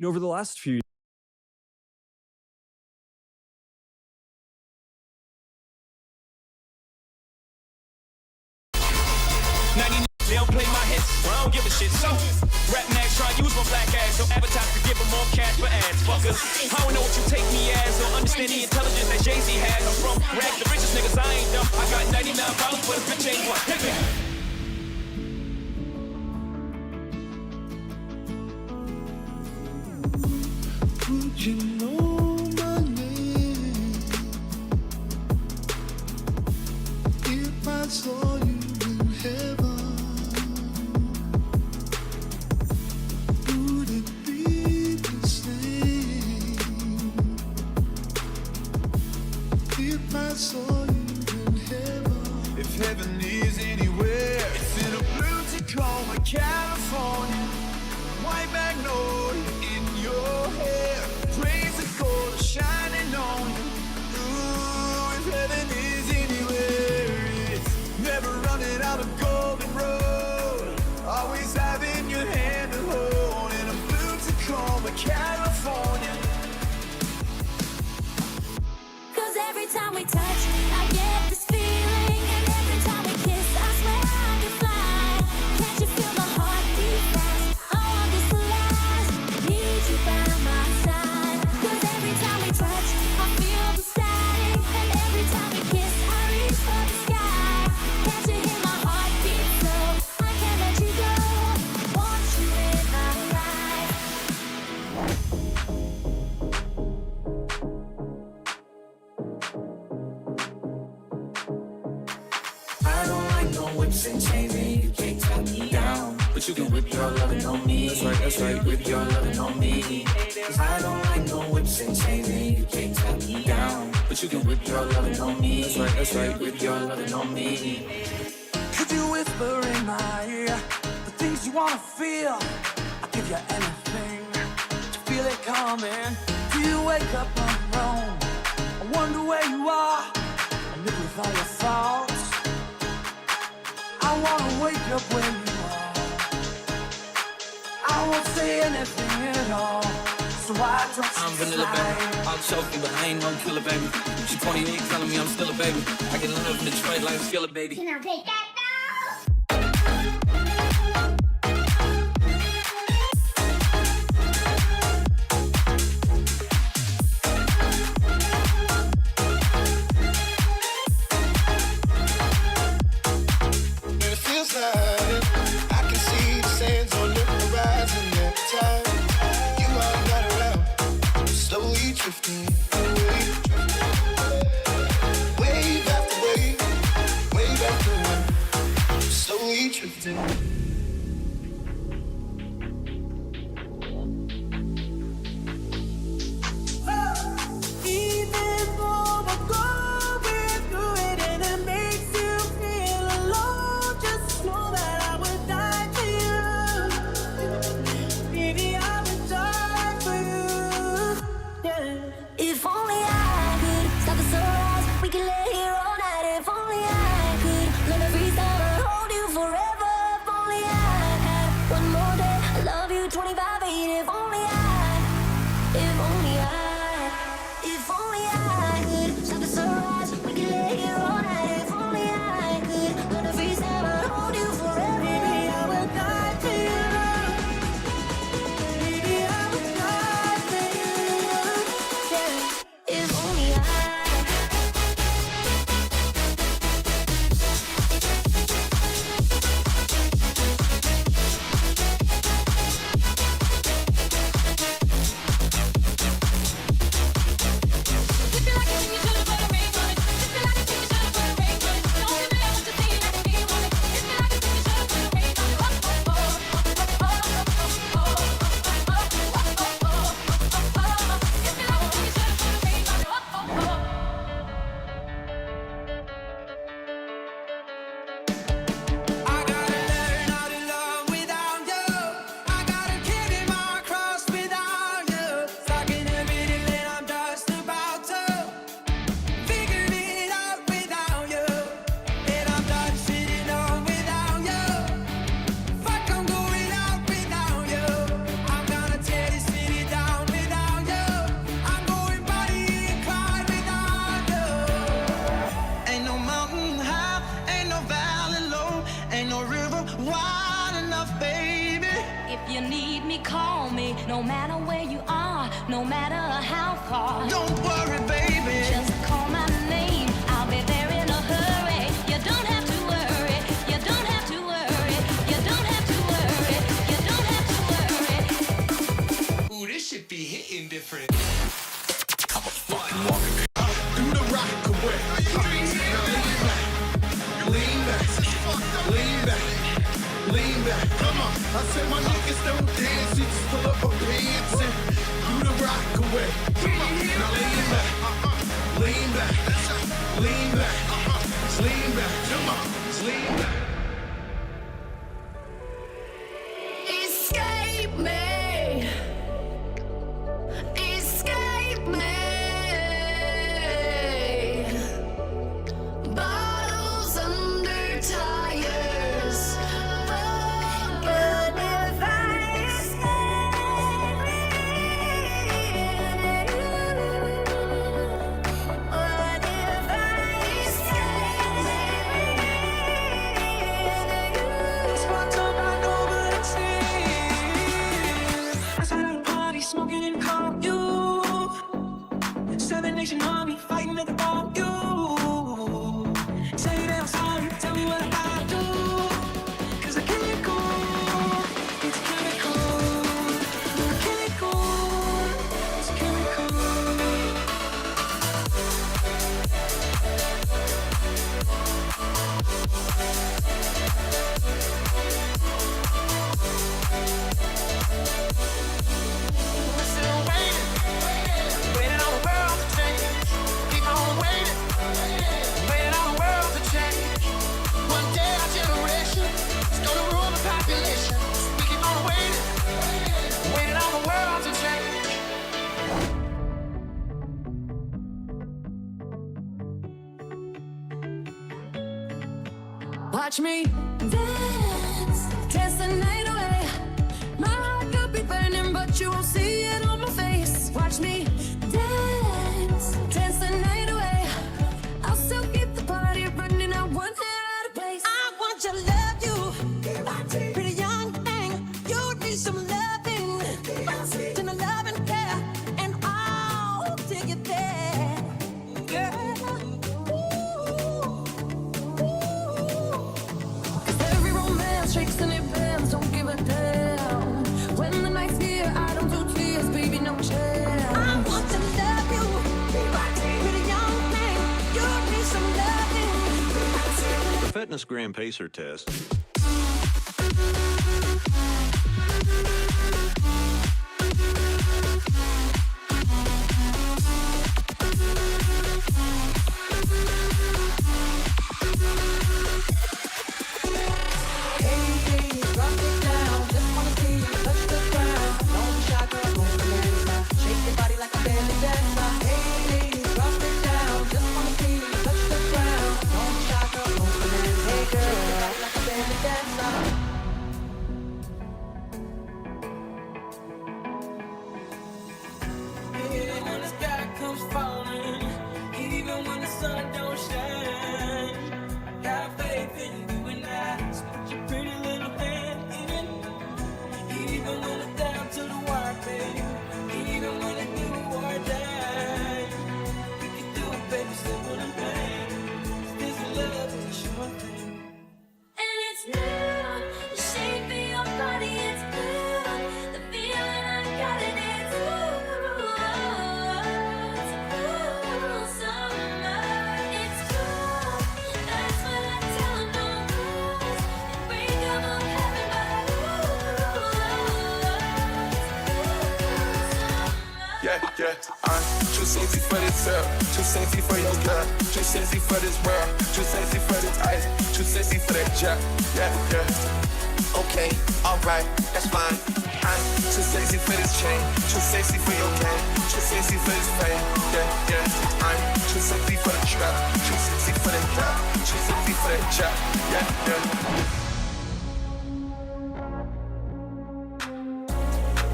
Over the last few They don't play my hits, well, I don't give a shit. So, rap nags try to use my black ass. So advertise to give them more cash for ads. Fuckers, I don't know what you take me as. Don't understand the intelligence that Jay-Z has. I'm from rap, the richest niggas, I ain't dumb. I got $99 for the bitch ain't one. Hit me. Would you know my name if I saw you in heaven? Would it be the same if I saw you in heaven? If heaven is anywhere, it's in a blue Tacoma, California. White magnolia in your hair, praise the gold shining on you. Ooh, if heaven is anywhere, it's never running out of golden road. Always having your hand to hold in a blue Tacoma, California. 'Cause every time we touch, I get this feeling, and every time we kiss, I swear I can fly. Can't you feel my heartbeat fast? I want this to last. Need you by my side. 'Cause every time we touch, I feel the static, and every time we kiss, I reach for the sky. Can't you hear my heartbeat? So I can't let you go. Want you in my life. I don't like no whips and chains, and you can't tie me down. But you can whip your lovin' on me. That's right, whip your lovin' on me. 'Cause I don't like no whips and chains, and you can't tie me down. But you can whip your lovin' on me. That's right, whip your lovin' on me. Could you whisper in my ear the things you wanna feel? I'll give you anything to feel it coming. Do you wake up on your own? I wonder where you are and live with all your thoughts. I wanna wake up when you are. I won't say anything at all. So I don't. I'm vanilla, baby. I'll choke you, but I ain't no killer, baby. She 28 telling me I'm still a baby. I can live in Detroit like a skillet, baby. Can I take that? It feels like I can see the sands on the horizon every time you are not around. Slowly drifting away, wave after wave, wave after wave, slowly drifting. Even though we're going through it and it makes you feel alone, just know that I would die for you. Baby, I would die for you. Yeah. If only I could stop the sunrise, we could lay here all night. If only I could learn to freeze time and hold you forever. If only I had one more day, I love you 25/8. If only if only I could stop the sunrise, we could lay here all night. If only I could learn to freeze time and hold you forever. Baby, I would die for you. Baby, I would die for you. Yeah. If only I. you need me, call me. No matter where you are, no matter how far. Don't worry, baby. Just call my name, I'll be there in a hurry. You don't have to worry, you don't have to worry, you don't have to worry, you don't have to worry. Ooh, this shit be hitting different. I'm a fucking walking. Do the rock away. Now lean back, lean back, lean back. Come on, I said my niggas don't dance, you just pull up a pants and do the rock away. Come on, now lean back, lean back, lean back, lean back. Come on, lean back. Escape me, escape me. Bottles under tires. But if I escape what if I escape Spots on my over the sea. I sat at a party smoking in car with you. 7 Nation Army fighting at the bar with you. Say that I'm sorry, tell me what I gotta do. 'Cause I can't go, it's chemical. No, I can't go, it's chemical. Still waiting, waiting on the world to change. Keep on waiting, waiting on the world to change. One day our generation is gonna rule the population. We keep on waiting, waiting on the world to change. Watch me dance, dance the night away. My heart could be burning, but you won't see it on my face. Watch me dance, dance the night away. I'll still keep the party running. I want it out of place. I want to love you, pretty young thing. You need some loving, then a love and care, and I'll take it there, girl. Every romance shakes and it bends, don't give a damn. When the night's here, I don't do tears, baby, no chance. I want to love you, pretty young thing. You need some loving. The Fitness Gram Pacer test. Hey, drop it down, just wanna see you touch the ground. Don't be shy, girl, go bonanza. Shake your body like a belly dancer. Hey, drop it down, just wanna see you touch the ground. Don't be shy, girl, go bonanza. Hey, girl, shake your body like a belly dancer. Even when the sky comes falling, even when the sun don't shine, I got faith in you and I. Put your pretty little hand in it. Even when it's down to the wire, baby. Even when it's do or die, we can do it, baby, simple and plain. This love is a sure thing. And it's new, the shape of your body, it's blue. The feeling I got in it's cool summer. It's cool, that's what I tell 'em, no rules. And break 'em up heaven, but Yeah, I'm too sexy for this girl, too sexy for your girl, too sexy for this world, too sexy for this ice, too sexy for that jet. Yeah. Okay, alright, that's fine. I'm too sexy for this chain, too sexy for your game, too sexy for this fame. Yeah. I'm too sexy for the trap, too sexy for that rap, too sexy for that jet. Yeah.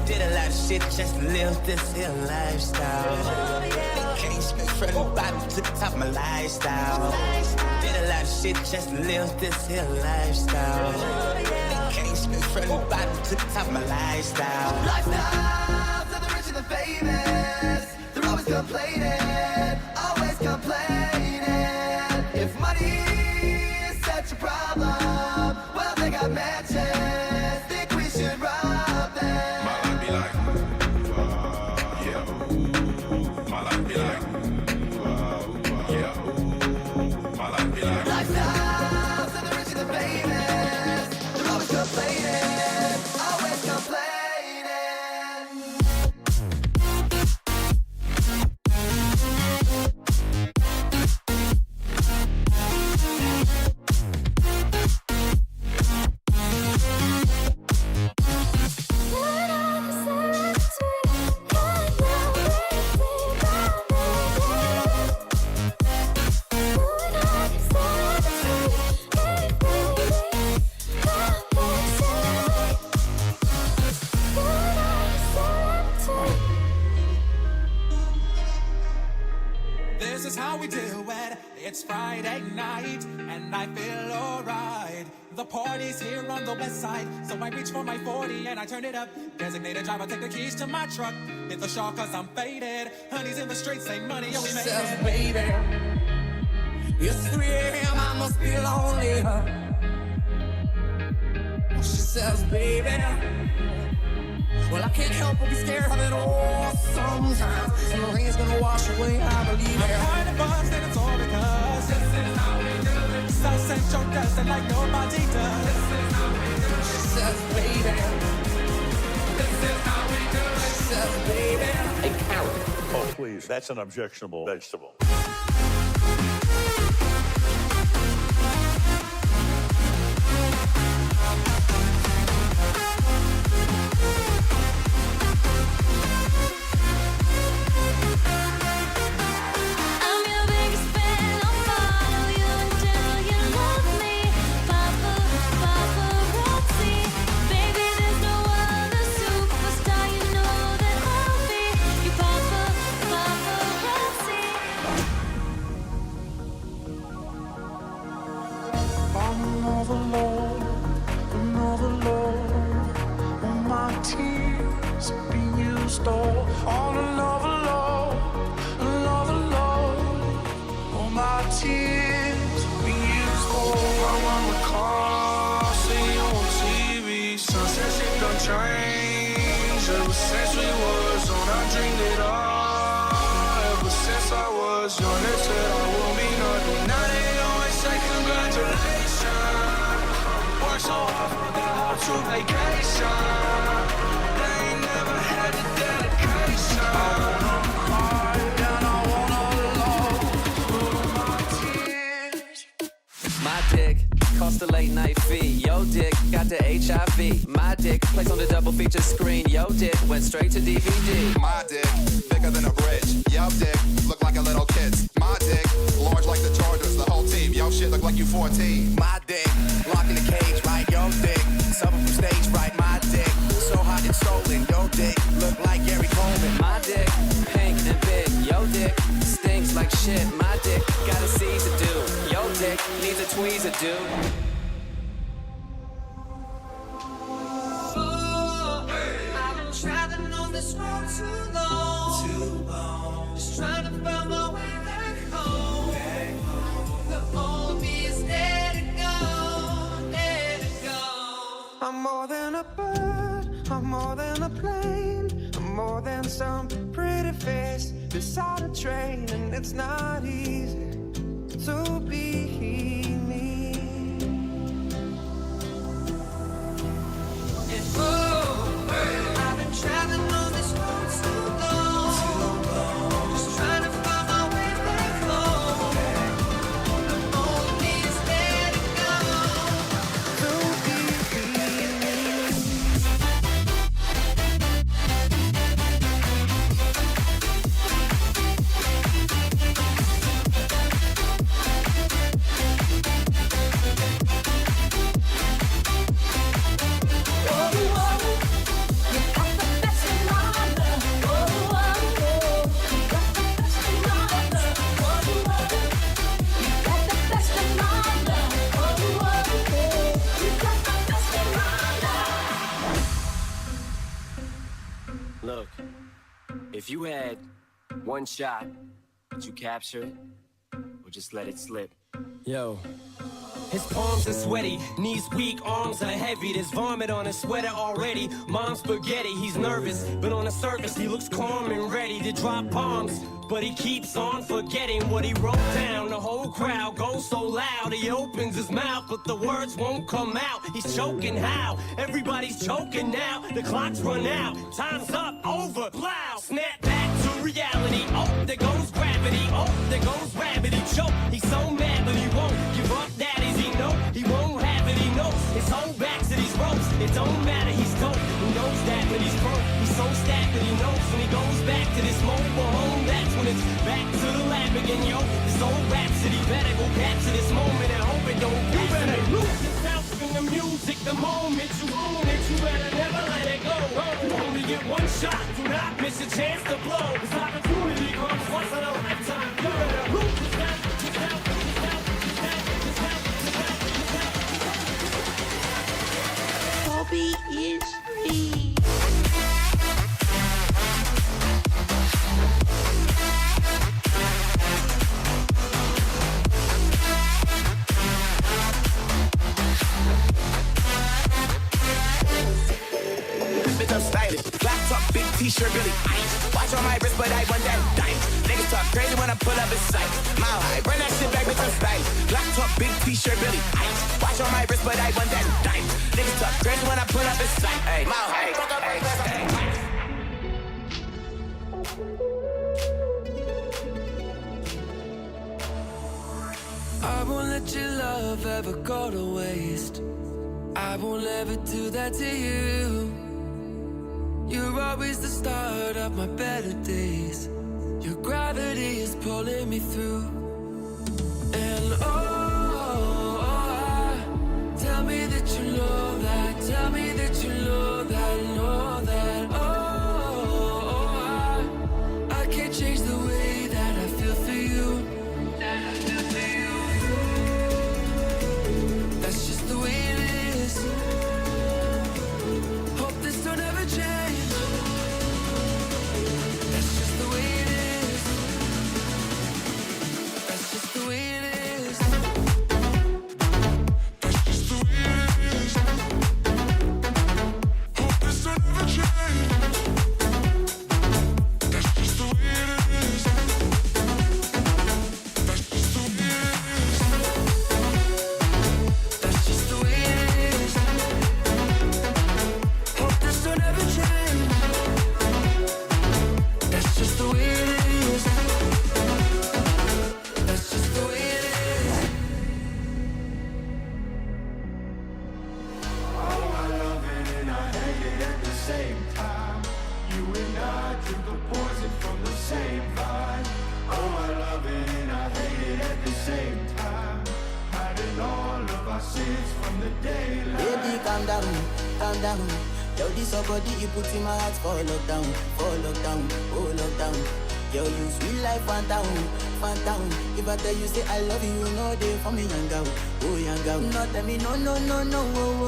Did a lot of shit just to live this here lifestyle. Came straight from the bottom to the top of my lifestyle. Did a lot of shit just to live this here lifestyle. Can't spend from the bottom to the top of my lifestyle. Lifestyles of the rich and the famous. They're always complaining, always complaining. If money is such a problem, well, they got matches. Think we should rob them. My life be like, yeah. My life be like, yeah. My life be like. Lifestyles of the rich and the famous. They're always complaining, always complaining. This is how we do it. It's Friday night, and I feel alright. The party's here on the west side, so I reach for my 40 and I turn it up. Designated driver, take the keys to my truck. Hit the shawl cause I'm faded. Honey's in the streets, say money, yo, we made it. Baby, it's 3 a.m., I must be lonely. She says, baby, well, I can't help but be scared of it all sometimes. And the rain's gonna wash away, I believe it. I'm kind of buzzed and it's all because this is how we do it. South Central does it like nobody does. This is how we do it. She says, baby, this is how we do it. She says, baby. A carrot. Oh, please, that's an objectionable vegetable. I'm your biggest fan, I'll follow you until you love me. Paparazzi, baby, there's no other superstar. You know that I'll be your paparazzi. Another load, all my tears have been used all on another load, all my tears have been used all. I'm on the car, see you on TV, sunset shit done changed. Ever since we was on, I dreamed it all. Ever since I was young, they said I will be nothing. Now they always say congratulations. Work so hard for that whole true vacation. They ain't never had the dedication. I wanna cry and I wanna love my tears. My dick cost a late night fee. Yo dick got the HIV. My dick plays on the double feature screen. Yo dick went straight to DVD. My dick, bigger than a bridge. Yo dick, look like a little kid's. My dick, large like the Chargers, the whole team. Yo shit look like you 14. My dick, locked in a cage, right? Yo dick, suffer from stage fright. My dick, so hot and stolen. Yo dick, look like Gary Coleman. My dick, pink and big. Yo dick, stinks like shit. My dick, got a Caesar do. Yo dick, needs a tweezer dude. I've been traveling on this road too long. Just trying to find my way back home. The old me is there to go, there to go. I'm more than a bird, I'm more than a plane, I'm more than some pretty face beside a train, and it's not easy to be me. And I've been traveling on this road too long. Just trying to find my way back home. The old me is there to go, to be me. Look, if you had one shot, would you capture it or just let it slip? Yo. His palms are sweaty, knees weak, arms are heavy. There's vomit on his sweater already. Mom's spaghetti, he's nervous, but on the surface he looks calm and ready to drop bombs. But he keeps on forgetting what he wrote down. The whole crowd goes so loud, he opens his mouth, but the words won't come out. He's choking how? Everybody's choking now. The clock's run out, time's up, over, plow. Snap back to reality, oh, there goes gravity. Oh, there goes gravity, choke. He's so mad, but he won't give up, that is he know. He won't have it, he knows. His whole back to these ropes, it don't matter, he's dope. He knows that, but he's broke. He's so stacked that he knows when he goes back to this mobile home, that's when it's back to the lab again, yo. This old rhapsody better go capture this moment and hope it don't pass. You better lose yourself in the music the moment you own it. You better never let it go. You only get one shot, do not miss a chance to blow. This opportunity comes once in a lifetime. You better lose yourself. Bobby is free. Bitch, I'm stylish. Black top, big t-shirt, Billy Ice. Watch on my wrist, but I want that dice. Niggas talk crazy when I pull up in sight. Mile high, run that shit back, bitch, I'm stylish. Black top, big t-shirt, Billy Ice. Watch on my wrist, but I want that dice. Niggas talk crazy when I pull up in sight. Hey, mile high, hey. I won't let your love ever go to waste. I won't ever do that to you. You're always the start of my better days. Your gravity is pulling me through. And tell me that you know that. Tell me that you know that. Know that. I can't change the way that I feel for you. That's just the way it is. Hope this don't ever change. That's just the way it is. That's just the way it is. That's just the way it is. Hope this don't ever change. That's just the way it is. That's just the way it is. That's just the way it is. Hope this don't ever change. That's just the way it is. That's just the way it is. Oh, I love it and I hate it at the same time. You and I took the poison from the same vine. Oh, I love it and I hate it at the same time. Hiding all of our sins from the daylight. Baby, calm down, calm down. Yo, this your body, you put in my heart for lockdown, oh lockdown. Yo, you sweet life, phantom. If I tell you, say I love you, you know they for me, young girl, oh young girl. No, tell me, no, oh.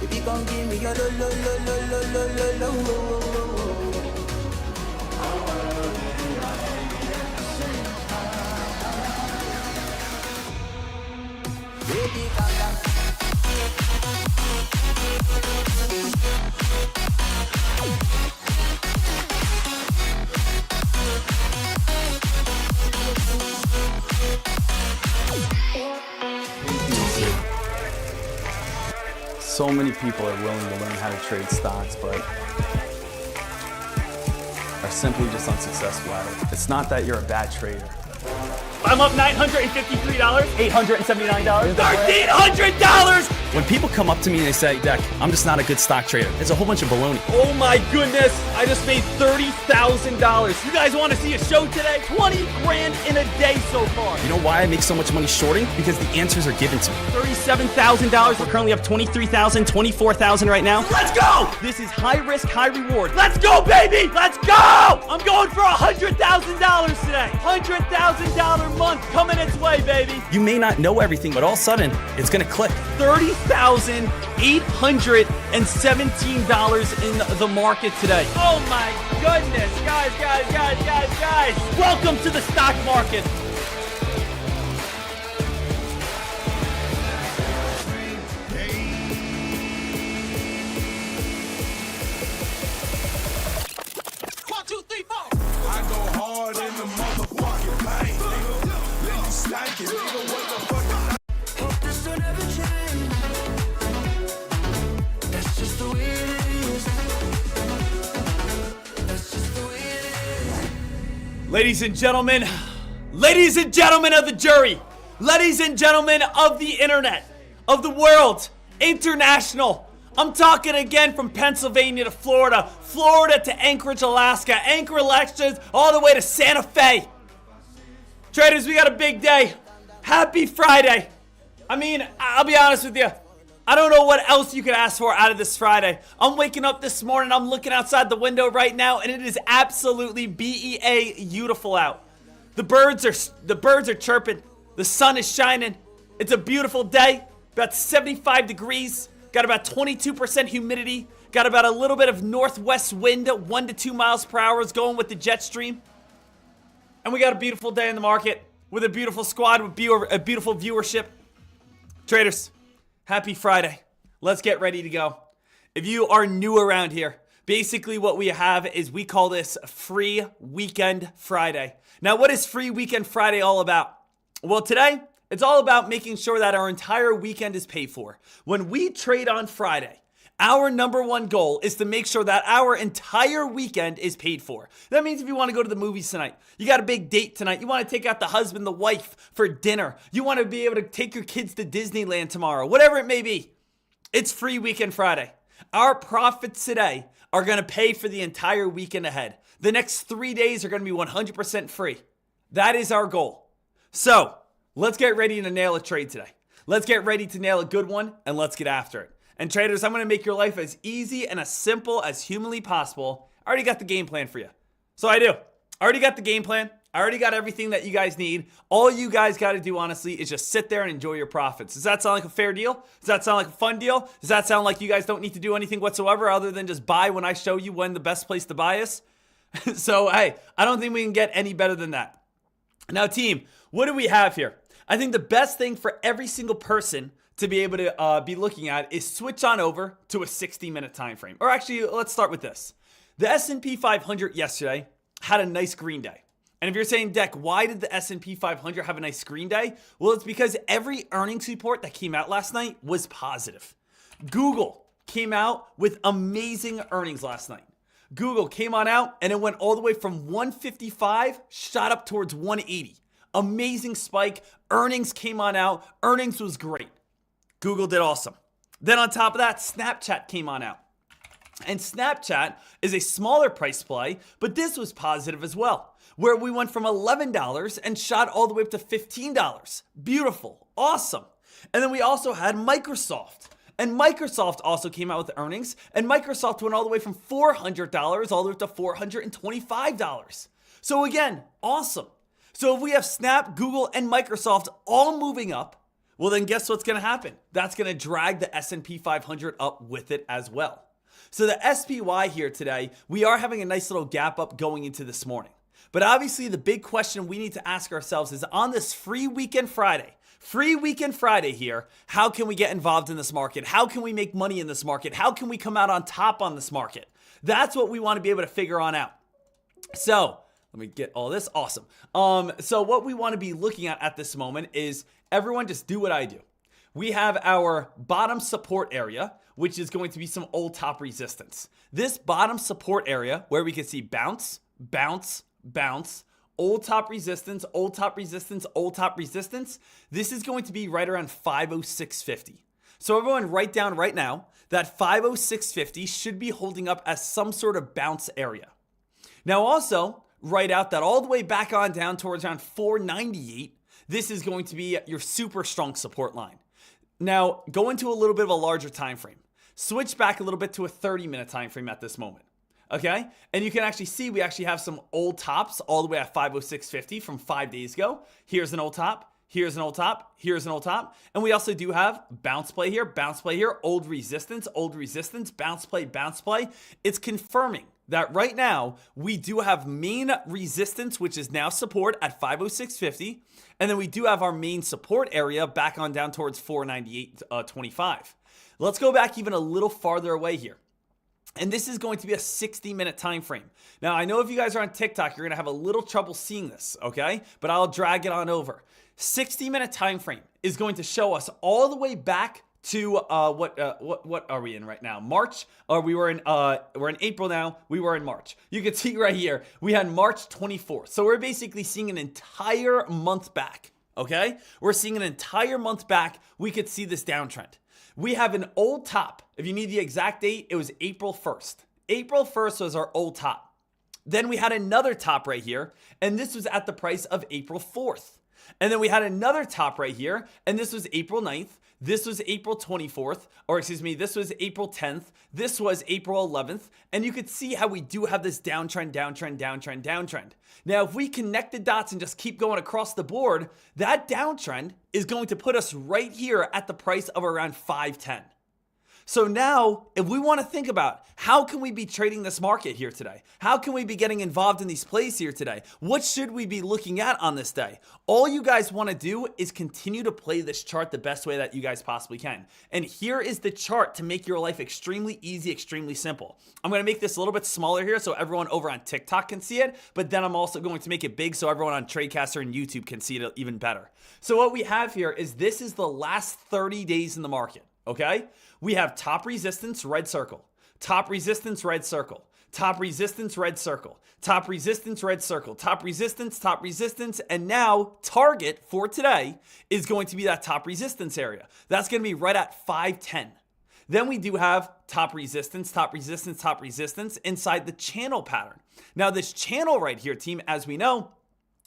Baby, come give me your lo. Baby, calm down. So many people are willing to learn how to trade stocks, but are simply just unsuccessful at it. It's not that you're a bad trader. I'm up $953, $879, $1,300! When people come up to me and they say, Deck, I'm just not a good stock trader, it's a whole bunch of baloney. Oh my goodness, I just made $30,000. You guys want to see a show today? 20 grand in a day so far. You know why I make so much money shorting? Because the answers are given to me. $37,000. We're currently up $23,000, $24,000 right now. Let's go! This is high risk, high reward. Let's go, baby! Let's go! I'm going for $100,000 today. $100,000 month coming its way, baby. You may not know everything, but all of a sudden, it's gonna click. $37,000 $2,817 in the market today. Oh my goodness. Guys. Welcome to the stock market. I go hard in the motherfucking paint, nigga. Then you stank it, nigga. What the fuck? Hope this don't ever change. That's just the way it is. That's just the way it is. Ladies and gentlemen of the jury, ladies and gentlemen of the internet, of the world, international. I'm talking again from Pennsylvania to Florida, Florida to Anchorage, Alaska, Anchorage all the way to Santa Fe. Traders, we got a big day. Happy Friday. I mean, I'll be honest with you. I don't know what else you could ask for out of this Friday. I'm waking up this morning, I'm looking outside the window right now, and it is absolutely beautiful out. The birds are chirping. The sun is shining. It's a beautiful day. About 75 degrees. Got about 22% humidity. Got about a little bit of northwest wind, 1 to 2 miles per hour is going with the jet stream. And we got a beautiful day in the market with a beautiful squad, with a beautiful viewership. Traders, happy Friday. Let's get ready to go. If you are new around here, basically what we have is we call this Free Weekend Friday. Now, what is Free Weekend Friday all about? Well, today, it's all about making sure that our entire weekend is paid for. When we trade on Friday, our number one goal is to make sure that our entire weekend is paid for. That means if you want to go to the movies tonight, you got a big date tonight, you want to take out the husband, the wife for dinner, you want to be able to take your kids to Disneyland tomorrow, whatever it may be, it's Free Weekend Friday. Our profits today are going to pay for the entire weekend ahead. The next 3 days are going to be 100% free. That is our goal. So, let's get ready to nail a trade today. Let's get ready to nail a good one, and let's get after it. And traders, I'm going to make your life as easy and as simple as humanly possible. I already got the game plan for you. So I do. I already got the game plan. I already got everything that you guys need. All you guys got to do, honestly, is just sit there and enjoy your profits. Does that sound like a fair deal? Does that sound like a fun deal? Does that sound like you guys don't need to do anything whatsoever other than just buy when I show you when the best place to buy is? So, hey, I don't think we can get any better than that. Now, team, what do we have here? I think the best thing for every single person to be able to be looking at is switch on over to a 60-minute time frame. Or actually, let's start with this. The S&P 500 yesterday had a nice green day. And if you're saying, Deck, why did the S&P 500 have a nice green day? Well, it's because every earnings report that came out last night was positive. Google came out with amazing earnings last night. Google came on out and it went all the way from 155, shot up towards 180. Amazing spike. Earnings came on out. Earnings was great. Google did awesome. Then on top of that, Snapchat came on out. And Snapchat is a smaller price play, but this was positive as well, where we went from $11 and shot all the way up to $15. Beautiful. Awesome. And then we also had Microsoft. And Microsoft also came out with earnings, and Microsoft went all the way from $400 all the way up to $425. So again, awesome. So if we have Snap, Google, and Microsoft all moving up, well then guess what's going to happen? That's going to drag the S&P 500 up with it as well. So the SPY here today, we are having a nice little gap up going into this morning. But obviously the big question we need to ask ourselves is on this Free Weekend Friday here, how can we get involved in this market? How can we make money in this market? How can we come out on top on this market? That's what we want to be able to figure on out. So let me get all this. Awesome. So what we want to be looking at this moment is everyone just do what I do. We have our bottom support area, which is going to be some old top resistance. This bottom support area where we can see bounce, bounce, bounce, old top resistance, old top resistance, old top resistance. This is going to be right around 506.50. So everyone write down right now that 506.50 should be holding up as some sort of bounce area. Now also write out that all the way back on down towards around 498, this is going to be your super strong support line. Now go into a little bit of a larger time frame. Switch back a little bit to a 30-minute time frame at this moment. Okay, and you can actually see we actually have some old tops all the way at 506.50 from 5 days ago. Here's an old top. Here's an old top. Here's an old top. And we also do have bounce play here, old resistance, bounce play, bounce play. It's confirming that right now we do have main resistance, which is now support at 506.50. And then we do have our main support area back on down towards 498.25. Let's go back even a little farther away here. And this is going to be a 60-minute time frame. Now, I know if you guys are on TikTok, you're going to have a little trouble seeing this, okay? But I'll drag it on over. 60-minute time frame is going to show us all the way back to what are we in right now? March? Or we're in April now. We were in March. You can see right here we had March 24th. So we're basically seeing an entire month back. Okay, we're seeing an entire month back. We could see this downtrend. We have an old top. If you need the exact date, it was April 1st. April 1st was our old top. Then we had another top right here, and this was at the price of April 4th. And then we had another top right here, and this was April 9th. This was April 24th, or excuse me, this was April 10th. This was April 11th. And you could see how we do have this downtrend. Now, if we connect the dots and just keep going across the board, that downtrend is going to put us right here at the price of around 510. So now, if we want to think about how can we be trading this market here today? How can we be getting involved in these plays here today? What should we be looking at on this day? All you guys want to do is continue to play this chart the best way that you guys possibly can. And here is the chart to make your life extremely easy, extremely simple. I'm going to make this a little bit smaller here so everyone over on TikTok can see it, but then I'm also going to make it big so everyone on Tradecaster and YouTube can see it even better. So what we have here is this is the last 30 days in the market. Okay, we have top resistance, red circle, top resistance, red circle, top resistance, red circle, top resistance, red circle, top resistance, and now target for today is going to be that top resistance area. That's going to be right at 510. Then we do have top resistance inside the channel pattern. Now this channel right here, team, as we know,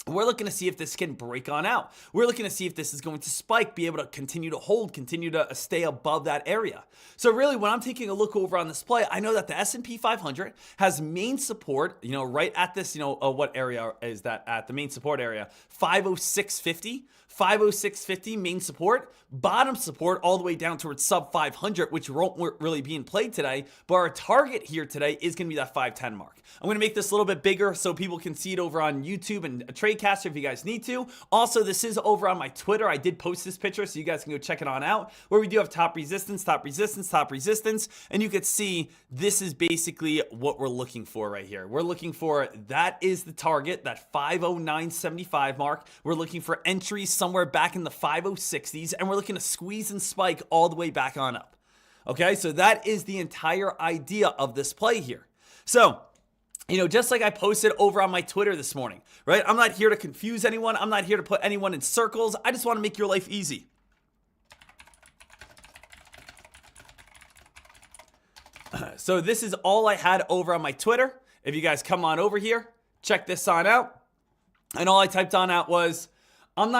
we're looking to see if this can break on out. We're looking to see if this is going to spike, be able to continue to hold, continue to stay above that area. So really, when I'm taking a look over on this play, I know that the S&P 500 has main support, right at this, what area is that at? The main support area, 506.50. 506.50 main support, bottom support all the way down towards sub 500, which won't really be in play today. But our target here today is going to be that 510 mark. I'm going to make this a little bit bigger so people can see it over on YouTube and Tradecaster if you guys need to. Also, this is over on my Twitter. I did post this picture so you guys can go check it on out, where we do have top resistance, and you can see this is basically what we're looking for right here. We're looking for, that is the target, that 509.75 mark. We're looking for entries somewhere back in the 506s, and we're looking to squeeze and spike all the way back on up. Okay, so that is the entire idea of this play here. So, just like I posted over on my Twitter this morning, right? I'm not here to confuse anyone. I'm not here to put anyone in circles. I just want to make your life easy. So this is all I had over on my Twitter. If you guys come on over here, check this on out. And all I typed on out was, I'm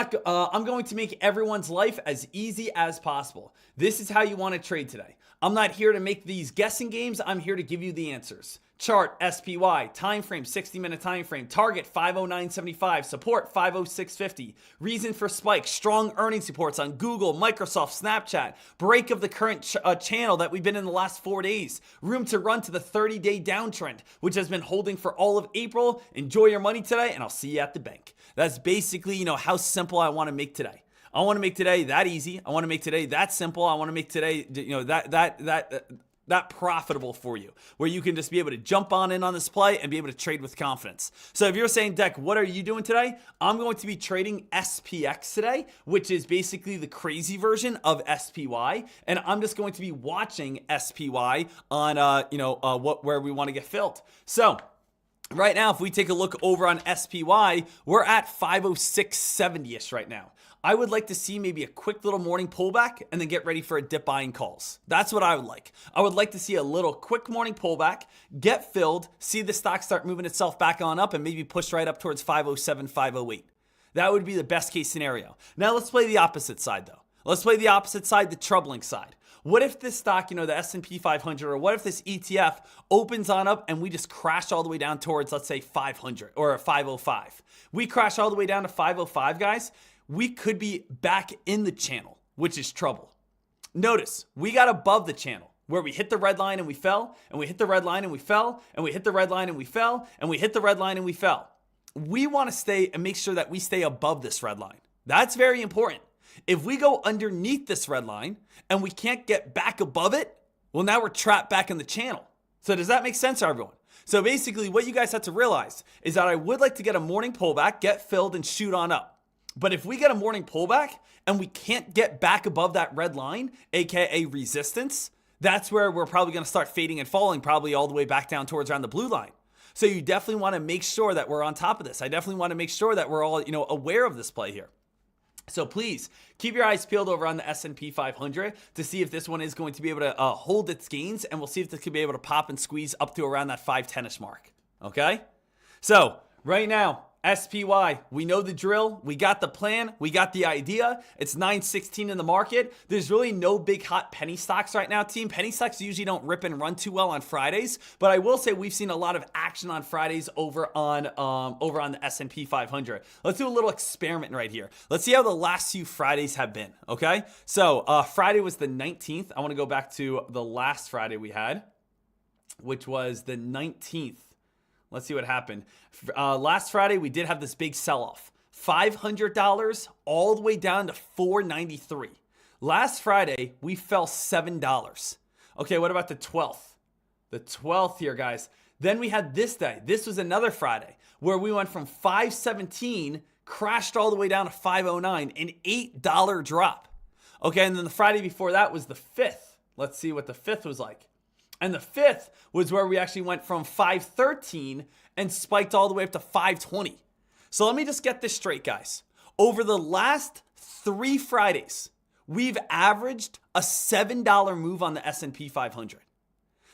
going to make everyone's life as easy as possible. This is how you want to trade today. I'm not here to make these guessing games. I'm here to give you the answers. Chart, SPY, time frame, 60-minute time frame, target 509.75, support 506.50, reason for spike, strong earnings reports on Google, Microsoft, Snapchat, break of the current channel that we've been in the last 4 days, room to run to the 30-day downtrend, which has been holding for all of April. Enjoy your money today, and I'll see you at the bank. That's basically, how simple I want to make today. I want to make today that easy. I want to make today that simple. I want to make today, that profitable for you, where you can just be able to jump on in on this play and be able to trade with confidence. So if you're saying, Deck, what are you doing today? I'm going to be trading SPX today, which is basically the crazy version of SPY. And I'm just going to be watching SPY on, where we want to get filled. So right now, if we take a look over on SPY, we're at 506.70-ish right now. I would like to see maybe a quick little morning pullback and then get ready for a dip buying calls. That's what I would like. I would like to see a little quick morning pullback, get filled, see the stock start moving itself back on up and maybe push right up towards 507, 508. That would be the best case scenario. Now let's play the opposite side though. Let's play the opposite side, the troubling side. What if this stock, the S&P 500, or what if this ETF opens on up and we just crash all the way down towards, let's say, 500 or 505? We crash all the way down to 505, guys. we could be back in the channel, which is trouble. Notice, we got above the channel where we hit the red line and we fell, and we hit the red line and we fell, and we hit the red line and we fell, and we hit the red line and we fell. We want to stay and make sure that we stay above this red line. That's very important. If we go underneath this red line and we can't get back above it, well, now we're trapped back in the channel. So does that make sense, everyone? So basically what you guys have to realize is that I would like to get a morning pullback, get filled, and shoot on up. But if we get a morning pullback and we can't get back above that red line, aka resistance, that's where we're probably going to start fading and falling, probably all the way back down towards around the blue line. So you definitely want to make sure that we're on top of this. I definitely want to make sure that we're all, aware of this play here. So please keep your eyes peeled over on the S&P 500 to see if this one is going to be able to hold its gains, and we'll see if this could be able to pop and squeeze up to around that 510-ish mark. Okay? So right now, SPY, we know the drill, we got the plan, we got the idea. It's 9:16 in the market. There's really no big hot penny stocks right now, team. Penny stocks usually don't rip and run too well on Fridays, but I will say we've seen a lot of action on Fridays over on the S&P 500. Let's do a little experiment right here. Let's see how the last few Fridays have been, okay? So Friday was the 19th. I want to go back to the last Friday we had, which was the 19th. Let's see what happened. Last Friday, we did have this big sell-off. $500 all the way down to $493. Last Friday, we fell $7. Okay, what about the 12th? The 12th here, guys. Then we had this day. This was another Friday where we went from $517, crashed all the way down to $509, an $8 drop. Okay, and then the Friday before that was the 5th. Let's see what the 5th was like. And the 5th was where we actually went from 513 and spiked all the way up to 520. So let me just get this straight, guys. Over the last 3 Fridays, we've averaged a $7 move on the S&P 500.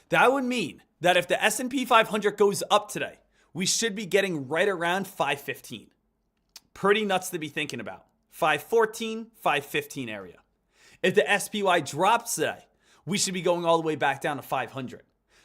That would mean that if the S&P 500 goes up today, we should be getting right around 515. Pretty nuts to be thinking about. 514, 515 area. If the SPY drops today, we should be going all the way back down to 500.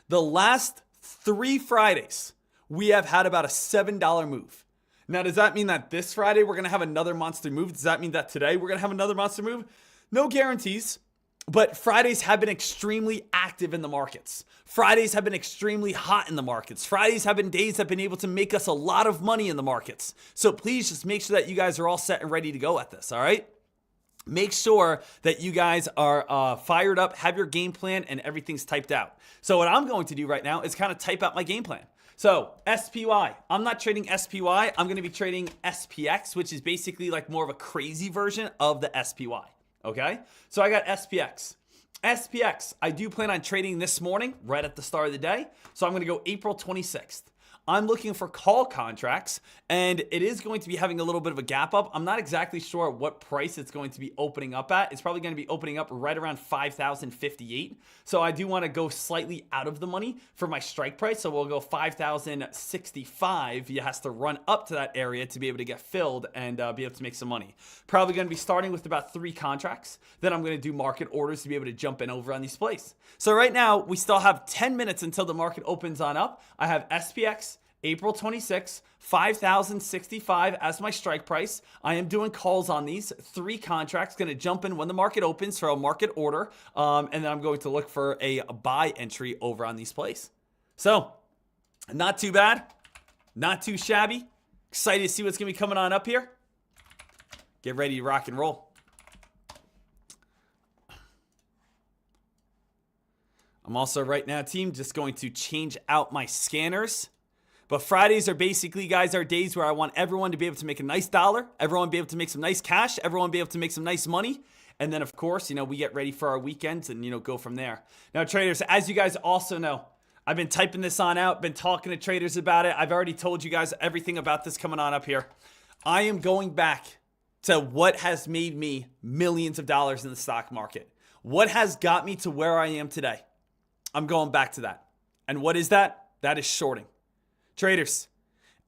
The last 3 Fridays, we have had about a $7 move. Now, does that mean that this Friday we're going to have another monster move? Does that mean that today we're going to have another monster move? No guarantees, but Fridays have been extremely active in the markets. Fridays have been extremely hot in the markets. Fridays have been days that have been able to make us a lot of money in the markets. So please just make sure that you guys are all set and ready to go at this, all right? Make sure that you guys are fired up, have your game plan, and everything's typed out. So what I'm going to do right now is kind of type out my game plan. So SPY, I'm not trading SPY. I'm going to be trading SPX, which is basically like more of a crazy version of the SPY. Okay? So I got SPX. SPX, I do plan on trading this morning, right at the start of the day. So I'm going to go April 26th. I'm looking for call contracts, and it is going to be having a little bit of a gap up. I'm not exactly sure what price it's going to be opening up at. It's probably going to be opening up right around 5,058. So I do want to go slightly out of the money for my strike price. So we'll go 5,065. It has to run up to that area to be able to get filled and be able to make some money. Probably going to be starting with about 3 contracts. Then I'm going to do market orders to be able to jump in over on these plays. So right now, we still have 10 minutes until the market opens on up. I have SPX, April 26, 5,065 as my strike price. I am doing calls on these 3 contracts, going to jump in when the market opens for a market order. And then I'm going to look for a buy entry over on these plays. So not too bad, not too shabby. Excited to see what's going to be coming on up here. Get ready to rock and roll. I'm also right now, team, just going to change out my scanners. But Fridays are basically, guys, are days where I want everyone to be able to make a nice dollar, everyone be able to make some nice cash, everyone be able to make some nice money. And then, of course, we get ready for our weekends and, go from there. Now, traders, as you guys also know, I've been typing this on out, been talking to traders about it. I've already told you guys everything about this coming on up here. I am going back to what has made me millions of dollars in the stock market. What has got me to where I am today? I'm going back to that. And what is that? That is shorting. Traders,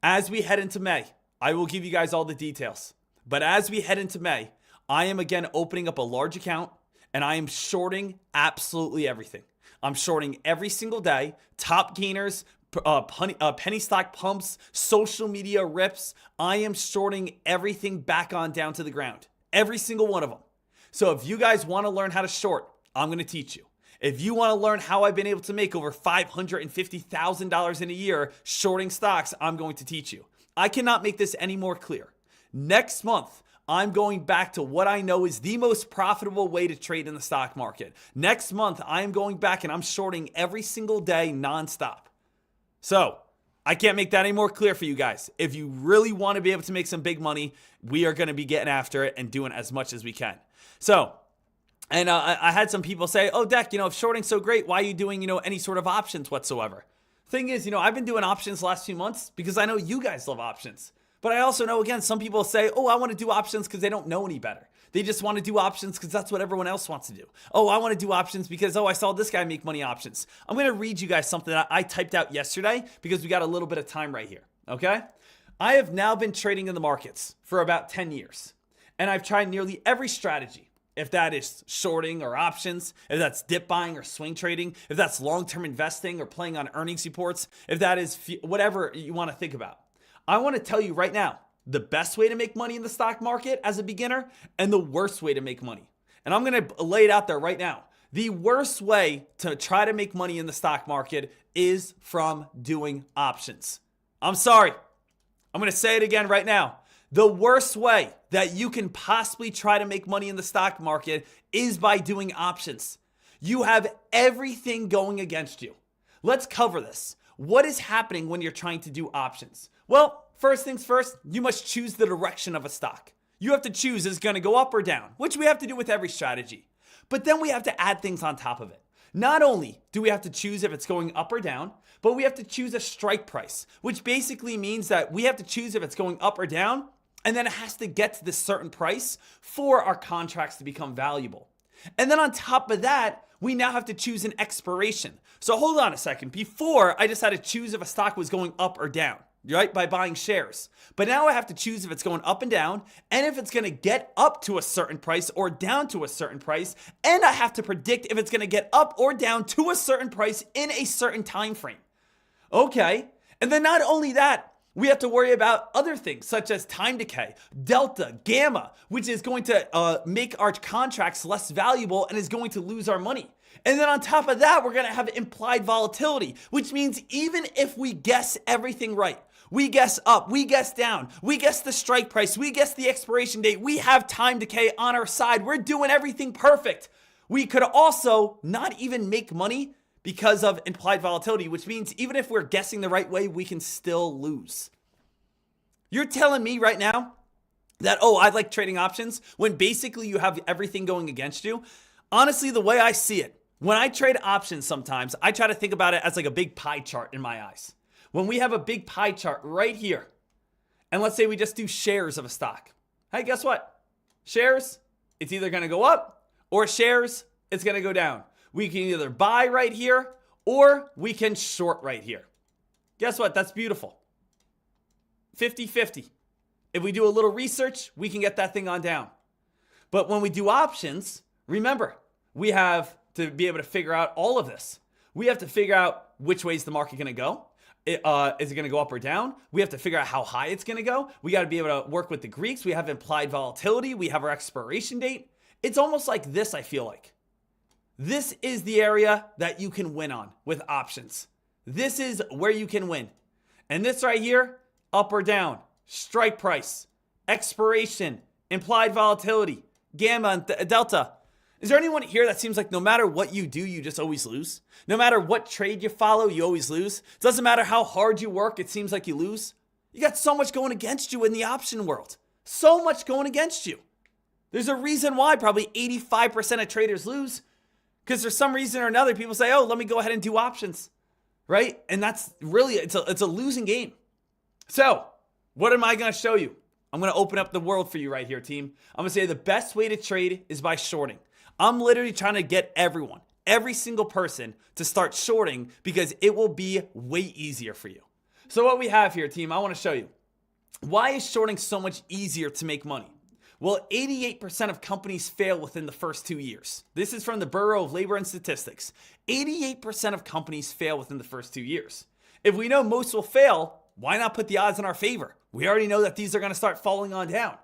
as we head into May, I will give you guys all the details. But as we head into May, I am again opening up a large account and I am shorting absolutely everything. I'm shorting every single day, top gainers, penny stock pumps, social media rips. I am shorting everything back on down to the ground. Every single one of them. So if you guys want to learn how to short, I'm going to teach you. If you want to learn how I've been able to make over $550,000 in a year shorting stocks, I'm going to teach you. I cannot make this any more clear. Next month, I'm going back to what I know is the most profitable way to trade in the stock market. Next month, I am going back and I'm shorting every single day nonstop. So I can't make that any more clear for you guys. If you really want to be able to make some big money, we are going to be getting after it and doing as much as we can. So, and I had some people say, oh, Deck, if shorting's so great, why are you doing, any sort of options whatsoever? Thing is, I've been doing options the last few months because I know you guys love options. But I also know, again, some people say, oh, I want to do options because they don't know any better. They just want to do options because that's what everyone else wants to do. Oh, I want to do options because, I saw this guy make money options. I'm going to read you guys something that I typed out yesterday because we got a little bit of time right here, okay? I have now been trading in the markets for about 10 years, and I've tried nearly every strategy. If that is shorting or options, if that's dip buying or swing trading, if that's long-term investing or playing on earnings reports, if that is whatever you want to think about. I want to tell you right now, the best way to make money in the stock market as a beginner and the worst way to make money. And I'm going to lay it out there right now. The worst way to try to make money in the stock market is from doing options. I'm sorry. I'm going to say it again right now. The worst way that you can possibly try to make money in the stock market is by doing options. You have everything going against you. Let's cover this. What is happening when you're trying to do options? Well, first things first, you must choose the direction of a stock. You have to choose is it going to go up or down, which we have to do with every strategy. But then we have to add things on top of it. Not only do we have to choose if it's going up or down, but we have to choose a strike price, which basically means that we have to choose if it's going up or down, and then it has to get to this certain price for our contracts to become valuable. And then on top of that, we now have to choose an expiration. So hold on a second. Before, I just had to choose if a stock was going up or down, right? By buying shares. But now I have to choose if it's going up and down, and if it's going to get up to a certain price or down to a certain price, and I have to predict if it's going to get up or down to a certain price in a certain time frame. Okay. And then not only that, we have to worry about other things such as time decay, delta, gamma, which is going to make our contracts less valuable and is going to lose our money. And then on top of that, we're going to have implied volatility, which means even if we guess everything right, we guess up, we guess down, we guess the strike price, we guess the expiration date, we have time decay on our side, we're doing everything perfect. We could also not even make money because of implied volatility, which means even if we're guessing the right way, we can still lose. You're telling me right now that, I like trading options when basically you have everything going against you? Honestly, the way I see it, when I trade options sometimes, I try to think about it as like a big pie chart in my eyes. When we have a big pie chart right here, and let's say we just do shares of a stock. Hey, guess what? Shares, it's either going to go up, or shares, it's going to go down. We can either buy right here or we can short right here. Guess what? That's beautiful. 50-50. If we do a little research, we can get that thing on down. But when we do options, remember, we have to be able to figure out all of this. We have to figure out which way is the market going to go. Is it going to go up or down? We have to figure out how high it's going to go. We got to be able to work with the Greeks. We have implied volatility. We have our expiration date. It's almost like this, I feel like. This is the area that you can win on with options. This is where you can win. And this right here, up or down, strike price, expiration, implied volatility, gamma, and delta. Is there anyone here that seems like no matter what you do, you just always lose? No matter what trade you follow, you always lose? It doesn't matter how hard you work, it seems like you lose? You got so much going against you in the option world. So much going against you. There's a reason why probably 85% of traders lose. Because for some reason or another, people say, let me go ahead and do options, right? And that's really, it's a losing game. So what am I going to show you? I'm going to open up the world for you right here, team. I'm going to say the best way to trade is by shorting. I'm literally trying to get everyone, every single person to start shorting because it will be way easier for you. So what we have here, team, I want to show you. Why is shorting so much easier to make money? Well, 88% of companies fail within the first 2 years. This is from the Bureau of Labor and Statistics. 88% of companies fail within the first 2 years. If we know most will fail, why not put the odds in our favor? We already know that these are going to start falling on down.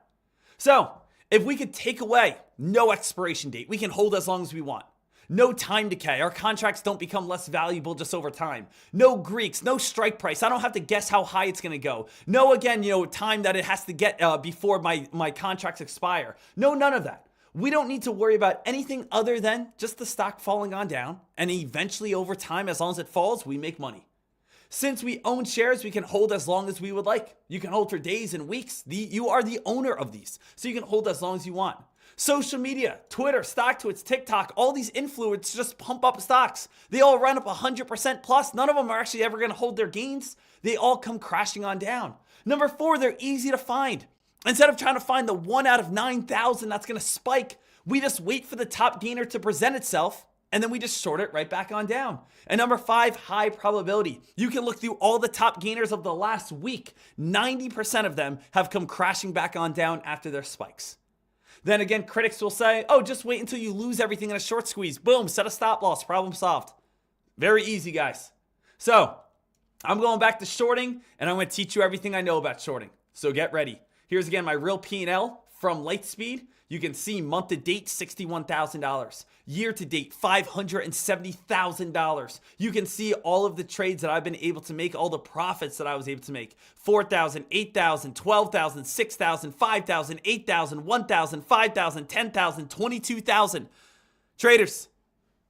So if we could take away no expiration date, we can hold as long as we want. No time decay. Our contracts don't become less valuable just over time. No Greeks, no strike price. I don't have to guess how high it's going to go. No, again, time that it has to get before my contracts expire. No, none of that. We don't need to worry about anything other than just the stock falling on down. And eventually over time, as long as it falls, we make money. Since we own shares, we can hold as long as we would like. You can hold for days and weeks. You are the owner of these. So you can hold as long as you want. Social media, Twitter, StockTwits, TikTok, all these influencers just pump up stocks. They all run up 100% plus. None of them are actually ever going to hold their gains. They all come crashing on down. Number 4, they're easy to find. Instead of trying to find the 1 out of 9,000 that's going to spike, we just wait for the top gainer to present itself, and then we just short it right back on down. And number 5, high probability. You can look through all the top gainers of the last week. 90% of them have come crashing back on down after their spikes. Then again, critics will say, oh, just wait until you lose everything in a short squeeze. Boom, set a stop loss, problem solved. Very easy, guys. So I'm going back to shorting, and I'm going to teach you everything I know about shorting. So get ready. Here's again my real P&L from Lightspeed. You can see month to date, $61,000. Year to date, $570,000. You can see all of the trades that I've been able to make, all the profits that I was able to make. 4,000, 8,000, 12,000, 6,000, 5,000, 8,000, 1,000, 5,000, 10,000, 22,000. Traders,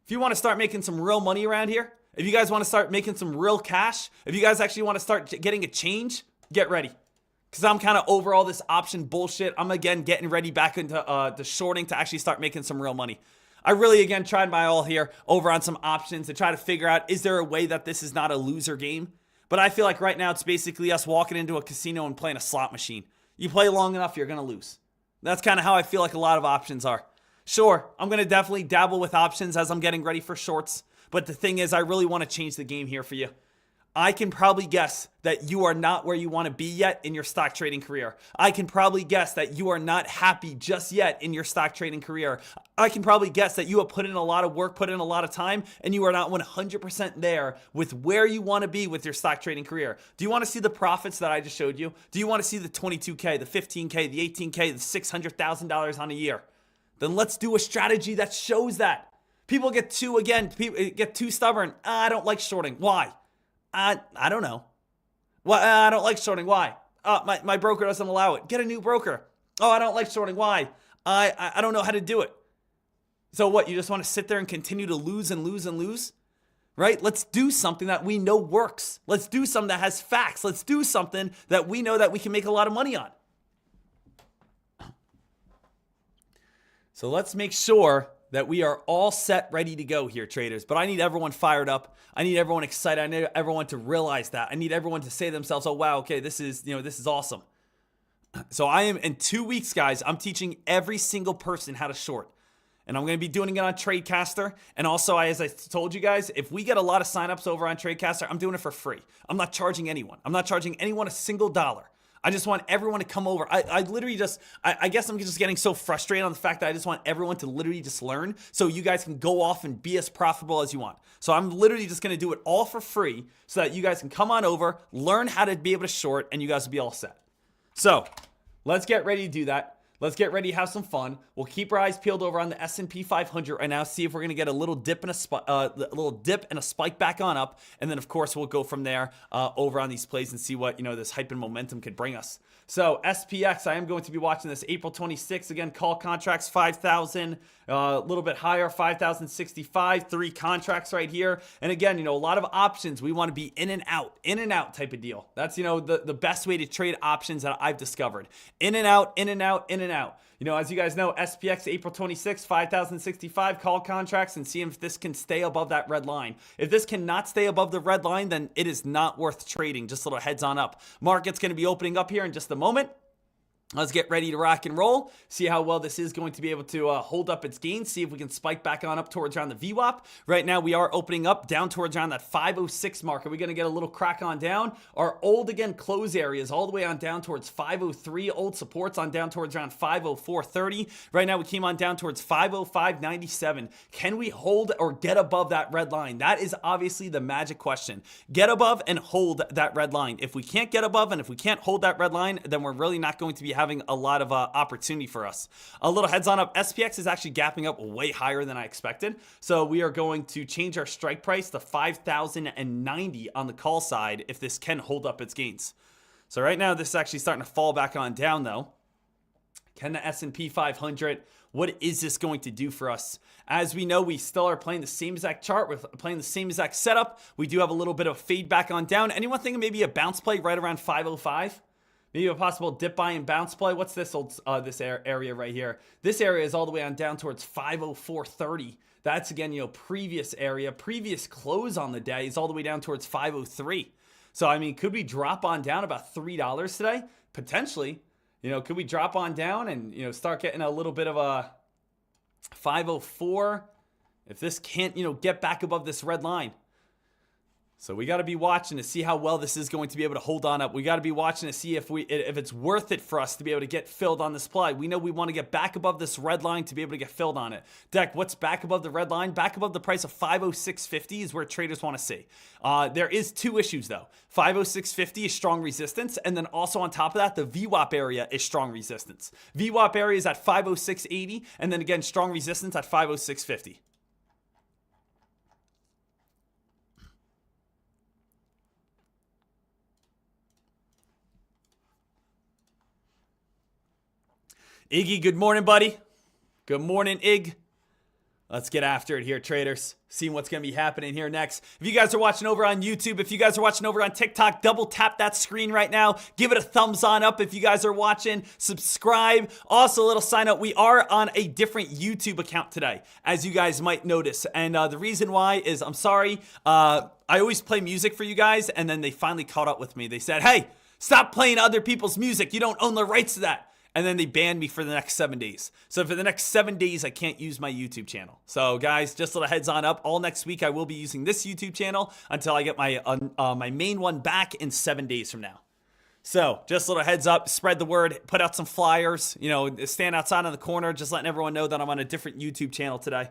if you want to start making some real money around here, if you guys want to start making some real cash, if you guys actually want to start getting a change, get ready. Because I'm kind of over all this option bullshit. I'm again getting ready back into the shorting to actually start making some real money. I really, again, tried my all here over on some options to try to figure out, is there a way that this is not a loser game? But I feel like right now it's basically us walking into a casino and playing a slot machine. You play long enough, you're going to lose. That's kind of how I feel like a lot of options are. Sure, I'm going to definitely dabble with options as I'm getting ready for shorts. But the thing is, I really want to change the game here for you. I can probably guess that you are not where you want to be yet in your stock trading career. I can probably guess that you are not happy just yet in your stock trading career. I can probably guess that you have put in a lot of work, put in a lot of time, and you are not 100% there with where you want to be with your stock trading career. Do you want to see the profits that I just showed you? Do you want to see the 22K, the 15K, the 18K, the $600,000 on a year? Then let's do a strategy that shows that. People get too stubborn. I don't like shorting. Why? I don't know. Well, I don't like shorting. Why? My broker doesn't allow it. Get a new broker. Oh, I don't like shorting. Why? I don't know how to do it. So what? You just want to sit there and continue to lose and lose and lose? Right? Let's do something that we know works. Let's do something that has facts. Let's do something that we know that we can make a lot of money on. So let's make sure that we are all set, ready to go here, traders. But I need everyone fired up. I need everyone excited. I need everyone to realize that. I need everyone to say to themselves, oh, wow, okay, this is awesome. So I am, in 2 weeks, guys, I'm teaching every single person how to short. And I'm going to be doing it on TradeCaster. And also, as I told you guys, if we get a lot of signups over on TradeCaster, I'm doing it for free. I'm not charging anyone. I'm not charging anyone a single dollar. I just want everyone to come over. I literally I guess I'm just getting so frustrated on the fact that I just want everyone to literally just learn so you guys can go off and be as profitable as you want. So I'm literally just going to do it all for free so that you guys can come on over, learn how to be able to short, and you guys will be all set. So let's get ready to do that. Let's get ready to have some fun. We'll keep our eyes peeled over on the S&P 500 right now, see if we're going to get a little dip and a spike back on up. And then, of course, we'll go from there over on these plays and see what, this hype and momentum could bring us. So SPX, I am going to be watching this April 26th. Again, call contracts 5,000, a little bit higher, 5,065, 3 contracts right here. And again, a lot of options. We want to be in and out type of deal. That's, the best way to trade options that I've discovered. In and out, in and out, in and out. As you guys know, SPX April 26th, 5,065 call contracts, and see if this can stay above that red line. If this cannot stay above the red line, then it is not worth trading. Just a little heads on up. Market's going to be opening up here in just a moment. Let's get ready to rock and roll. See how well this is going to be able to hold up its gains. See if we can spike back on up towards around the VWAP. Right now, we are opening up down towards around that 506 mark. Are we going to get a little crack on down? Our old, again, close areas all the way on down towards 503. Old supports on down towards around 504.30. Right now, we came on down towards 505.97. Can we hold or get above that red line? That is obviously the magic question. Get above and hold that red line. If we can't get above and if we can't hold that red line, then we're really not going to be having a lot of opportunity for us. A little heads on up, SPX is actually gapping up way higher than I expected. So we are going to change our strike price to 5,090 on the call side if this can hold up its gains. So right now this is actually starting to fall back on down though. Can the S&P 500, what is this going to do for us? As we know, we still are playing the same exact chart. We're playing the same exact setup. We do have a little bit of fade back on down. Anyone thinking maybe a bounce play right around 505? Maybe a possible dip buy and bounce play. What's this area right here? This area is all the way on down towards 504.30. That's again, previous area, previous close on the day is all the way down towards 503. So, I mean, could we drop on down about $3 today? Potentially. Could we drop on down and, start getting a little bit of a 504 if this can't, get back above this red line? So we got to be watching to see how well this is going to be able to hold on up. We got to be watching to see if it's worth it for us to be able to get filled on the supply. We know we want to get back above this red line to be able to get filled on it. Deck, what's back above the red line? Back above the price of 506.50 is where traders want to see. There is two issues though. 506.50 is strong resistance, and then also on top of that, the VWAP area is strong resistance. VWAP area is at 506.80, and then again, strong resistance at 506.50. Iggy, good morning, buddy. Good morning, Ig. Let's get after it here, traders. Seeing what's going to be happening here next. If you guys are watching over on YouTube, if you guys are watching over on TikTok, double tap that screen right now. Give it a thumbs on up if you guys are watching. Subscribe. Also, a little sign up. We are on a different YouTube account today, as you guys might notice. And the reason why is, I'm sorry, I always play music for you guys, and then they finally caught up with me. They said, hey, stop playing other people's music. You don't own the rights to that. And then they banned me for the next 7 days. So for the next 7 days, I can't use my YouTube channel. So guys, just a little heads on up. All next week, I will be using this YouTube channel until I get my my main one back in 7 days from now. So just a little heads up, spread the word, put out some flyers, stand outside in the corner, just letting everyone know that I'm on a different YouTube channel today.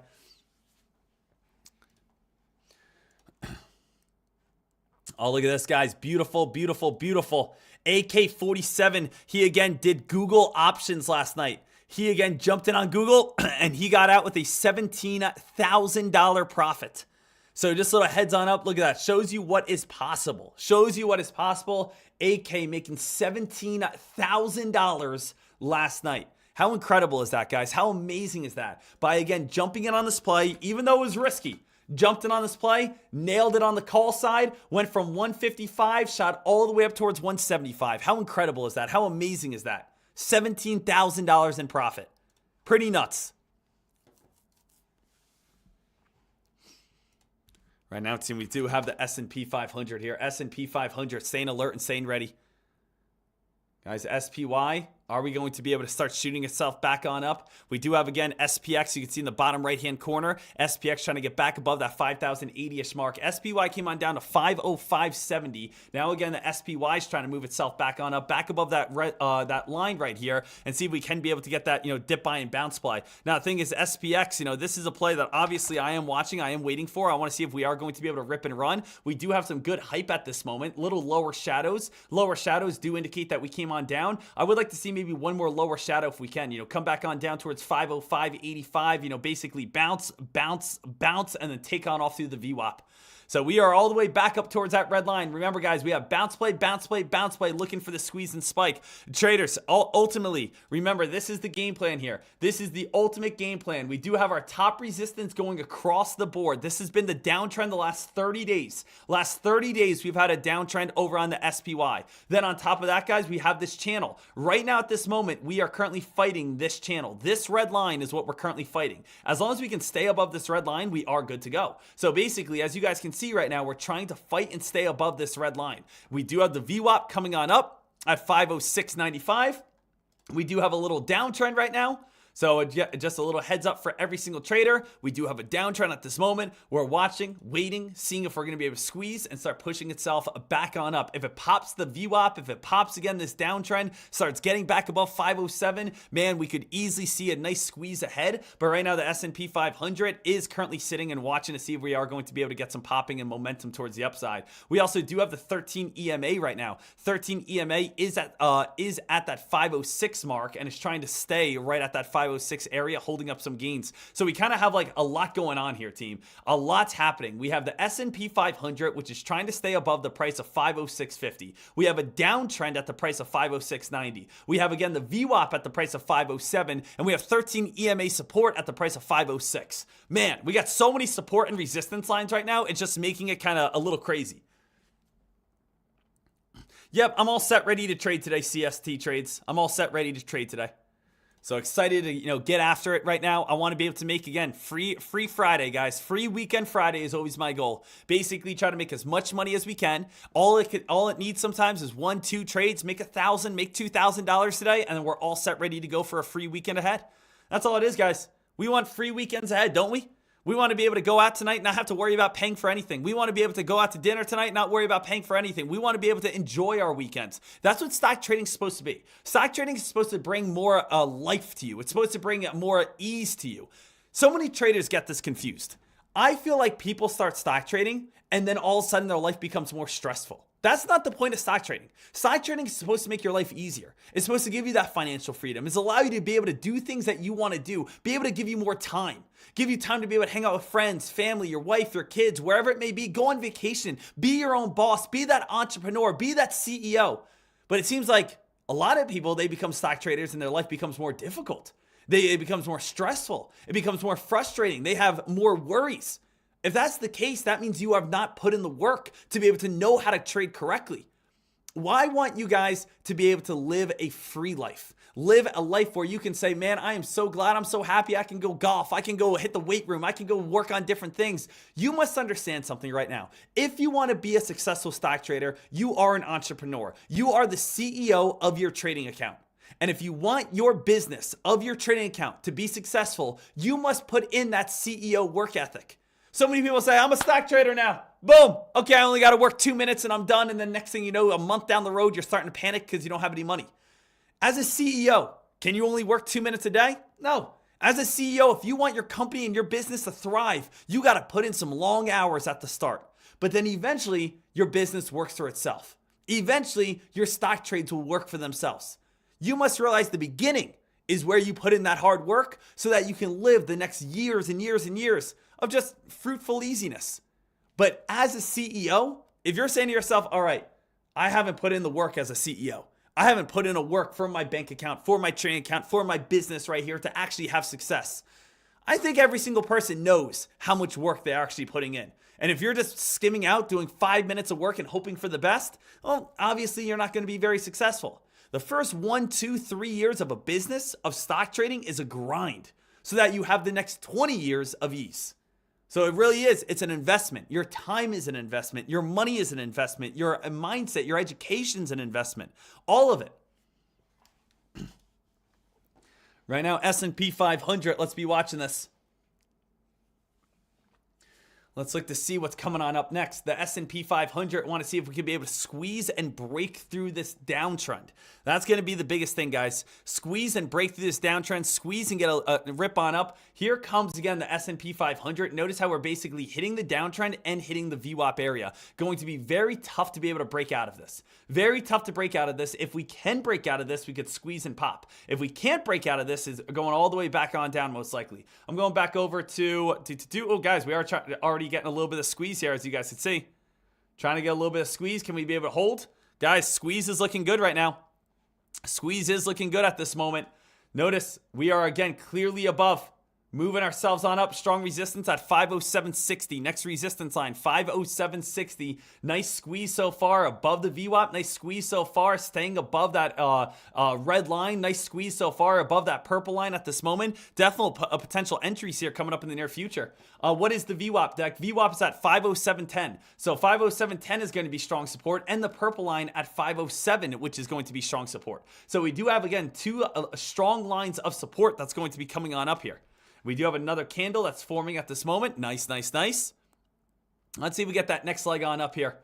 Oh, look at this, guys. Beautiful, beautiful, beautiful. AK-47, he again did Google options last night. He again jumped in on Google and he got out with a $17,000 profit. So just a little heads on up. Look at that. Shows you what is possible. Shows you what is possible. AK making $17,000 last night. How incredible is that, guys? How amazing is that? By again jumping in on this play, even though it was risky. Jumped in on this play, nailed it on the call side, went from 155, shot all the way up towards 175. How incredible is that? How amazing is that? $17,000 in profit. Pretty nuts. Right now, team, we do have the S&P 500 here. S&P 500, staying alert and staying ready. Guys, SPY, are we going to be able to start shooting itself back on up? We do have, again, SPX. You can see in the bottom right-hand corner, SPX trying to get back above that 5,080-ish mark. SPY came on down to 505.70. Now, again, the SPY is trying to move itself back on up, back above that that line right here, and see if we can be able to get that, dip buy and bounce play. Now, the thing is, SPX, this is a play that obviously I am watching, I am waiting for. I want to see if we are going to be able to rip and run. We do have some good hype at this moment. Little lower shadows. Lower shadows do indicate that we came on down. I would like to see maybe one more lower shadow if we can, come back on down towards 505.85, basically bounce, bounce, bounce, and then take on off through the VWAP. So we are all the way back up towards that red line. Remember, guys, we have bounce play, bounce play, bounce play, looking for the squeeze and spike. Traders, ultimately, remember, this is the game plan here. This is the ultimate game plan. We do have our top resistance going across the board. This has been the downtrend the last 30 days. Last 30 days, we've had a downtrend over on the SPY. Then on top of that, guys, we have this channel. Right now at this moment, we are currently fighting this channel. This red line is what we're currently fighting. As long as we can stay above this red line, we are good to go. So basically, as you guys can see right now, we're trying to fight and stay above this red line. We do have the VWAP coming on up at 506.95. We do have a little downtrend right now. So just a little heads up for every single trader. We do have a downtrend at this moment. We're watching, waiting, seeing if we're going to be able to squeeze and start pushing itself back on up. If it pops the VWAP, if it pops again, this downtrend starts getting back above 507, man, we could easily see a nice squeeze ahead. But right now, the S&P 500 is currently sitting and watching to see if we are going to be able to get some popping and momentum towards the upside. We also do have the 13 EMA right now. 13 EMA is at that 506 mark and is trying to stay right at that 506 area, holding up some gains. So we kind of have like a lot going on here, team. A lot's happening. We have the S&P 500, which is trying to stay above the price of 506.50. We have a downtrend at the price of 506.90. We have again the VWAP at the price of 507, and we have 13 EMA support at the price of 506. Man, we got so many support and resistance lines right now. It's just making it kind of a little crazy. Yep, I'm all set, ready to trade today, CST trades. I'm all set, ready to trade today. So excited to, get after it right now. I want to be able to make, again, free Friday, guys. Free weekend Friday is always my goal. Basically, try to make as much money as we can. All it needs sometimes is 1-2 trades. Make $1,000, make $2,000 today, and then we're all set, ready to go for a free weekend ahead. That's all it is, guys. We want free weekends ahead, don't we? We want to be able to go out tonight and not have to worry about paying for anything. We want to be able to go out to dinner tonight and not worry about paying for anything. We want to be able to enjoy our weekends. That's what stock trading is supposed to be. Stock trading is supposed to bring more life to you. It's supposed to bring more ease to you. So many traders get this confused. I feel like people start stock trading and then all of a sudden their life becomes more stressful. That's not the point of stock trading. Stock trading is supposed to make your life easier. It's supposed to give you that financial freedom. It's allow you to be able to do things that you want to do, be able to give you more time, give you time to be able to hang out with friends, family, your wife, your kids, wherever it may be. Go on vacation, be your own boss, be that entrepreneur, be that CEO. But it seems like a lot of people, they become stock traders and their life becomes more difficult. It becomes more stressful. It becomes more frustrating. They have more worries. If that's the case, that means you have not put in the work to be able to know how to trade correctly. Well, I want you guys to be able to live a free life. Live a life where you can say, man, I am so glad, I'm so happy I can go golf. I can go hit the weight room. I can go work on different things. You must understand something right now. If you want to be a successful stock trader, you are an entrepreneur. You are the CEO of your trading account. And if you want your business of your trading account to be successful, you must put in that CEO work ethic. So many people say, I'm a stock trader now. Boom. Okay, I only got to work 2 minutes and I'm done. And then next thing you know, a month down the road, you're starting to panic because you don't have any money. As a CEO, can you only work 2 minutes a day? No. As a CEO, if you want your company and your business to thrive, you got to put in some long hours at the start. But then eventually, your business works for itself. Eventually, your stock trades will work for themselves. You must realize the beginning is where you put in that hard work so that you can live the next years and years and years of just fruitful easiness. But as a CEO, if you're saying to yourself, all right, I haven't put in the work as a CEO. I haven't put in a work for my bank account, for my trading account, for my business right here to actually have success. I think every single person knows how much work they're actually putting in. And if you're just skimming out, doing 5 minutes of work and hoping for the best, well, obviously you're not going to be very successful. The first 1, 2, 3 years of a business, of stock trading, is a grind so that you have the next 20 years of ease. So it really is. It's an investment. Your time is an investment. Your money is an investment. Your mindset, your education is an investment. All of it. Right now, S&P 500. Let's be watching this. Let's look to see what's coming on up next. The S&P 500, want to see if we can be able to squeeze and break through this downtrend. That's going to be the biggest thing, guys. Squeeze and break through this downtrend. Squeeze and get a rip on up. Here comes, again, the S&P 500. Notice how we're basically hitting the downtrend and hitting the VWAP area. Going to be very tough to be able to break out of this. Very tough to break out of this. If we can break out of this, we could squeeze and pop. If we can't break out of this, is going all the way back on down, most likely. I'm going back over to oh, guys, we are already getting a little bit of squeeze here, as you guys can see. Trying to get a little bit of squeeze. Can we be able to hold? Guys, squeeze is looking good right now. Squeeze is looking good at this moment. Notice we are, again, clearly above. Moving ourselves on up. Strong resistance at 507.60. Next resistance line, 507.60. Nice squeeze so far above the VWAP. Nice squeeze so far. Staying above that red line. Nice squeeze so far above that purple line at this moment. Definitely potential entries here coming up in the near future. What is the VWAP deck? VWAP is at 507.10. So 507.10 is going to be strong support. And the purple line at 507, which is going to be strong support. So we do have, again, two strong lines of support that's going to be coming on up here. We do have another candle that's forming at this moment. Nice, nice, nice. Let's see if we get that next leg on up here.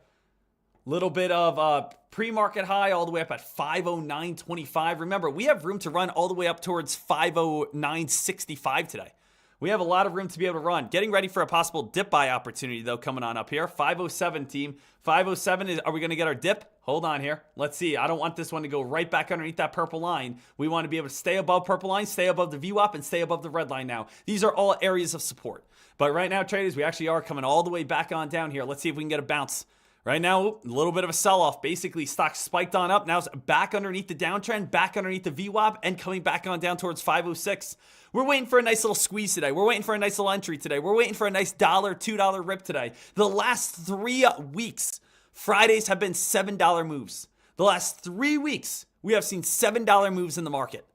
Little bit of pre-market high all the way up at 509.25. Remember, we have room to run all the way up towards 509.65 today. We have a lot of room to be able to run. Getting ready for a possible dip buy opportunity, though, coming on up here. 507, team. 507 is, are we going to get our dip? Hold on here. Let's see. I don't want this one to go right back underneath that purple line. We want to be able to stay above purple line, stay above the VWAP, and stay above the red line now. These are all areas of support. But right now, traders, we actually are coming all the way back on down here. Let's see if we can get a bounce. Right now, a little bit of a sell-off. Basically, stock spiked on up. Now it's back underneath the downtrend, back underneath the VWAP, and coming back on down towards 506. We're waiting for a nice little squeeze today. We're waiting for a nice little entry today. We're waiting for a nice $1, $2 rip today. The last 3 weeks, Fridays have been $7 moves. The last 3 weeks, we have seen $7 moves in the market.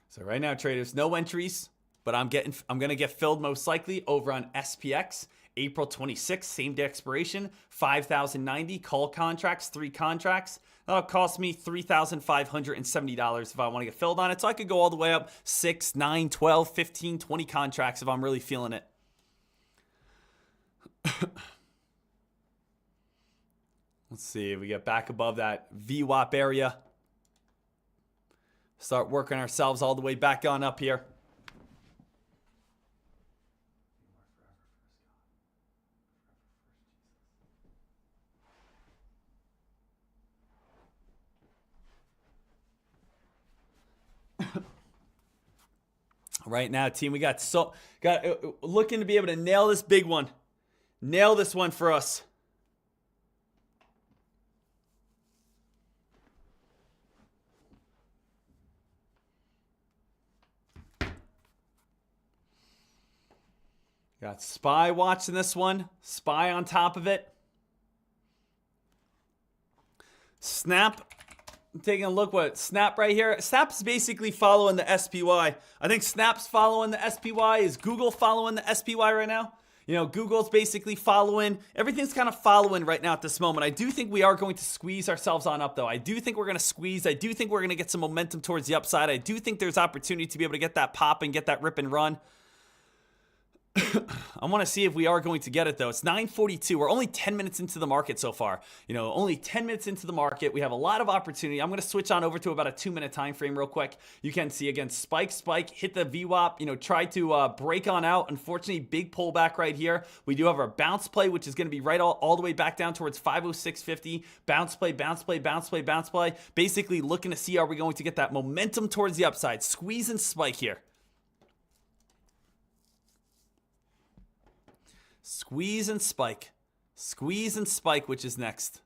So right now, traders, no entries. But I'm going to get filled most likely over on SPX, April 26th, same day expiration, 5,090 call contracts, 3 contracts. That'll cost me $3,570 if I want to get filled on it. So I could go all the way up 6, 9, 12, 15, 20 contracts if I'm really feeling it. Let's see if we get back above that VWAP area. Start working ourselves all the way back on up here. Right now, team, we got looking to be able to nail this big one. Nail this one for us. Got SPY watching this one. SPY on top of it. Snap. I'm taking a look what Snap right here. Snap's basically following the SPY. I think Snap's following the SPY. Is Google following the SPY right now? You know, Google's basically following. Everything's kind of following right now at this moment. I do think we are going to squeeze ourselves on up, though. I do think we're going to squeeze. I do think we're going to get some momentum towards the upside. I do think there's opportunity to be able to get that pop and get that rip and run. I want to see if we are going to get it, though. It's 9:42. We're only 10 minutes into the market so far. You know, only 10 minutes into the market. We have a lot of opportunity. I'm going to switch on over to about a 2-minute time frame real quick. You can see, again, spike, hit the VWAP, you know, try to break on out. Unfortunately, big pullback right here. We do have our bounce play, which is going to be right all the way back down towards 506.50. Bounce play, bounce play, bounce play, bounce play. Basically looking to see, are we going to get that momentum towards the upside? Squeeze and spike here. Squeeze and spike. Squeeze and spike, which is next.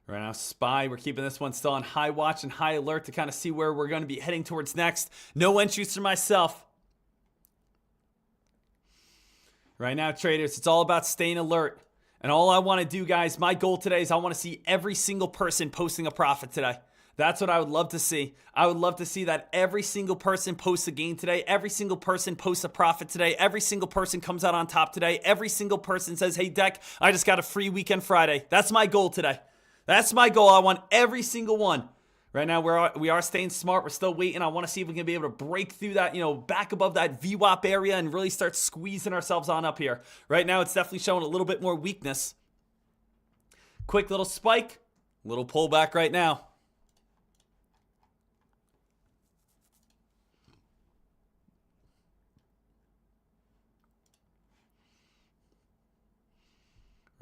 Right now, SPY, we're keeping this one still on high watch and high alert to kind of see where we're going to be heading towards next. No entries for myself. Right now, traders, it's all about staying alert. And all I want to do, guys, my goal today is I want to see every single person posting a profit today. That's what I would love to see. I would love to see that every single person posts a gain today. Every single person posts a profit today. Every single person comes out on top today. Every single person says, hey, Deck, I just got a free weekend Friday. That's my goal today. That's my goal. I want every single one. Right now, we are staying smart. We're still waiting. I want to see if we can be able to break through that, you know, back above that VWAP area and really start squeezing ourselves on up here. Right now, it's definitely showing a little bit more weakness. Quick little spike, little pullback right now.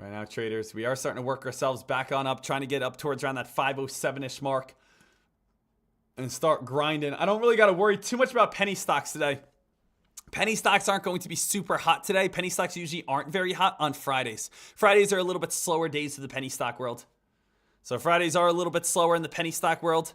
Right now, traders, we are starting to work ourselves back on up, trying to get up towards around that 507-ish mark and start grinding. I don't really got to worry too much about penny stocks today. Penny stocks aren't going to be super hot today. Penny stocks usually aren't very hot on Fridays. Fridays are a little bit slower days of the penny stock world. So Fridays are a little bit slower in the penny stock world.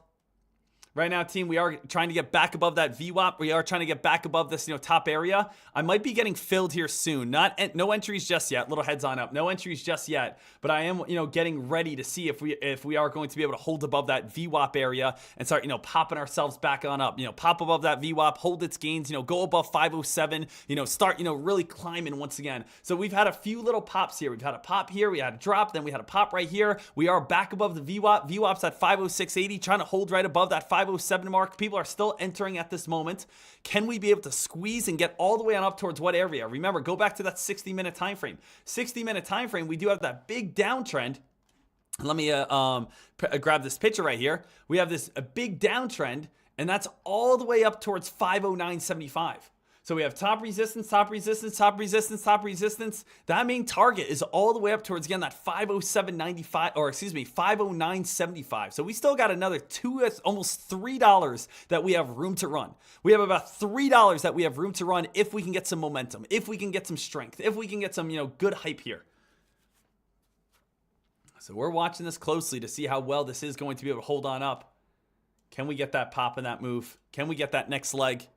Right now, team, we are trying to get back above that VWAP. We are trying to get back above this, top area. I might be getting filled here soon. No entries just yet. Little heads on up. No entries just yet. But I am, getting ready to see if we are going to be able to hold above that VWAP area and start, popping ourselves back on up. Pop above that VWAP, hold its gains. Go above 507. Start, really climbing once again. So we've had a few little pops here. We've had a pop here. We had a drop. Then we had a pop right here. We are back above the VWAP. VWAP's at 506.80, trying to hold right above that 507 mark. People are still entering at this moment. Can we be able to squeeze and get all the way on up towards what area? Remember, go back to that 60-minute time frame. 60-minute time frame, we do have that big downtrend. Let me grab this picture right here. We have a big downtrend, and that's all the way up towards 509.75. So we have top resistance, top resistance, top resistance, top resistance. That main target is all the way up towards, again, that 507.95, or excuse me, 509.75. So we still got another almost $3 that we have room to run. We have about $3 that we have room to run if we can get some momentum, if we can get some strength, if we can get some, good hype here. So we're watching this closely to see how well this is going to be able to hold on up. Can we get that pop in that move? Can we get that next leg?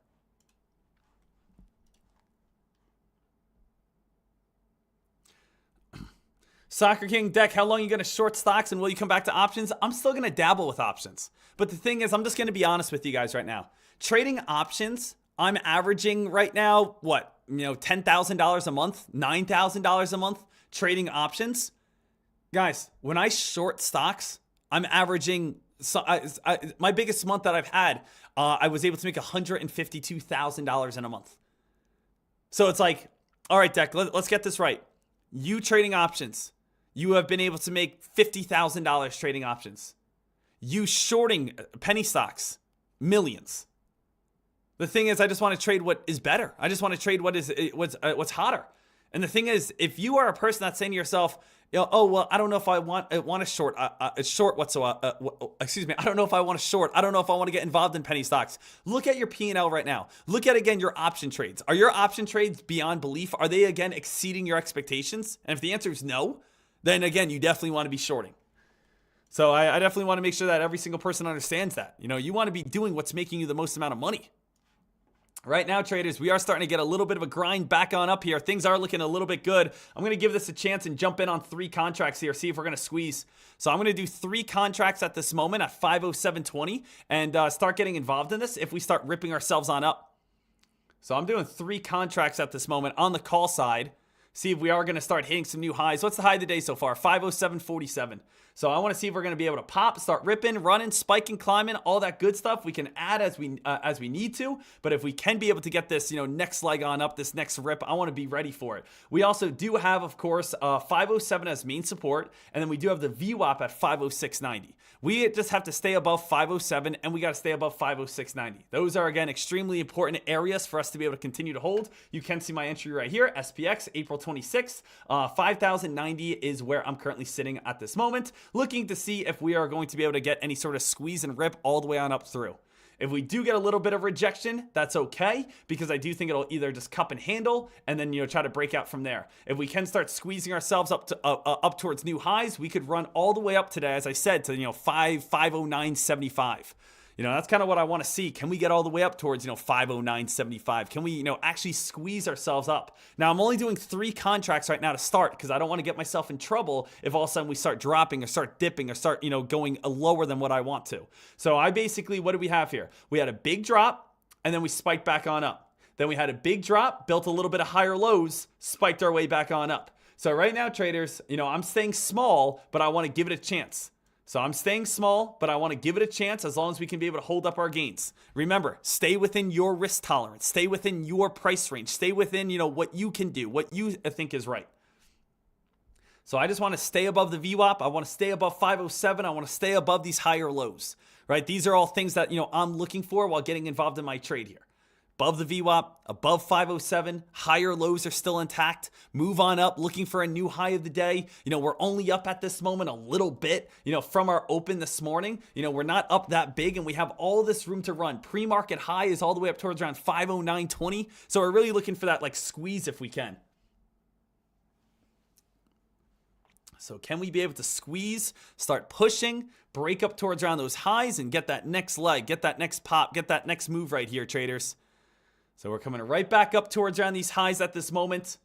Soccer King Deck, how long are you going to short stocks and will you come back to options? I'm still going to dabble with options. But the thing is, I'm just going to be honest with you guys right now. Trading options, I'm averaging right now, $10,000 a month, $9,000 a month trading options. Guys, when I short stocks, I'm averaging, my biggest month that I've had, I was able to make $152,000 in a month. So it's like, all right, Deck, let's get this right. You trading options, you have been able to make $50,000 trading options. You shorting penny stocks, millions. The thing is, I just want to trade what is better. I just want to trade what's hotter. And the thing is, if you are a person that's saying to yourself, oh, well, I don't know if I want to short, short whatsoever. Excuse me. I don't know if I want to short. I don't know if I want to get involved in penny stocks. Look at your P&L right now. Look at, again, your option trades. Are your option trades beyond belief? Are they, again, exceeding your expectations? And if the answer is no, then, again, you definitely want to be shorting. So I definitely want to make sure that every single person understands that. You want to be doing what's making you the most amount of money. Right now, traders, we are starting to get a little bit of a grind back on up here. Things are looking a little bit good. I'm going to give this a chance and jump in on 3 contracts here, see if we're going to squeeze. So I'm going to do 3 contracts at this moment at 507.20 and start getting involved in this if we start ripping ourselves on up. So I'm doing 3 contracts at this moment on the call side. See if we are going to start hitting some new highs. What's the high of the day so far? 507.47. So I want to see if we're going to be able to pop, start ripping, running, spiking, climbing, all that good stuff. We can add as we need to, but if we can be able to get this, next leg on up, this next rip, I want to be ready for it. We also do have, of course, 507 as main support, and then we do have the VWAP at 506.90. We just have to stay above 507, and we got to stay above 506.90. Those are, again, extremely important areas for us to be able to continue to hold. You can see my entry right here, SPX, April 26th. 5,090 is where I'm currently sitting at this moment, looking to see if we are going to be able to get any sort of squeeze and rip all the way on up through. If we do get a little bit of rejection, that's okay, because I do think it'll either just cup and handle and then try to break out from there. If we can start squeezing ourselves up towards new highs, we could run all the way up today, as I said, to 509.75. That's kind of what I want to see. Can we get all the way up towards, 509.75? Can we, actually squeeze ourselves up? Now, I'm only doing 3 contracts right now to start because I don't want to get myself in trouble if all of a sudden we start dropping or start dipping or start, going lower than what I want to. So I basically, what do we have here? We had a big drop and then we spiked back on up. Then we had a big drop, built a little bit of higher lows, spiked our way back on up. So right now, traders, I'm staying small, but I want to give it a chance. So I'm staying small, but I want to give it a chance as long as we can be able to hold up our gains. Remember, stay within your risk tolerance. Stay within your price range. Stay within, what you can do, what you think is right. So I just want to stay above the VWAP. I want to stay above 507. I want to stay above these higher lows, right? These are all things that, I'm looking for while getting involved in my trade here. above the VWAP, above 507, higher lows are still intact. Move on up, looking for a new high of the day. We're only up at this moment a little bit, from our open this morning. We're not up that big, and we have all this room to run. Pre-market high is all the way up towards around 509.20. So we're really looking for that like squeeze if we can. So can we be able to squeeze, start pushing, break up towards around those highs, and get that next leg, get that next pop, get that next move right here, traders? So we're coming right back up towards around these highs at this moment.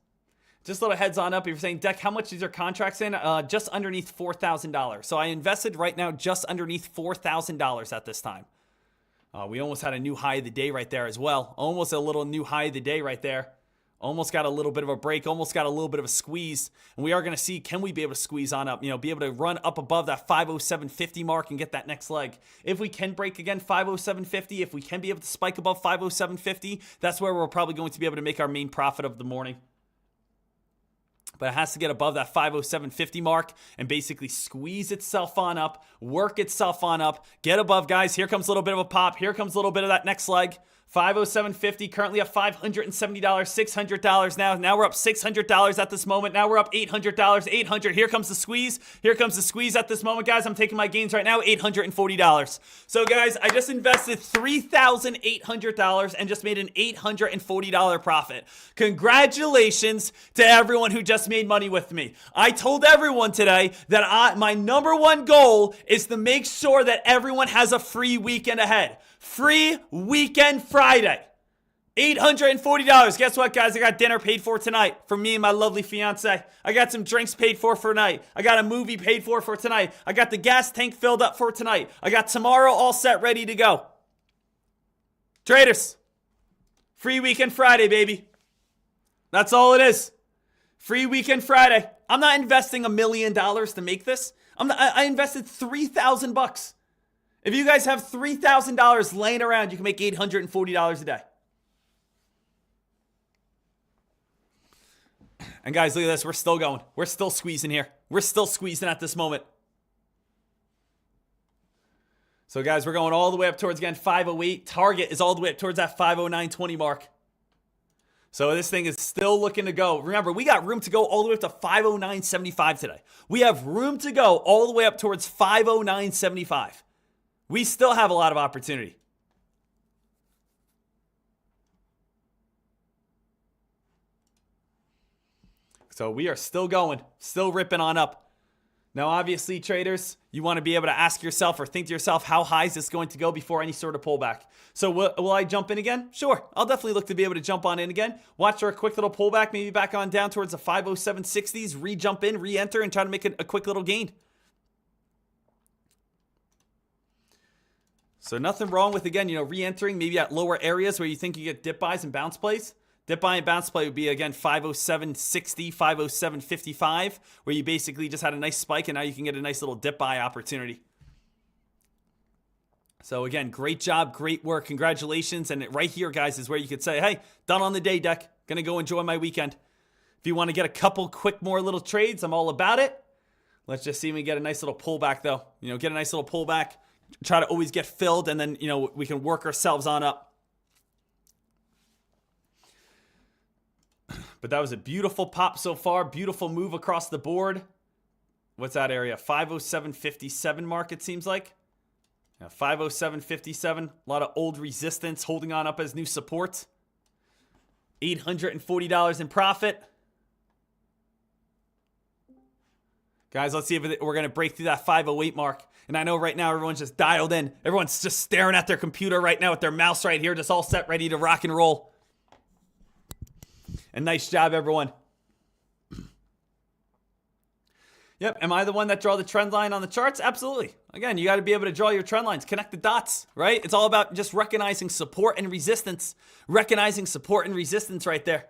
Just a little heads on up. If you're saying, Deck, how much is your contracts in? Just underneath $4,000. So I invested right now just underneath $4,000 at this time. We almost had a new high of the day right there as well. Almost a little new high of the day right there. Almost got a little bit of a break, almost got a little bit of a squeeze. And we are going to see, can we be able to squeeze on up, be able to run up above that 507.50 mark and get that next leg. If we can break again 507.50, if we can be able to spike above 507.50, that's where we're probably going to be able to make our main profit of the morning. But it has to get above that 507.50 mark and basically squeeze itself on up, work itself on up, get above, guys. Here comes a little bit of a pop. Here comes a little bit of that next leg. 507.50, currently at $570, $600 now. Now we're up $600 at this moment. Now we're up $800, $800. Here comes the squeeze. Here comes the squeeze at this moment, guys. I'm taking my gains right now, $840. So, guys, I just invested $3,800 and just made an $840 profit. Congratulations to everyone who just made money with me. I told everyone today that my number one goal is to make sure that everyone has a free weekend ahead. Free weekend Friday. $840. Guess what, guys? I got dinner paid for tonight for me and my lovely fiance. I got some drinks paid for tonight. I got a movie paid for tonight. I got the gas tank filled up for tonight. I got tomorrow all set, ready to go. Traders, free weekend Friday, baby. That's all it is. Free weekend Friday. I'm not investing $1 million to make this. I invested $3,000. If you guys have $3,000 laying around, you can make $840 a day. And guys, look at this. We're still going. We're still squeezing here. We're still squeezing at this moment. So guys, we're going all the way up towards, again, 508. Target is all the way up towards that 509.20 mark. So this thing is still looking to go. Remember, we got room to go all the way up to 509.75 today. We have room to go all the way up towards 509.75. We still have a lot of opportunity. So we are still going, still ripping on up. Now, obviously, traders, you want to be able to ask yourself or think to yourself, how high is this going to go before any sort of pullback? So will I jump in again? Sure. I'll definitely look to be able to jump on in again. Watch for a quick little pullback, maybe back on down towards the 507.60s, re-jump in, re-enter, and try to make a quick little gain. So nothing wrong with, again, re-entering maybe at lower areas where you think you get dip buys and bounce plays. Dip buy and bounce play would be, again, 507.60, 507.55, where you basically just had a nice spike and now you can get a nice little dip buy opportunity. So again, great job, great work, congratulations. And right here, guys, is where you could say, hey, done on the day, Deck. Gonna go enjoy my weekend. If you want to get a couple quick more little trades, I'm all about it. Let's just see if we get a nice little pullback, though. Get a nice little pullback. Try to always get filled, and then, we can work ourselves on up. But that was a beautiful pop so far. Beautiful move across the board. What's that area? 507.57 mark, it seems like. Yeah, 507.57. A lot of old resistance holding on up as new support. $840 in profit. Guys, let's see if we're going to break through that 508 mark. And I know right now everyone's just dialed in. Everyone's just staring at their computer right now with their mouse right here, just all set, ready to rock and roll. And nice job, everyone. Yep, am I the one that draw the trend line on the charts? Absolutely. Again, you got to be able to draw your trend lines, connect the dots, right? It's all about just recognizing support and resistance. Recognizing support and resistance right there.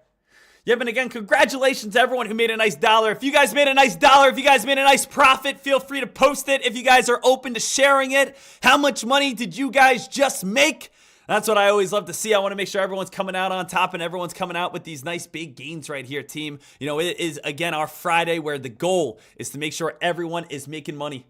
Yep, and again, congratulations to everyone who made a nice dollar. If you guys made a nice dollar, if you guys made a nice profit, feel free to post it. If you guys are open to sharing it, how much money did you guys just make? That's what I always love to see. I want to make sure everyone's coming out on top and everyone's coming out with these nice big gains right here, team. It is, again, our Friday where the goal is to make sure everyone is making money.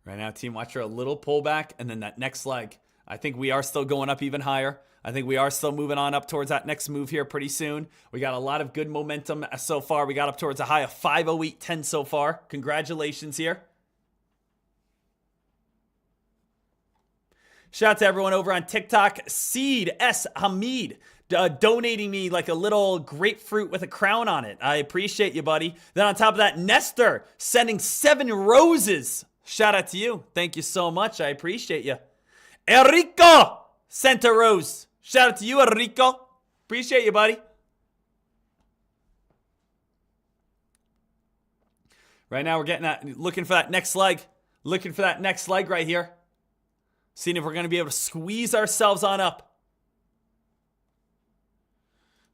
Right now, team, watch for a little pullback and then that next leg. I think we are still going up even higher. I think we are still moving on up towards that next move here pretty soon. We got a lot of good momentum so far. We got up towards a high of 508.10 so far. Congratulations here. Shout out to everyone over on TikTok. Seed S. Hamid donating me like a little grapefruit with a crown on it. I appreciate you, buddy. Then on top of that, Nestor sending 7 roses. Shout out to you. Thank you so much. I appreciate you. Enrico sent a rose. Shout out to you, Enrico. Appreciate you, buddy. Right now, we're looking for that next leg. Looking for that next leg right here. Seeing if we're going to be able to squeeze ourselves on up.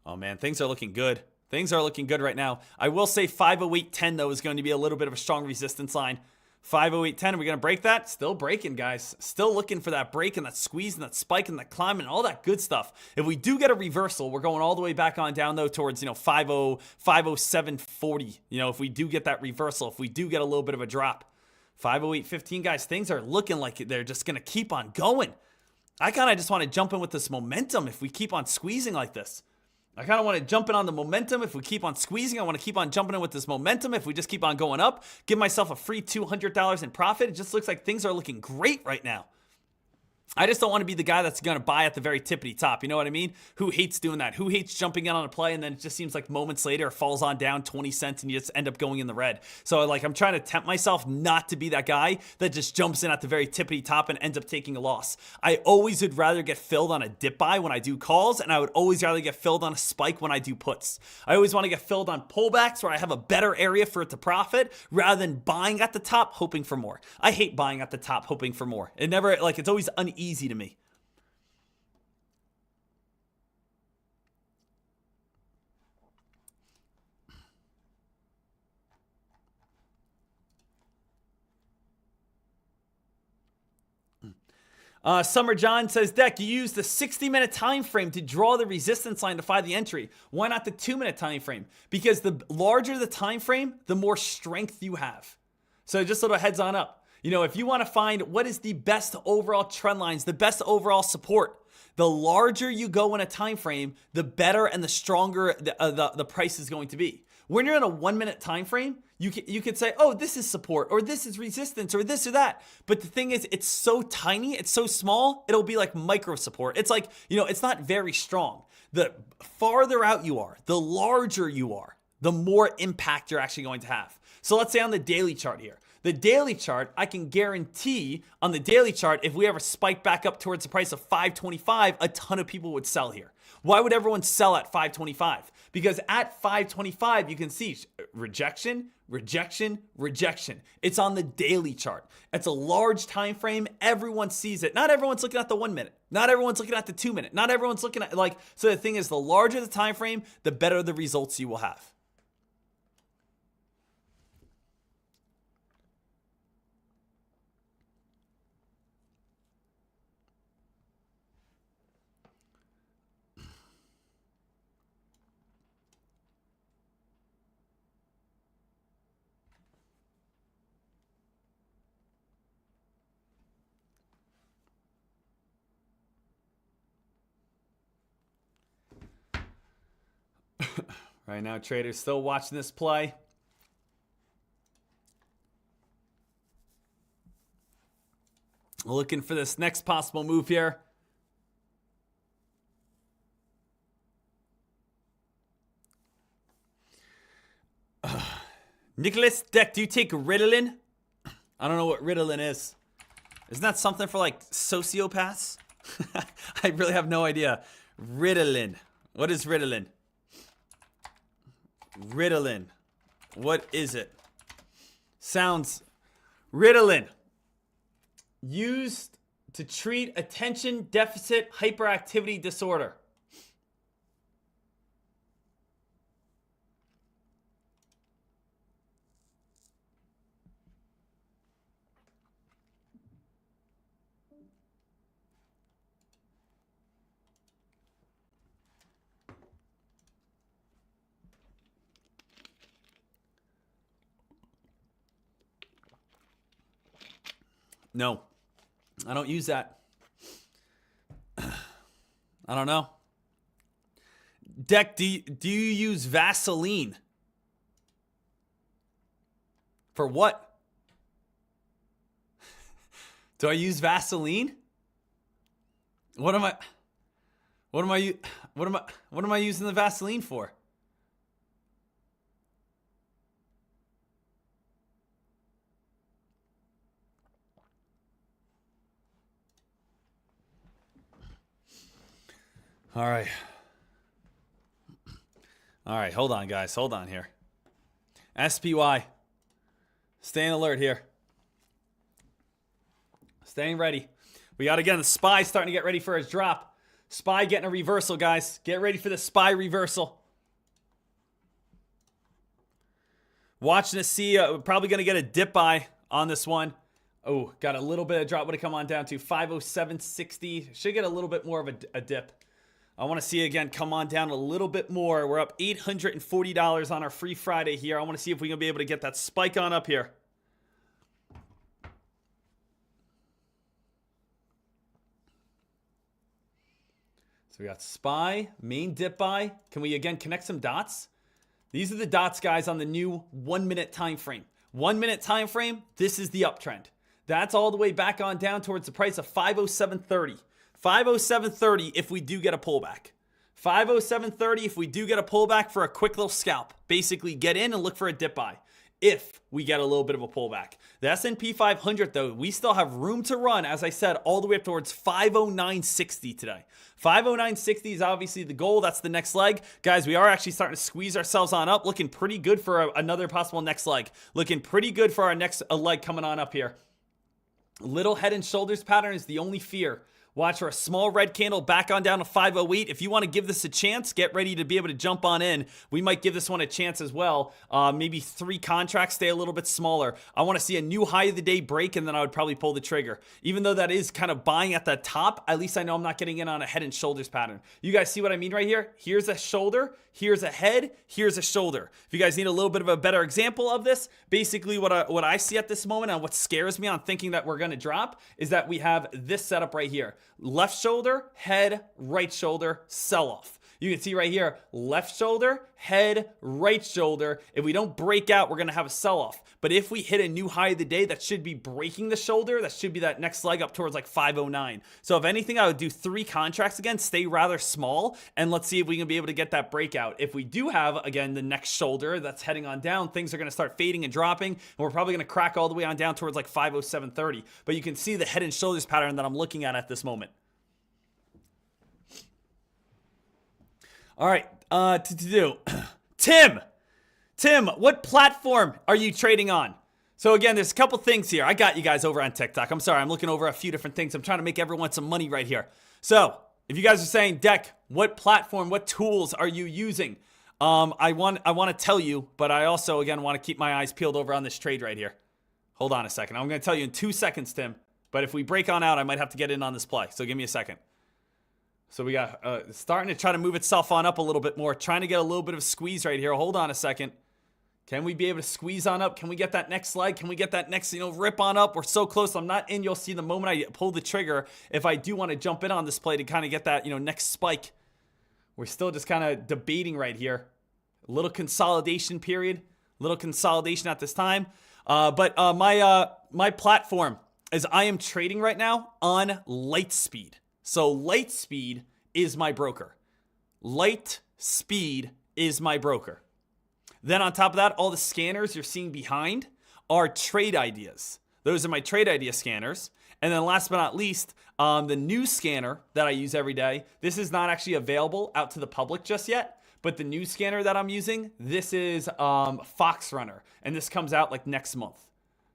Oh, man, things are looking good. Things are looking good right now. I will say 508.10, though, is going to be a little bit of a strong resistance line. 508.10, are we going to break that? Still breaking, guys. Still looking for that break and that squeeze and that spike and that climb and all that good stuff. If we do get a reversal, we're going all the way back on down, though, towards, 507.40. If we do get that reversal, if we do get a little bit of a drop. 508.15, guys, things are looking like they're just going to keep on going. I kind of just want to jump in with this momentum if we keep on squeezing like this. I kind of want to jump in on the momentum. If we keep on squeezing, I want to keep on jumping in with this momentum. If we just keep on going up, give myself a free $200 in profit. It just looks like things are looking great right now. I just don't want to be the guy that's going to buy at the very tippity top. You know what I mean? Who hates doing that? Who hates jumping in on a play and then it just seems like moments later it falls on down 20 cents and you just end up going in the red. So I'm trying to tempt myself not to be that guy that just jumps in at the very tippity top and ends up taking a loss. I always would rather get filled on a dip buy when I do calls, and I would always rather get filled on a spike when I do puts. I always want to get filled on pullbacks where I have a better area for it to profit rather than buying at the top hoping for more. I hate buying at the top hoping for more. It's always uneasy to me. Summer John says, Deck, you use the 60-minute time frame to draw the resistance line to find the entry. Why not the 2-minute time frame? Because the larger the time frame, the more strength you have. So just a little heads on up. If you want to find what is the best overall trend lines, the best overall support, the larger you go in a time frame, the better and the stronger the price is going to be. When you're in a 1-minute time frame, you could say, oh, this is support, or this is resistance, or this or that. But the thing is, it's so tiny, it's so small, it'll be like micro support. It's like, it's not very strong. The farther out you are, the larger you are, the more impact you're actually going to have. So let's say on the daily chart here. The daily chart, I can guarantee on the daily chart, if we ever spike back up towards the price of 525, a ton of people would sell here. Why would everyone sell at 525? Because at 525, you can see rejection, rejection, rejection. It's on the daily chart. It's a large time frame. Everyone sees it. Not everyone's looking at the 1 minute. Not everyone's looking at the 2 minute. Not everyone's looking at so the thing is, the larger the time frame, the better the results you will have. Right now, traders still watching this play. Looking for this next possible move here. Nicholas, Deck, do you take Ritalin? I don't know what Ritalin is. Isn't that something for sociopaths? I really have no idea. Ritalin. What is Ritalin? Ritalin. What is it? Sounds Ritalin. Used to treat attention deficit hyperactivity disorder. No, I don't use that. I don't know. Deck, do you use Vaseline? For what? Do I use Vaseline? What am I using the Vaseline for? All right. All right, hold on, guys. Hold on here. SPY. Staying alert here. Staying ready. We got, again, the SPY starting to get ready for his drop. SPY getting a reversal, guys. Get ready for the SPY reversal. Watching to see, probably going to get a dip buy on this one. Oh, got a little bit of drop. Would it come on down to 507.60? Should get a little bit more of a dip. I want to see it again come on down a little bit more. We're up $840 on our free Friday here. I want to see if we can be able to get that spike on up here. So we got SPY, main dip buy. Can we again connect some dots? These are the dots, guys, on the new 1 minute time frame. 1 minute time frame, this is the uptrend. That's all the way back on down towards the price of 507.30. 507.30 if we do get a pullback. 507.30 if we do get a pullback for a quick little scalp. Basically get in and look for a dip buy if we get a little bit of a pullback. The S&P 500 though, we still have room to run, as I said, all the way up towards 509.60 today. 509.60 is obviously the goal. That's the next leg. Guys, we are actually starting to squeeze ourselves on up. Looking pretty good for another possible next leg. Looking pretty good for our next leg coming on up here. Little head and shoulders pattern is the only fear. Watch for a small red candle back on down to 508. If you want to give this a chance, get ready to be able to jump on in. We might give this one a chance as well. Maybe 3 contracts, stay a little bit smaller. I want to see a new high of the day break, and then I would probably pull the trigger. Even though that is kind of buying at the top, at least I know I'm not getting in on a head and shoulders pattern. You guys see what I mean right here? Here's a shoulder, here's a head, here's a shoulder. If you guys need a little bit of a better example of this, basically what I see at this moment and what scares me on thinking that we're going to drop is that we have this setup right here. Left shoulder, head, right shoulder, sell off. You can see right here, left shoulder, head, right shoulder. If we don't break out, we're going to have a sell off. But if we hit a new high of the day, that should be breaking the shoulder. That should be that next leg up towards like 509. So if anything, I would do 3 contracts again, stay rather small, and let's see if we can be able to get that breakout. If we do have, again, the next shoulder that's heading on down, things are going to start fading and dropping, and we're probably going to crack all the way on down towards like 507.30. But you can see the head and shoulders pattern that I'm looking at this moment. All right, to do. Tim, what platform are you trading on? So again, there's a couple things here. I got you guys over on TikTok. I'm sorry, I'm looking over a few different things. I'm trying to make everyone some money right here. So if you guys are saying, Deck, what platform, what tools are you using? I want to tell you, but I also, again, want to keep my eyes peeled over on this trade right here. Hold on a second. I'm going to tell you in 2 seconds, Tim. But if we break on out, I might have to get in on this play. So give me a second. So we got starting to try to move itself on up a little bit more. Trying to get a little bit of squeeze right here. Hold on a second. Can we be able to squeeze on up? Can we get that next leg? Can we get that next, rip on up? We're so close. I'm not in. You'll see the moment I pull the trigger, if I do want to jump in on this play to kind of get that, next spike. We're still just kind of debating right here. A little consolidation period. A little consolidation at this time. But my platform is I am trading right now on Lightspeed. So Lightspeed is my broker. Lightspeed is my broker. Then on top of that, all the scanners you're seeing behind are trade ideas. Those are my trade idea scanners. And then last but not least, the new scanner that I use every day. This is not actually available out to the public just yet. But the new scanner that I'm using, this is Fox Runner. And this comes out like next month.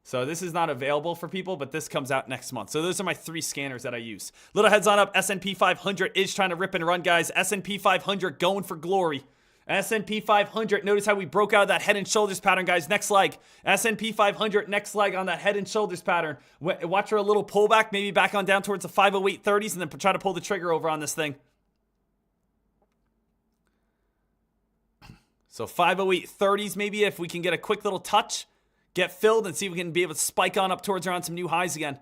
So this is not available for people, but this comes out next month. So those are my 3 scanners that I use. Little heads on up, S&P 500 is trying to rip and run, guys. S&P 500 going for glory. S&P 500, notice how we broke out of that head and shoulders pattern, guys. Next leg. S&P 500, next leg on that head and shoulders pattern. Watch for a little pullback, maybe back on down towards the 508.30s, and then try to pull the trigger over on this thing. So 508.30s maybe, if we can get a quick little touch. Get filled and see if we can be able to spike on up towards around some new highs again.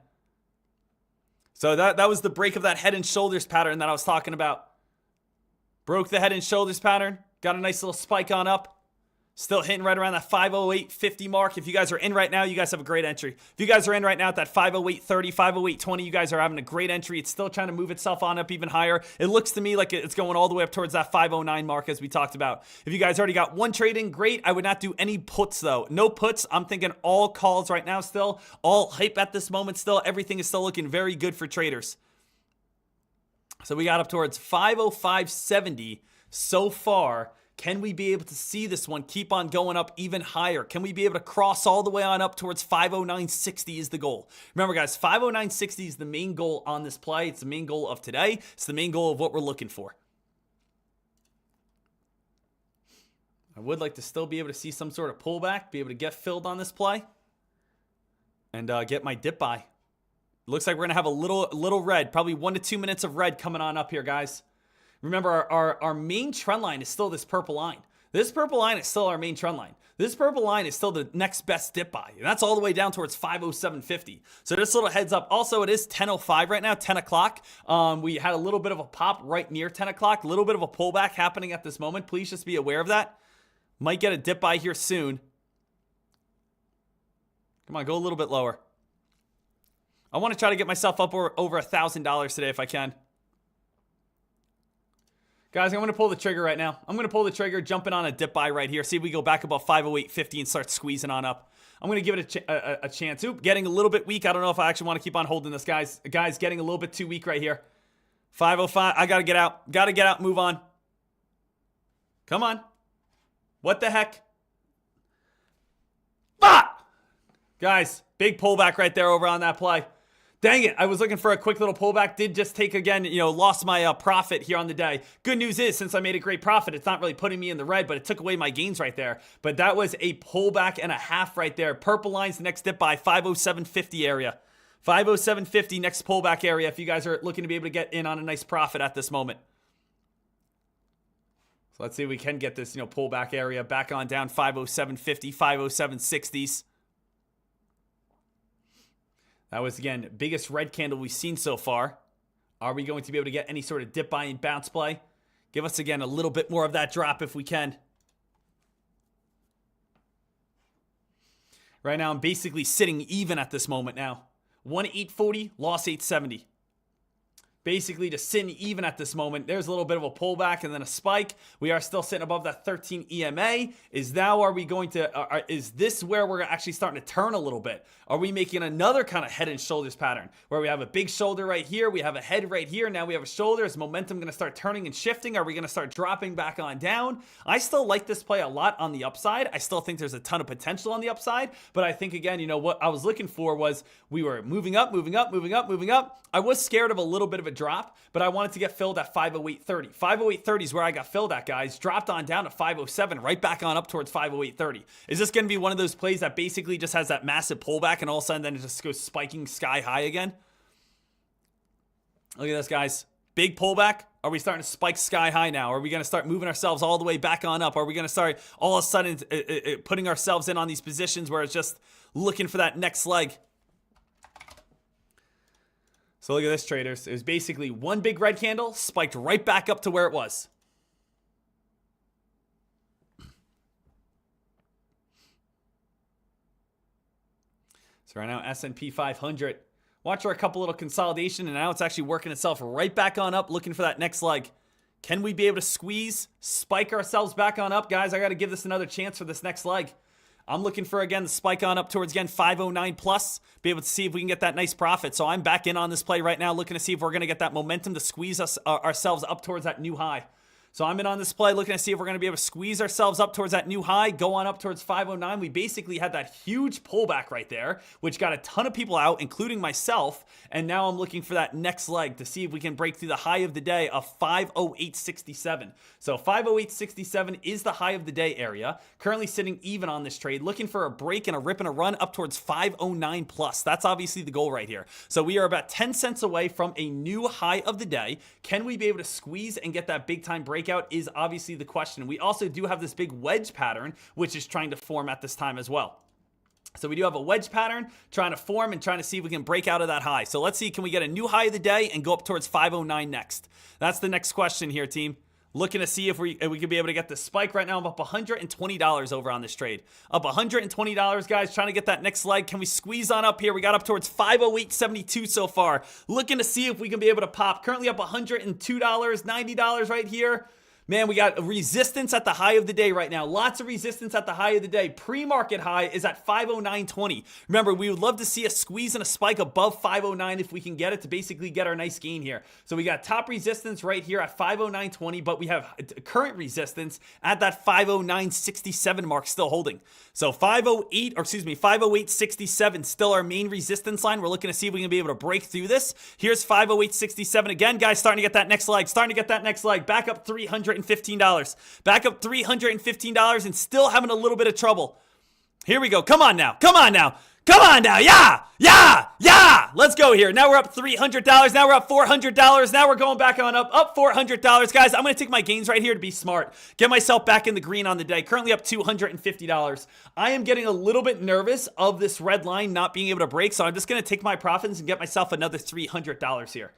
So that was the break of that head and shoulders pattern that I was talking about. Broke the head and shoulders pattern. Got a nice little spike on up. Still hitting right around that 508.50 mark. If you guys are in right now, you guys have a great entry. If you guys are in right now at that 508.30, 508.20, you guys are having a great entry. It's still trying to move itself on up even higher. It looks to me like it's going all the way up towards that 509 mark as we talked about. If you guys already got one trade in, great. I would not do any puts though. No puts. I'm thinking all calls right now still. All hype at this moment still. Everything is still looking very good for traders. So we got up towards 505.70 so far. Can we be able to see this one keep on going up even higher? Can we be able to cross all the way on up towards 509.60 is the goal? Remember, guys, 509.60 is the main goal on this play. It's the main goal of today. It's the main goal of what we're looking for. I would like to still be able to see some sort of pullback, be able to get filled on this play, and get my dip buy. Looks like we're going to have a little red, probably 1 to 2 minutes of red coming on up here, guys. Remember, our main trend line is still this purple line. This purple line is still our main trend line. This purple line is still the next best dip buy. And that's all the way down towards 507.50. So just a little heads up. Also, it is 10:05 right now, 10 o'clock. We had a little bit of a pop right near 10 o'clock. A little bit of a pullback happening at this moment. Please just be aware of that. Might get a dip buy here soon. Come on, go a little bit lower. I want to try to get myself up over $1,000 today if I can. Guys, I'm going to pull the trigger right now. I'm going to pull the trigger, jumping on a dip buy right here. See if we go back about 508.50 and start squeezing on up. I'm going to give it a chance. Oop, getting a little bit weak. I don't know if I actually want to keep on holding this, guys. Guys, getting a little bit too weak right here. 505. I got to get out. Got to get out. Move on. Come on. What the heck? Ah! Guys, big pullback right there over on that play. Dang it, I was looking for a quick little pullback. Did just take again, lost my profit here on the day. Good news is, since I made a great profit, it's not really putting me in the red, but it took away my gains right there. But that was a pullback and a half right there. Purple line's the next dip by 507.50 area. 507.50 next pullback area if you guys are looking to be able to get in on a nice profit at this moment. So let's see if we can get this, pullback area back on down 507.50, 507.60s. That was, again, biggest red candle we've seen so far. Are we going to be able to get any sort of dip buy and bounce play? Give us, again, a little bit more of that drop if we can. Right now, I'm basically sitting even at this moment now. Won 840, lost 870. Basically just sitting even at this moment. There's a little bit of a pullback and then a spike. We are still sitting above that 13 EMA. Is this where we're actually starting to turn a little bit? Are we making another kind of head and shoulders pattern where we have a big shoulder right here, we have a head right here, now we have a shoulder? Is momentum going to start turning and shifting? Are we going to start dropping back on down? I still like this play a lot on the upside. I still think there's a ton of potential on the upside, but I think, again, what I was looking for was we were moving up, moving up, moving up, moving up. I was scared of a little bit of a drop, but I wanted to get filled at 508.30. 508.30 is where I got filled at, guys. Dropped on down to 507, right back on up towards 508.30. Is this going to be one of those plays that basically just has that massive pullback and all of a sudden then it just goes spiking sky high again? Look at this, guys. Big pullback. Are we starting to spike sky high now? Are we going to start moving ourselves all the way back on up? Are we going to start all of a sudden putting ourselves in on these positions where it's just looking for that next leg? So look at this, traders. It was basically one big red candle, spiked right back up to where it was. So right now, S&P 500. Watch for a couple little consolidation, and now it's actually working itself right back on up, looking for that next leg. Can we be able to squeeze, spike ourselves back on up? Guys, I got to give this another chance for this next leg. I'm looking for, again, the spike on up towards, again, 509 plus. Be able to see if we can get that nice profit. So I'm back in on this play right now, looking to see if we're going to get that momentum to squeeze ourselves up towards that new high. So I'm in on this play, looking to see if we're going to be able to squeeze ourselves up towards that new high, go on up towards 509. We basically had that huge pullback right there, which got a ton of people out, including myself. And now I'm looking for that next leg to see if we can break through the high of the day of 508.67. So 508.67 is the high of the day area. Currently sitting even on this trade, looking for a break and a rip and a run up towards 509 plus. That's obviously the goal right here. So we are about 10 cents away from a new high of the day. Can we be able to squeeze and get that big time breakout is obviously the question. We also do have this big wedge pattern, which is trying to form at this time as well. So we do have a wedge pattern trying to form and trying to see if we can break out of that high. So let's see, can we get a new high of the day and go up towards 509 next? That's the next question here, team. Looking to see if we could be able to get this spike. Right now I'm up $120 over on this trade. Up $120, guys, trying to get that next leg. Can we squeeze on up here? We got up towards 508.72 so far. Looking to see if we can be able to pop. Currently up $102, $90 right here. Man, we got resistance at the high of the day right now. Lots of resistance at the high of the day. Pre-market high is at 509.20. Remember, we would love to see a squeeze and a spike above 509 if we can get it to basically get our nice gain here. So we got top resistance right here at 509.20, but we have current resistance at that 509.67 mark still holding. So 508.67 still our main resistance line. We're looking to see if we can be able to break through this. Here's 508.67 again, guys, starting to get that next leg. Back up $315. Back up $315 and still having a little bit of trouble. Here we go. Come on now. Yeah. Let's go here. Now we're up $300. Now we're up $400. Now we're going back on up $400. Guys, I'm going to take my gains right here to be smart. Get myself back in the green on the day. Currently up $250. I am getting a little bit nervous of this red line not being able to break, so I'm just going to take my profits and get myself another $300 here.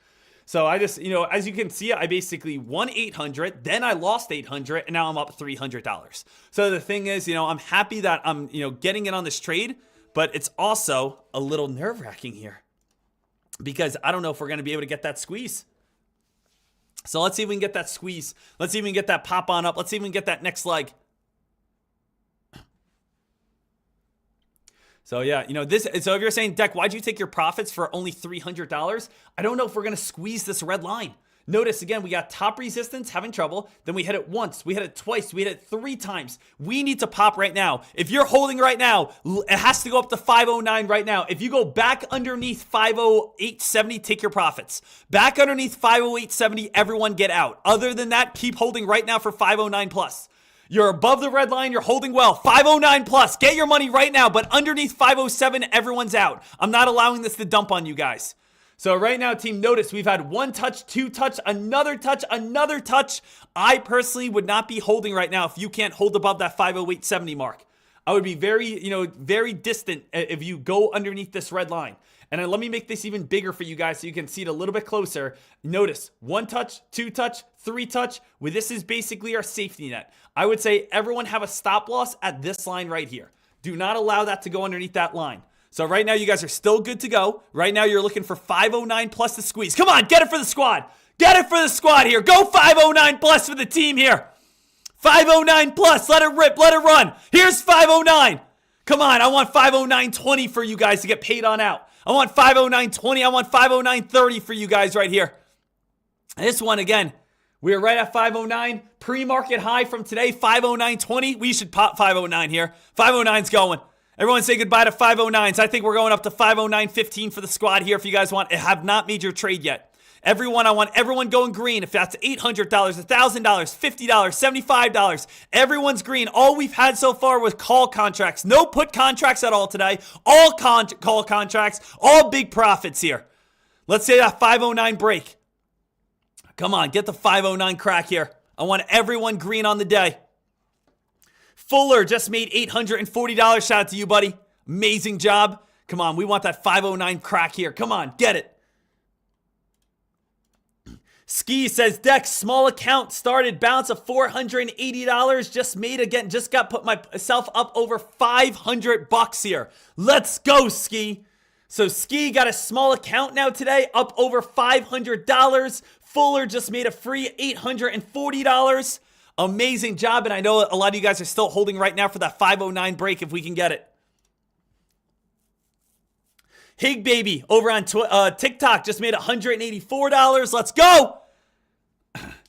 So I just, as you can see, I basically won 800, then I lost 800, and now I'm up $300. So the thing is, I'm happy that I'm, getting in on this trade, but it's also a little nerve-wracking here because I don't know if we're going to be able to get that squeeze. So let's see if we can get that squeeze. Let's see if we can get that pop on up. Let's see if we can get that next leg. So yeah, so if you're saying, Deck, why'd you take your profits for only $300? I don't know if we're going to squeeze this red line. Notice again, we got top resistance, having trouble. Then we hit it once, we hit it twice, we hit it 3 times. We need to pop right now. If you're holding right now, it has to go up to 509 right now. If you go back underneath 508.70, take your profits. Back underneath 508.70, everyone get out. Other than that, keep holding right now for 509 plus. You're above the red line. You're holding well. 509 plus. Get your money right now. But underneath 507, everyone's out. I'm not allowing this to dump on you guys. So right now, team, notice we've had 1 touch, 2 touch, another touch, another touch. I personally would not be holding right now if you can't hold above that 508.70 mark. I would be very distant if you go underneath this red line. And then let me make this even bigger for you guys so you can see it a little bit closer. Notice 1 touch, 2 touch, 3 touch. Well, this is basically our safety net. I would say everyone have a stop loss at this line right here. Do not allow that to go underneath that line. So right now you guys are still good to go. Right now you're looking for 509 plus the squeeze. Come on, get it for the squad. Get it for the squad here. Go 509 plus for the team here. 509 plus. Let it rip. Let it run. Here's 509. Come on, I want 509.20 for you guys to get paid on out. I want 509.20. I want 509.30 for you guys right here. This one again. We are right at 509. Pre-market high from today, 509.20. We should pop 509 here. 509's going. Everyone say goodbye to 509s. I think we're going up to 509.15 for the squad here if you guys want. I have not made your trade yet. I want everyone going green. If that's $800, $1,000, $50, $75, everyone's green. All we've had so far was call contracts. No put contracts at all today. All call contracts. All big profits here. Let's say that 509 break. Come on, get the 509 crack here. I want everyone green on the day. Fuller just made $840. Shout out to you, buddy. Amazing job. Come on, we want that 509 crack here. Come on, get it. Ski says, Dex, small account started, balance of $480. Just made again, just got put myself up over $500 here. Let's go, Ski. So Ski got a small account now today, up over $500. Fuller just made a free $840. Amazing job, and I know a lot of you guys are still holding right now for that 509 break if we can get it. Hig Baby over on TikTok just made $184. Let's go!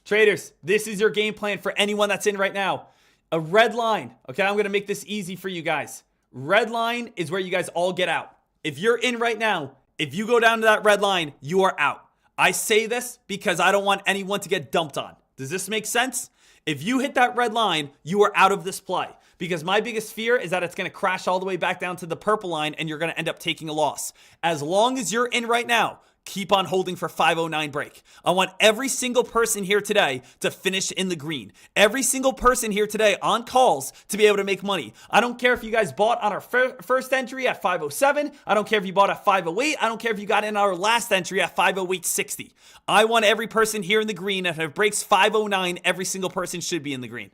Traders, this is your game plan for anyone that's in right now. A red line. Okay, I'm going to make this easy for you guys. Red line is where you guys all get out. If you're in right now, if you go down to that red line, you are out. I say this because I don't want anyone to get dumped on. Does this make sense? If you hit that red line, you are out of this play. Because my biggest fear is that it's going to crash all the way back down to the purple line and you're going to end up taking a loss. As long as you're in right now, keep on holding for 509 break. I want every single person here today to finish in the green. Every single person here today on calls to be able to make money. I don't care if you guys bought on our first entry at 507. I don't care if you bought at 508. I don't care if you got in our last entry at 508.60. I want every person here in the green. And if it breaks 509, every single person should be in the green.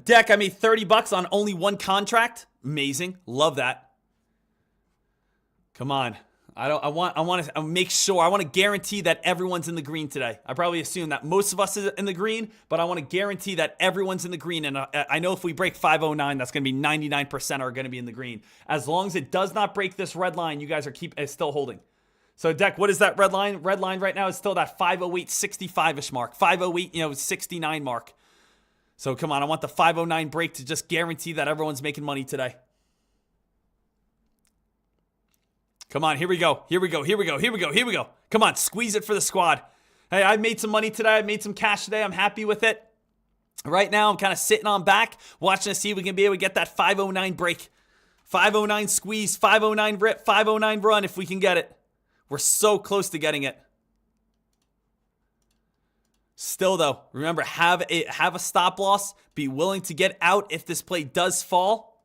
Deck, I made $30 on only one contract. Amazing. Love that. Come on. I want to make sure. I want to guarantee that everyone's in the green today. I probably assume that most of us is in the green, but I want to guarantee that everyone's in the green. And I know if we break 509, that's going to be 99% are going to be in the green. As long as it does not break this red line, you guys are still holding. So, Deck, what is that red line? Red line right now is still that 508.65-ish mark. 508, 69 mark. So, come on. I want the 509 break to just guarantee that everyone's making money today. Come on, here we go. Come on, squeeze it for the squad. Hey, I made some money today. I made some cash today. I'm happy with it. Right now, I'm kind of sitting on back, watching to see if we can be able to get that 509 break. 509 squeeze, 509 rip, 509 run if we can get it. We're so close to getting it. Still, though, remember, have a stop loss. Be willing to get out if this play does fall.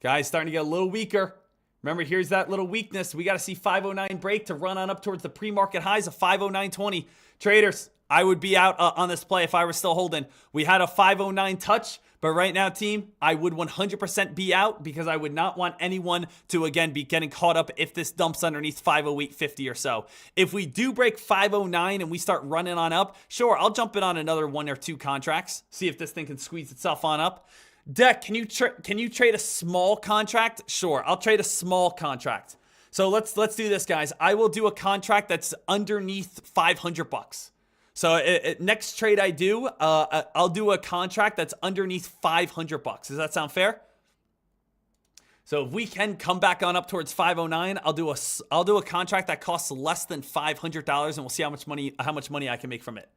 Guys, starting to get a little weaker. Remember, here's that little weakness. We got to see 509 break to run on up towards the pre-market highs of 509.20. Traders, I would be out on this play if I were still holding. We had a 509 touch, but right now, team, I would 100% be out because I would not want anyone to, again, be getting caught up if this dumps underneath 508.50 or so. If we do break 509 and we start running on up, sure, I'll jump in on another one or two contracts, see if this thing can squeeze itself on up. Deck, can you trade a small contract? Sure, I'll trade a small contract. So let's do this, guys. I will do a contract that's underneath $500. So next trade I do, I'll do a contract that's underneath $500. Does that sound fair? So if we can come back on up towards 509, I'll do a contract that costs less than $500, and we'll see how much money I can make from it.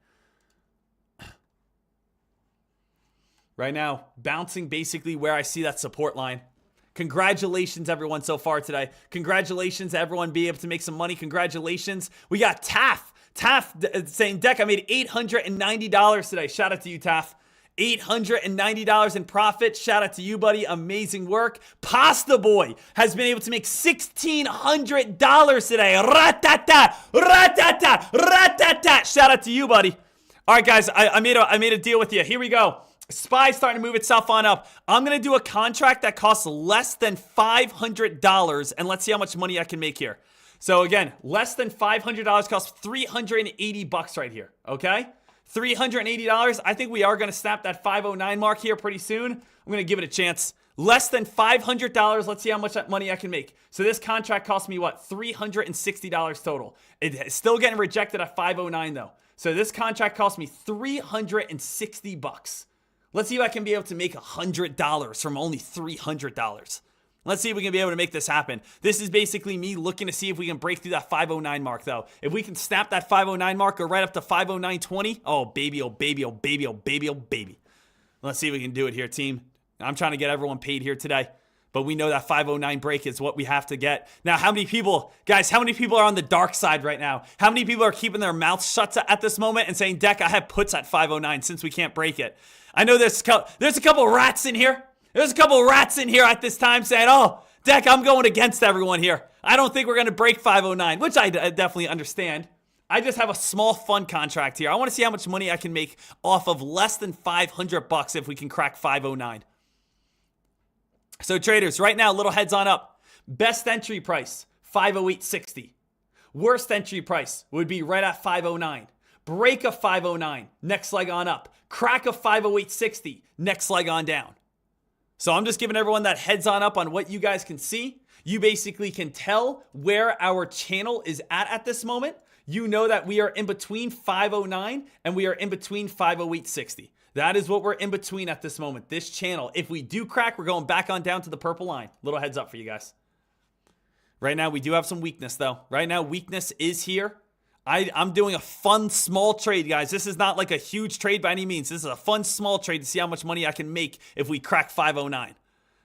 Right now, bouncing basically where I see that support line. Congratulations, everyone, so far today. Congratulations, everyone, being able to make some money. Congratulations. We got Taff. Taff saying, Deck, I made $890 today. Shout out to you, Taff. $890 in profit. Shout out to you, buddy. Amazing work. Pasta Boy has been able to make $1,600 today. Ratata, ratata, ratata. Shout out to you, buddy. All right, guys, I made a deal with you. Here we go. SPY's starting to move itself on up. I'm going to do a contract that costs less than $500, and let's see how much money I can make here. So again, less than $500 costs $380 right here, okay? $380. I think we are going to snap that 509 mark here pretty soon. I'm going to give it a chance. Less than $500. Let's see how much money I can make. So this contract cost me, what, $360 total. It's still getting rejected at 509 though. So this contract cost me $360. Let's see if I can be able to make $100 from only $300. Let's see if we can be able to make this happen. This is basically me looking to see if we can break through that 509 mark, though. If we can snap that 509 mark, go right up to 509.20. Oh, baby, oh, baby, oh, baby, oh, baby, oh, baby. Let's see if we can do it here, team. I'm trying to get everyone paid here today. But we know that 509 break is what we have to get. Now, how many people, guys, how many people are on the dark side right now? How many people are keeping their mouths shut at this moment and saying, Deck, I have puts at 509 since we can't break it? I know there's a couple rats in here. There's a couple rats in here at this time saying, oh, Deck, I'm going against everyone here. I don't think we're going to break 509, which I definitely understand. I just have a small fun contract here. I want to see how much money I can make off of less than $500 if we can crack 509. So traders, right now, little heads on up. Best entry price, 508.60. Worst entry price would be right at 509. Break of 509, next leg on up. Crack of 508.60, next leg on down. So I'm just giving everyone that heads on up on what you guys can see. You basically can tell where our channel is at this moment. You know that we are in between 509 and we are in between 508.60. That is what we're in between at this moment. This channel, if we do crack, we're going back on down to the purple line. Little heads up for you guys. Right now, we do have some weakness, though. Right now, weakness is here. I'm doing a fun, small trade, guys. This is not like a huge trade by any means. This is a fun, small trade to see how much money I can make if we crack 509.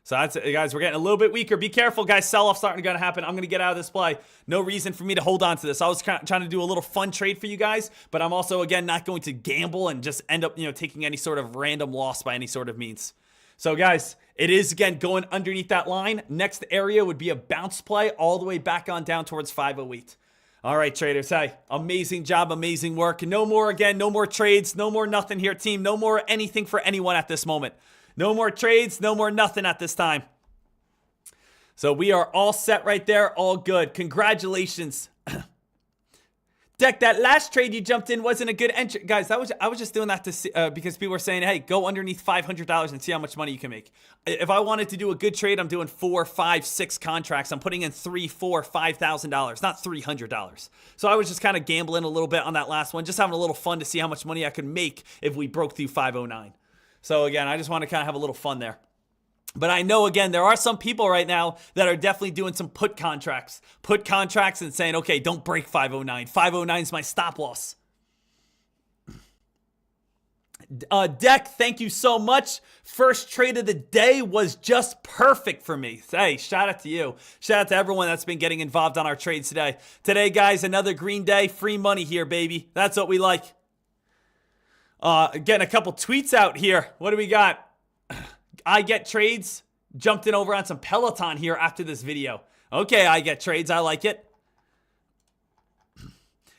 So that's it, guys. We're getting a little bit weaker. Be careful, guys. Sell-off starting to happen. I'm going to get out of this play. No reason for me to hold on to this. I was trying to do a little fun trade for you guys, but I'm also, again, not going to gamble and just end up, taking any sort of random loss by any sort of means. So, guys, it is, again, going underneath that line. Next area would be a bounce play all the way back on down towards 508. All right, traders. Hey, amazing job, amazing work. No more trades. No more nothing here, team. No more anything for anyone at this moment. No more trades, no more nothing at this time. So we are all set right there, all good. Congratulations. Deck, that last trade you jumped in wasn't a good entry. Guys, I was just doing that to see, because people were saying, hey, go underneath $500 and see how much money you can make. If I wanted to do a good trade, I'm doing 4, 5, 6 contracts. I'm putting in $3, $4, $5,000, not $300. So I was just kind of gambling a little bit on that last one, just having a little fun to see how much money I could make if we broke through 509. So again, I just want to kind of have a little fun there. But I know, again, there are some people right now that are definitely doing some put contracts. Put contracts and saying, okay, don't break 509. 509 is my stop loss. Deck, thank you so much. First trade of the day was just perfect for me. Hey, shout out to you. Shout out to everyone that's been getting involved on our trades today. Today, guys, another green day. Free money here, baby. That's what we like. Getting a couple tweets out here. What do we got? I Get Trades jumped in over on some Peloton here after this video. Okay, I Get Trades. I like it.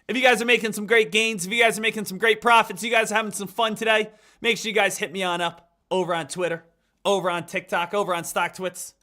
If you guys are making some great gains, if you guys are making some great profits, you guys are having some fun today, make sure you guys hit me on up over on Twitter, over on TikTok, over on StockTwits.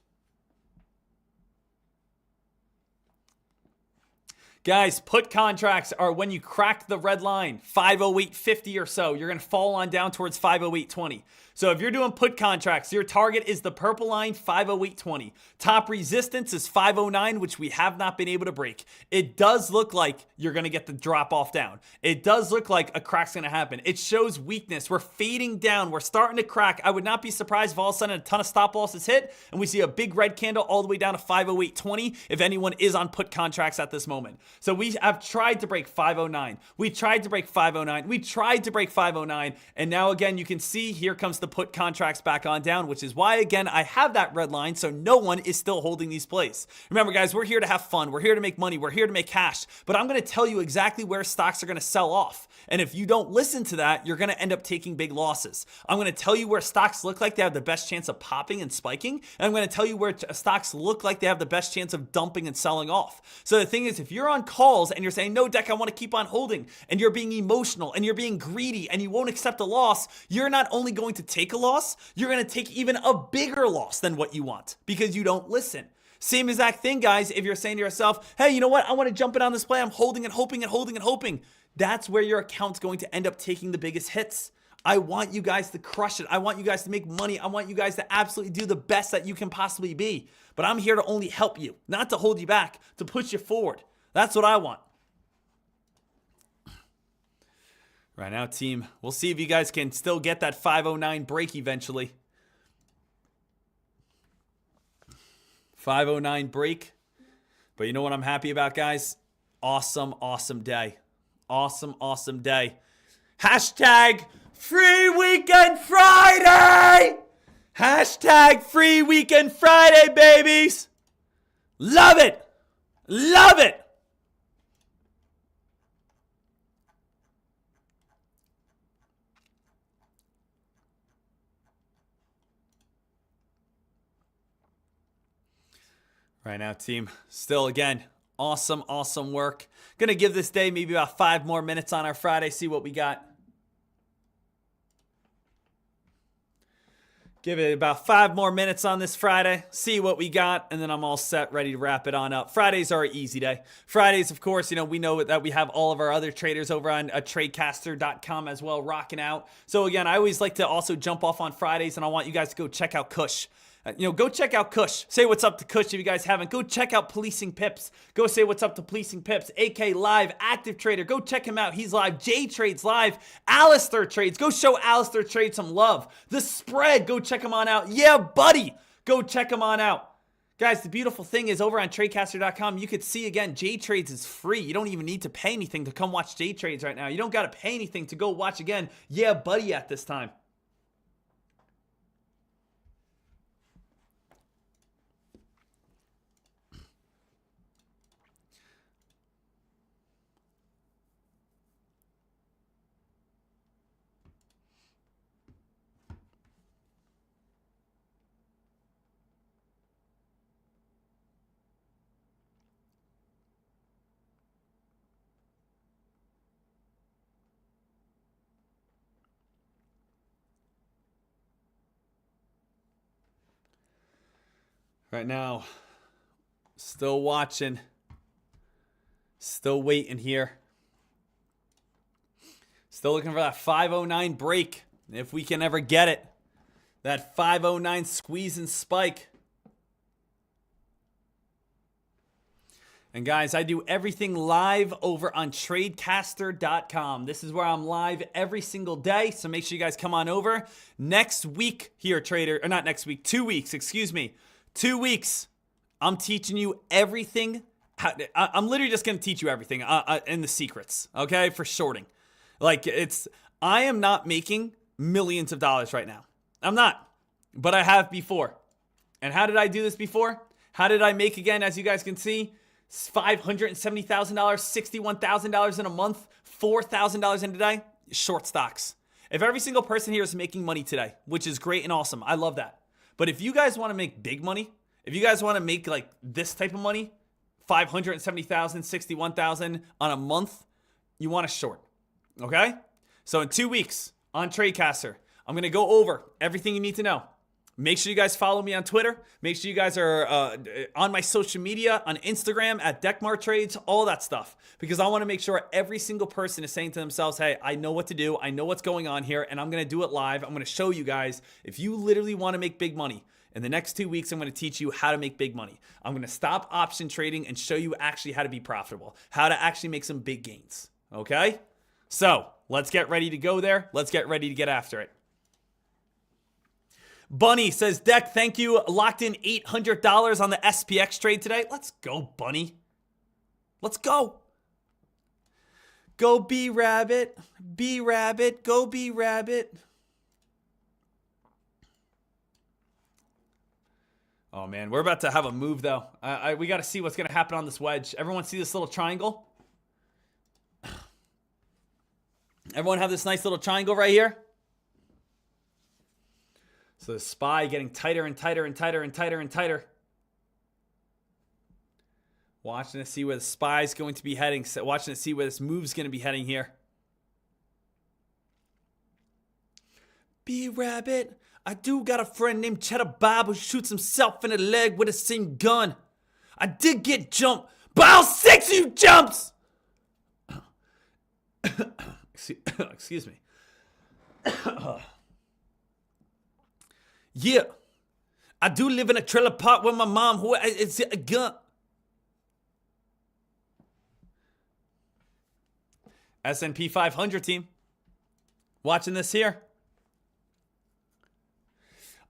Guys, put contracts are when you crack the red line, 508.50 or so. You're going to fall on down towards 508.20. So if you're doing put contracts, your target is the purple line, 508.20. Top resistance is 509, which we have not been able to break. It does look like you're going to get the drop off down. It does look like a crack's going to happen. It shows weakness. We're fading down. We're starting to crack. I would not be surprised if all of a sudden a ton of stop losses hit and we see a big red candle all the way down to 508.20 if anyone is on put contracts at this moment. So we have tried to break 509. We tried to break 509. We tried to break 509. And now again, you can see here comes the put contracts back on down, which is why, again, I have that red line, so no one is still holding these plays. Remember, guys, we're here to have fun. We're here to make money. We're here to make cash. But I'm going to tell you exactly where stocks are going to sell off. And if you don't listen to that, you're going to end up taking big losses. I'm going to tell you where stocks look like they have the best chance of popping and spiking. And I'm going to tell you where stocks look like they have the best chance of dumping and selling off. So the thing is, if you're on calls and you're saying, no, Deck, I want to keep on holding, and you're being emotional and you're being greedy and you won't accept a loss, you're not only going to take a loss, you're going to take even a bigger loss than what you want because you don't listen. Same exact thing, guys, if you're saying to yourself, hey, you know what? I want to jump in on this play. I'm holding and hoping and holding and hoping. That's where your account's going to end up taking the biggest hits. I want you guys to crush it. I want you guys to make money. I want you guys to absolutely do the best that you can possibly be. But I'm here to only help you, not to hold you back, to push you forward. That's what I want. Right now, team, we'll see if you guys can still get that 509 break eventually. 509 break. But you know what I'm happy about, guys? Awesome, awesome day. Awesome, awesome day. Hashtag Free Weekend Friday! Hashtag Free Weekend Friday, babies! Love it! Love it! Right now, team, still again, awesome, awesome work. Gonna give this day maybe about 5 more minutes on our Friday, see what we got. Give it about 5 more minutes on this Friday, see what we got, and then I'm all set, ready to wrap it on up. Fridays are an easy day. Fridays, of course, we know that we have all of our other traders over on tradecaster.com as well, rocking out. So again, I always like to also jump off on Fridays, and I want you guys to go check out Kush. Go check out Kush. Say what's up to Kush if you guys haven't. Go check out Policing Pips. Go say what's up to Policing Pips. AK live, active trader. Go check him out. He's live. Jay Trades live. Alistair Trades. Go show Alistair Trades some love. The Spread. Go check him on out. Yeah, buddy. Go check him on out. Guys, the beautiful thing is over on tradecaster.com, you could see again, J Trades is free. You don't even need to pay anything to come watch J Trades right now. You don't got to pay anything to go watch again. Yeah, buddy at this time. Right now, still watching. Still waiting here. Still looking for that 509 break. If we can ever get it. That 509 squeeze and spike. And guys, I do everything live over on tradecaster.com. This is where I'm live every single day. So make sure you guys come on over. Next week here, trader, or not next week, 2 weeks, excuse me. 2 weeks. I'm teaching you everything. I'm literally just going to teach you everything in the secrets, okay, for shorting. Like, I am not making millions of dollars right now. I'm not, but I have before. And how did I do this before? How did I make, again, as you guys can see, $570,000, $61,000 in a month, $4,000 in a day? Short stocks. If every single person here is making money today, which is great and awesome, I love that. But if you guys want to make big money, if you guys want to make like this type of money, $570,000, $61,000 on a month, you want to short, okay? So in 2 weeks on TradeCaster, I'm going to go over everything you need to know. Make sure you guys follow me on Twitter. Make sure you guys are on my social media, on Instagram, at Deckmar Trades, all that stuff. Because I want to make sure every single person is saying to themselves, hey, I know what to do. I know what's going on here, and I'm going to do it live. I'm going to show you guys, if you literally want to make big money, in the next 2 weeks, I'm going to teach you how to make big money. I'm going to stop option trading and show you actually how to be profitable, how to actually make some big gains, okay? So let's get ready to go there. Let's get ready to get after it. Bunny says, Deck, thank you. Locked in $800 on the SPX trade today. Let's go, Bunny. Let's go. Go B-Rabbit. B-Rabbit. Go B-Rabbit. Oh, man. We're about to have a move, though. We got to see what's going to happen on this wedge. Everyone see this little triangle? Everyone have this nice little triangle right here? So the SPY getting tighter and tighter and tighter and tighter and tighter. Watching to see where the SPY is going to be heading. Watching to see where this move's going to be heading here. B-Rabbit. I do got a friend named Cheddar Bob who shoots himself in the leg with the same gun. I did get jumped, but I'll 6 you jumps! Excuse me. Yeah. I do live in a trailer park with my mom who is a gun. S&P 500 team. Watching this here.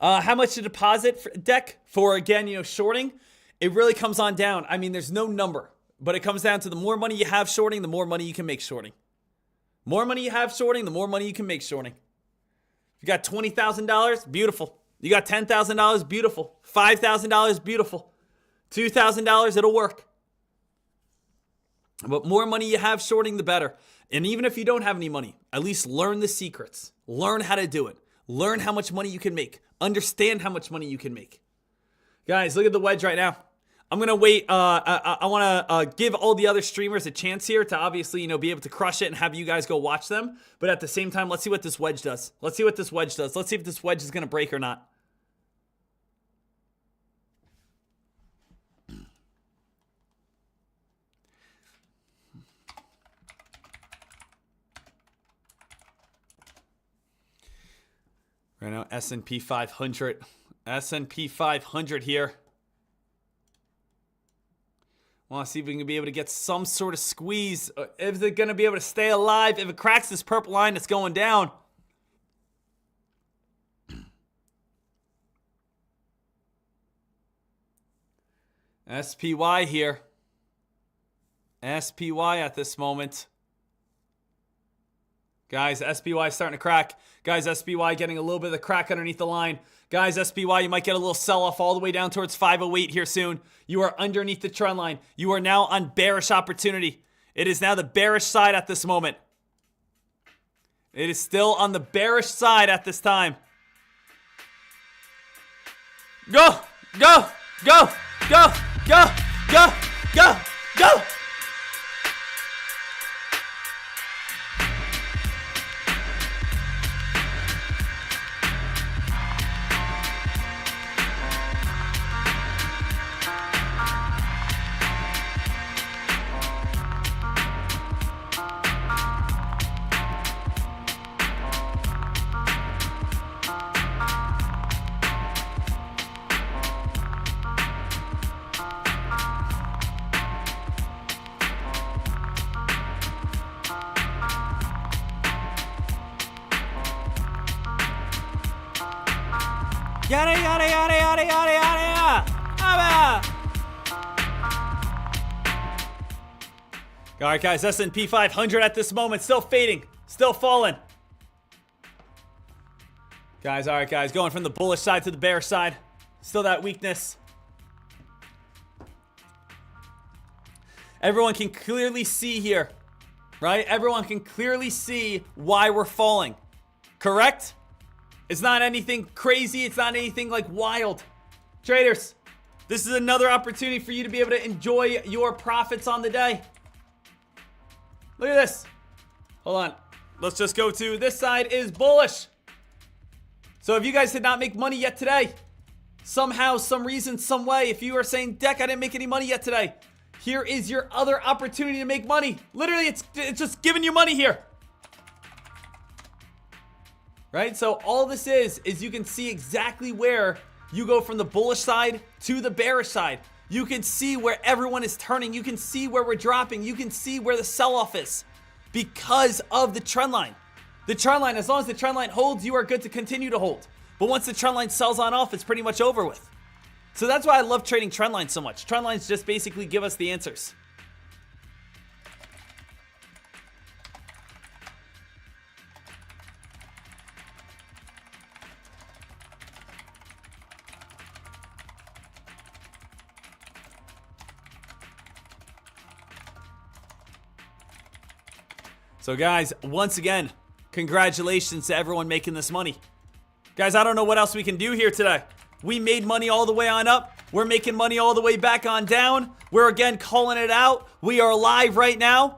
How much to deposit for Deck for, again, shorting? It really comes on down. I mean, there's no number, but it comes down to the more money you have shorting, the more money you can make shorting. More money you have shorting, the more money you can make shorting. You got $20,000, beautiful. You got $10,000, beautiful. $5,000, beautiful. $2,000, it'll work. But more money you have shorting, the better. And even if you don't have any money, at least learn the secrets. Learn how to do it. Learn how much money you can make. Understand how much money you can make. Guys, look at the wedge right now. I'm going to wait. I want to give all the other streamers a chance here to obviously, be able to crush it and have you guys go watch them. But at the same time, let's see what this wedge does. Let's see what this wedge does. Let's see if this wedge is going to break or not. Right now, S&P 500. S&P 500 here. Want to see if we can be able to get some sort of squeeze. If they're going to be able to stay alive. If it cracks this purple line, it's going down. SPY here. SPY at this moment. Guys, SPY is starting to crack. Guys, SPY getting a little bit of the crack underneath the line. Guys, SPY, you might get a little sell-off all the way down towards 508 here soon. You are underneath the trend line. You are now on bearish opportunity. It is now the bearish side at this moment. It is still on the bearish side at this time. Go! Go! Go! Go! Go! Go! Go! Go! Yada, yada, yada, yada, yada, yada, yada. All right, guys, S&P 500 at this moment, still fading, still falling. Guys, all right, guys, going from the bullish side to the bearish side. Still that weakness. Everyone can clearly see here, right? Everyone can clearly see why we're falling, correct? It's not anything crazy. It's not anything like wild. Traders, this is another opportunity for you to be able to enjoy your profits on the day. Look at this. Hold on. Let's just go to this side is bullish. So if you guys did not make money yet today, somehow, some reason, some way, if you are saying, Deck, I didn't make any money yet today, here is your other opportunity to make money. Literally, it's just giving you money here. Right? So all this is you can see exactly where you go from the bullish side to the bearish side. You can see where everyone is turning. You can see where we're dropping. You can see where the sell-off is because of the trend line. The trend line, as long as the trend line holds, you are good to continue to hold. But once the trend line sells on off, it's pretty much over with. So that's why I love trading trend lines so much. Trend lines just basically give us the answers. So guys, once again, congratulations to everyone making this money. Guys, I don't know what else we can do here today. We made money all the way on up. We're making money all the way back on down. We're again calling it out. We are live right now.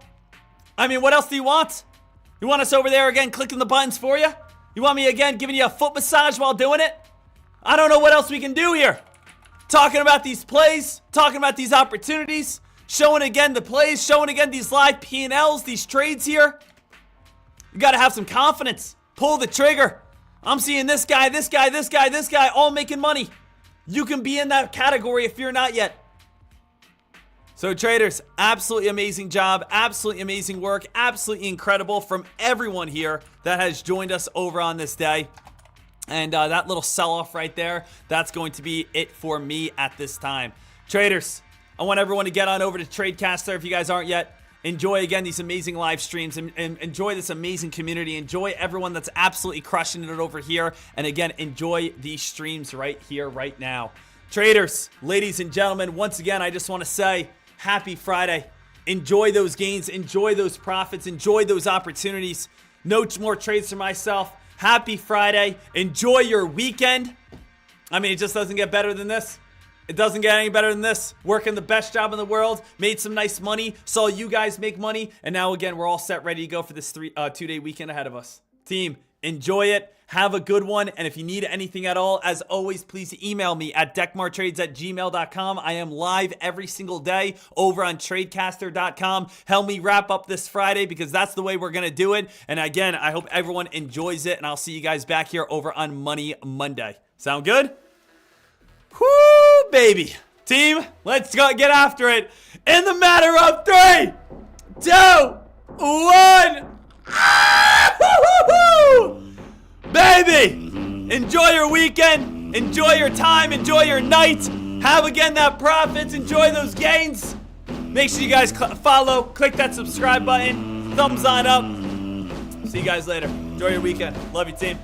I mean, what else do you want? You want us over there again clicking the buttons for you? You want me again giving you a foot massage while doing it? I don't know what else we can do here. Talking about these plays, talking about these opportunities, showing again the plays, showing again these live P&Ls, these trades here. You got to have some confidence. Pull the trigger. I'm seeing this guy, this guy, this guy, this guy, all making money. You can be in that category if you're not yet. So traders, absolutely amazing job, absolutely amazing work, absolutely incredible from everyone here that has joined us over on this day. And that little sell-off right there, that's going to be it for me at this time. Traders, I want everyone to get on over to Tradecaster if you guys aren't yet. Enjoy again these amazing live streams and enjoy this amazing community. Enjoy everyone that's absolutely crushing it over here. And again, enjoy these streams right here, right now. Traders, ladies and gentlemen, once again, I just want to say happy Friday. Enjoy those gains. Enjoy those profits. Enjoy those opportunities. No more trades for myself. Happy Friday. Enjoy your weekend. I mean, it just doesn't get better than this. It doesn't get any better than this. Working the best job in the world, made some nice money, saw you guys make money, and now again, we're all set, ready to go for this two-day weekend ahead of us. Team, enjoy it. Have a good one, and if you need anything at all, as always, please email me at deckmartrades@gmail.com. I am live every single day over on Tradecaster.com. Help me wrap up this Friday because that's the way we're going to do it. And again, I hope everyone enjoys it, and I'll see you guys back here over on Money Monday. Sound good? Whoo, baby. Team, let's go get after it in the matter of 3, 2, 1. Baby, enjoy your weekend, enjoy your time, enjoy your night. Have again that profits, enjoy those gains. Make sure you guys follow, click that subscribe button, thumbs on up. See you guys later. Enjoy your weekend. Love you, team.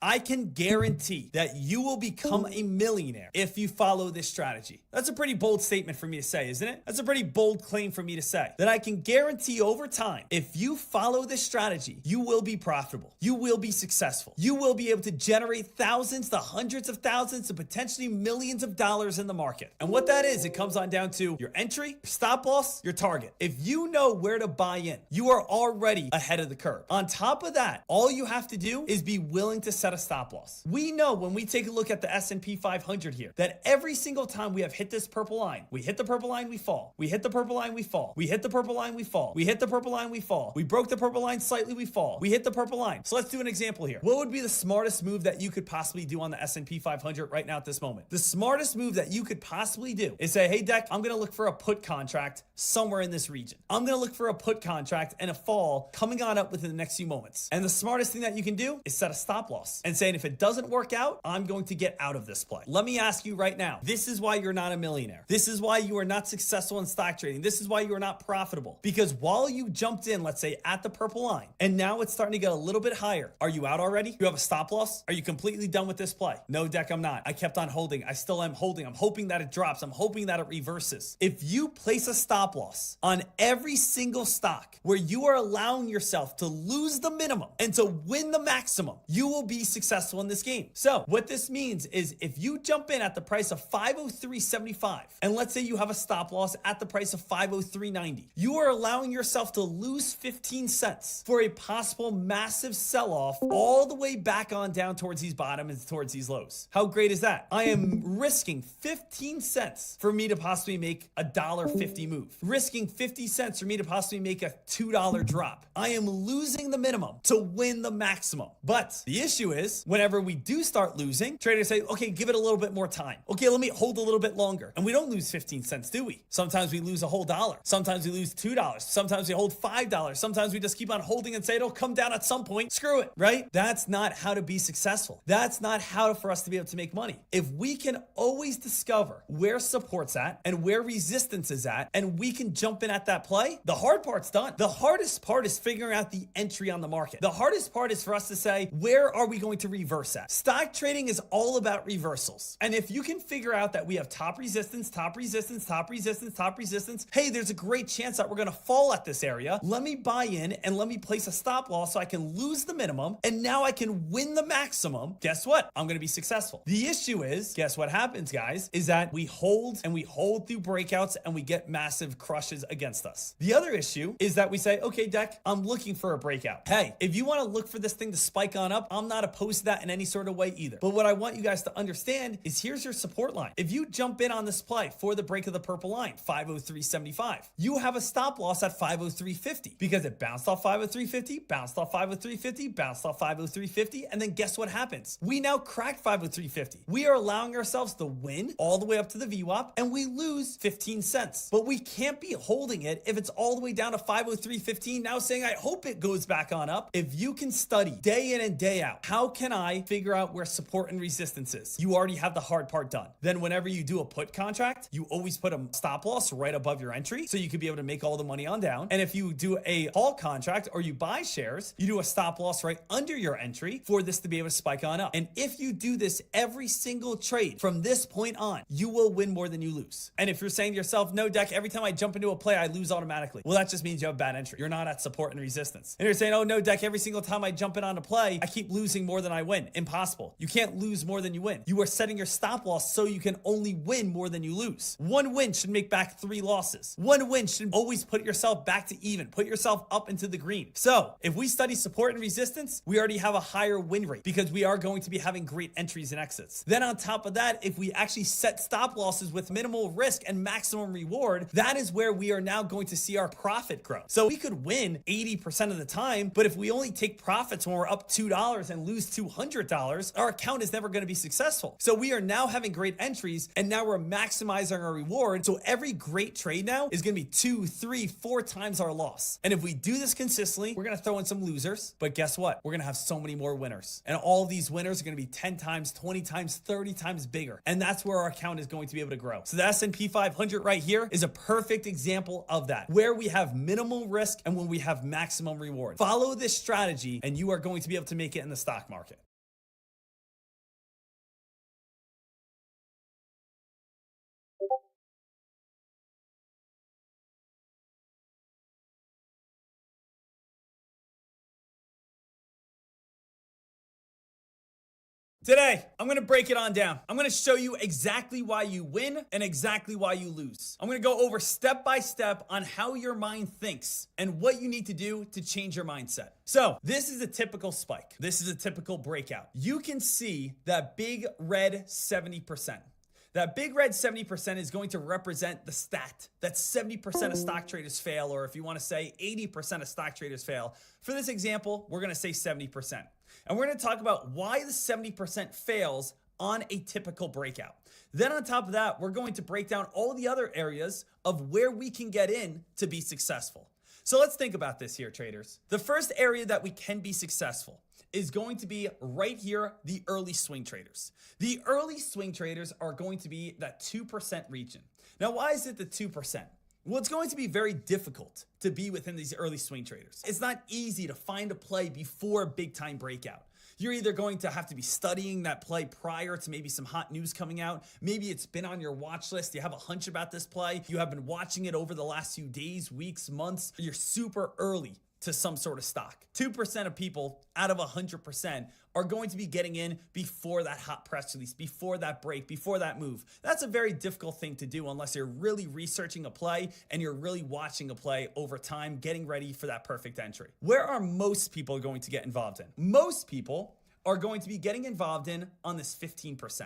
I can guarantee that you will become a millionaire if you follow this strategy. That's a pretty bold statement for me to say, isn't it? That's a pretty bold claim for me to say. That I can guarantee over time, if you follow this strategy, you will be profitable. You will be successful. You will be able to generate thousands to hundreds of thousands to potentially millions of dollars in the market. And what that is, it comes on down to your entry, your stop loss, your target. If you know where to buy in, you are already ahead of the curve. On top of that, all you have to do is be willing to set a stop loss. We know when we take a look at the S&P 500 here, that every single time we have hit this purple line, we hit the purple line, we fall. We hit the purple line, we fall. We hit the purple line, we fall. We hit the purple line, we fall. We broke the purple line slightly, we fall. We hit the purple line. So let's do an example here. What would be the smartest move that you could possibly do on the S&P 500 right now at this moment? The smartest move that you could possibly do is say, hey, Deck, I'm going to look for a put contract somewhere in this region. I'm going to look for a put contract and a fall coming on up within the next few moments. And the smartest thing that you can do is set a stop loss and saying, if it doesn't work out, I'm going to get out of this play. Let me ask you right now, this is why you're not a millionaire. This is why you are not successful in stock trading. This is why you are not profitable. Because while you jumped in, let's say at the purple line, and now it's starting to get a little bit higher, are you out already? You have a stop loss? Are you completely done with this play? No, Deck, I'm not. I kept on holding. I still am holding. I'm hoping that it drops. I'm hoping that it reverses. If you place a stop loss on every single stock where you are allowing yourself to lose the minimum and to win the maximum, you will be successful in this game. So what this means is if you jump in at the price of 503.75, and let's say you have a stop loss at the price of 503.90, you are allowing yourself to lose 15 cents for a possible massive sell-off all the way back on down towards these bottoms and towards these lows. How great is that? I am risking 15 cents for me to possibly make a $1.50 move. Risking 50 cents for me to possibly make a $2 drop. I am losing the minimum to win the maximum. But the issue is, whenever we do start losing, traders say, okay, give it a little bit more time. Okay, let me hold a little bit longer. And we don't lose 15 cents, do we? Sometimes we lose a whole dollar. Sometimes we lose $2. Sometimes we hold $5. Sometimes we just keep on holding and say it'll come down at some point. Screw it, right? That's not how to be successful. That's not how for us to be able to make money. If we can always discover where support's at and where resistance is at, and we can jump in at that play, the hard part's done. The hardest part is figuring out the entry on the market. The hardest part is for us to say, where are we going to reverse at? Stock trading is all about reversals. And if you can figure out that we have top resistance, top resistance, top resistance, top resistance, hey, there's a great chance that we're going to fall at this area. Let me buy in and let me place a stop loss so I can lose the minimum, and now I can win the maximum. Guess what? I'm going to be successful. The issue is, guess what happens, guys, is that we hold and we hold through breakouts and we get massive crushes against us. The other issue is that we say, okay, Deck, I'm looking for a breakout. Hey, if you want to look for this thing to spike on up, I'm not opposed to that in any sort of way either. But what I want you guys to understand is here's your support line. If you jump in on this play for the break of the purple line, 503.75, you have a stop loss at 503.50 because it bounced off 503.50, bounced off 503.50, bounced off 503.50, and then guess what happens? We now cracked 503.50. We are allowing ourselves to win all the way up to the VWAP, and we lose 15 cents. But we can't be holding it if it's all the way down to 503.15, now saying, I hope it goes back on up. If you can study day in and day out, how can I figure out where support and resistance is? You already have the hard part done. Then whenever you do a put contract, you always put a stop loss right above your entry so you could be able to make all the money on down. And if you do a call contract or you buy shares, you do a stop loss right under your entry for this to be able to spike on up. And if you do this every single trade from this point on, you will win more than you lose. And if you're saying to yourself, no, Deck, every time I jump into a play, I lose automatically. Well, that just means you have bad entry. You're not at support and resistance. And you're saying, oh, no, Deck, every single time I jump in on a play, I keep losing more than I win. Impossible. You can't lose more than you win. You are setting your stop loss so you can only win more than you lose. One win should make back 3 losses. One win should always put yourself back to even, put yourself up into the green. So if we study support and resistance, we already have a higher win rate because we are going to be having great entries and exits. Then on top of that, if we actually set stop losses with minimal risk and maximum reward, that is where we are now going to see our profit grow. So we could win 80% of the time, but if we only take profits when we're up $2 and lose $200, our account is never going to be successful. So we are now having great entries, and now we're maximizing our reward. So every great trade now is going to be 2, 3, 4 times our loss. And if we do this consistently, we're going to throw in some losers, but guess what? We're going to have so many more winners. And all of these winners are going to be 10 times, 20 times, 30 times bigger. And that's where our account is going to be able to grow. So the S&P 500 right here is a perfect example of that, where we have minimal risk and when we have maximum reward. Follow this strategy and you are going to be able to make it in the stock market. Today, I'm gonna break it on down. I'm gonna show you exactly why you win and exactly why you lose. I'm gonna go over step by step on how your mind thinks and what you need to do to change your mindset. So, this is a typical spike. This is a typical breakout. You can see that big red 70%. That big red 70% is going to represent the stat that 70% of stock traders fail, or if you want to say 80% of stock traders fail. For this example, we're going to say 70%. And we're going to talk about why the 70% fails on a typical breakout. Then on top of that, we're going to break down all the other areas of where we can get in to be successful. So let's think about this here, traders. The first area that we can be successful is going to be right here, the early swing traders. The early swing traders are going to be that 2% region. Now, why is it the 2%? Well, it's going to be very difficult to be within these early swing traders. It's not easy to find a play before a big time breakout. You're either going to have to be studying that play prior to maybe some hot news coming out. Maybe it's been on your watch list. You have a hunch about this play. You have been watching it over the last few days, weeks, months. You're super early to some sort of stock. 2% of people out of 100% are going to be getting in before that hot press release, before that break, before that move. That's a very difficult thing to do unless you're really researching a play and you're really watching a play over time, getting ready for that perfect entry. Where are most people going to get involved in? Most people are going to be getting involved in on this 15%.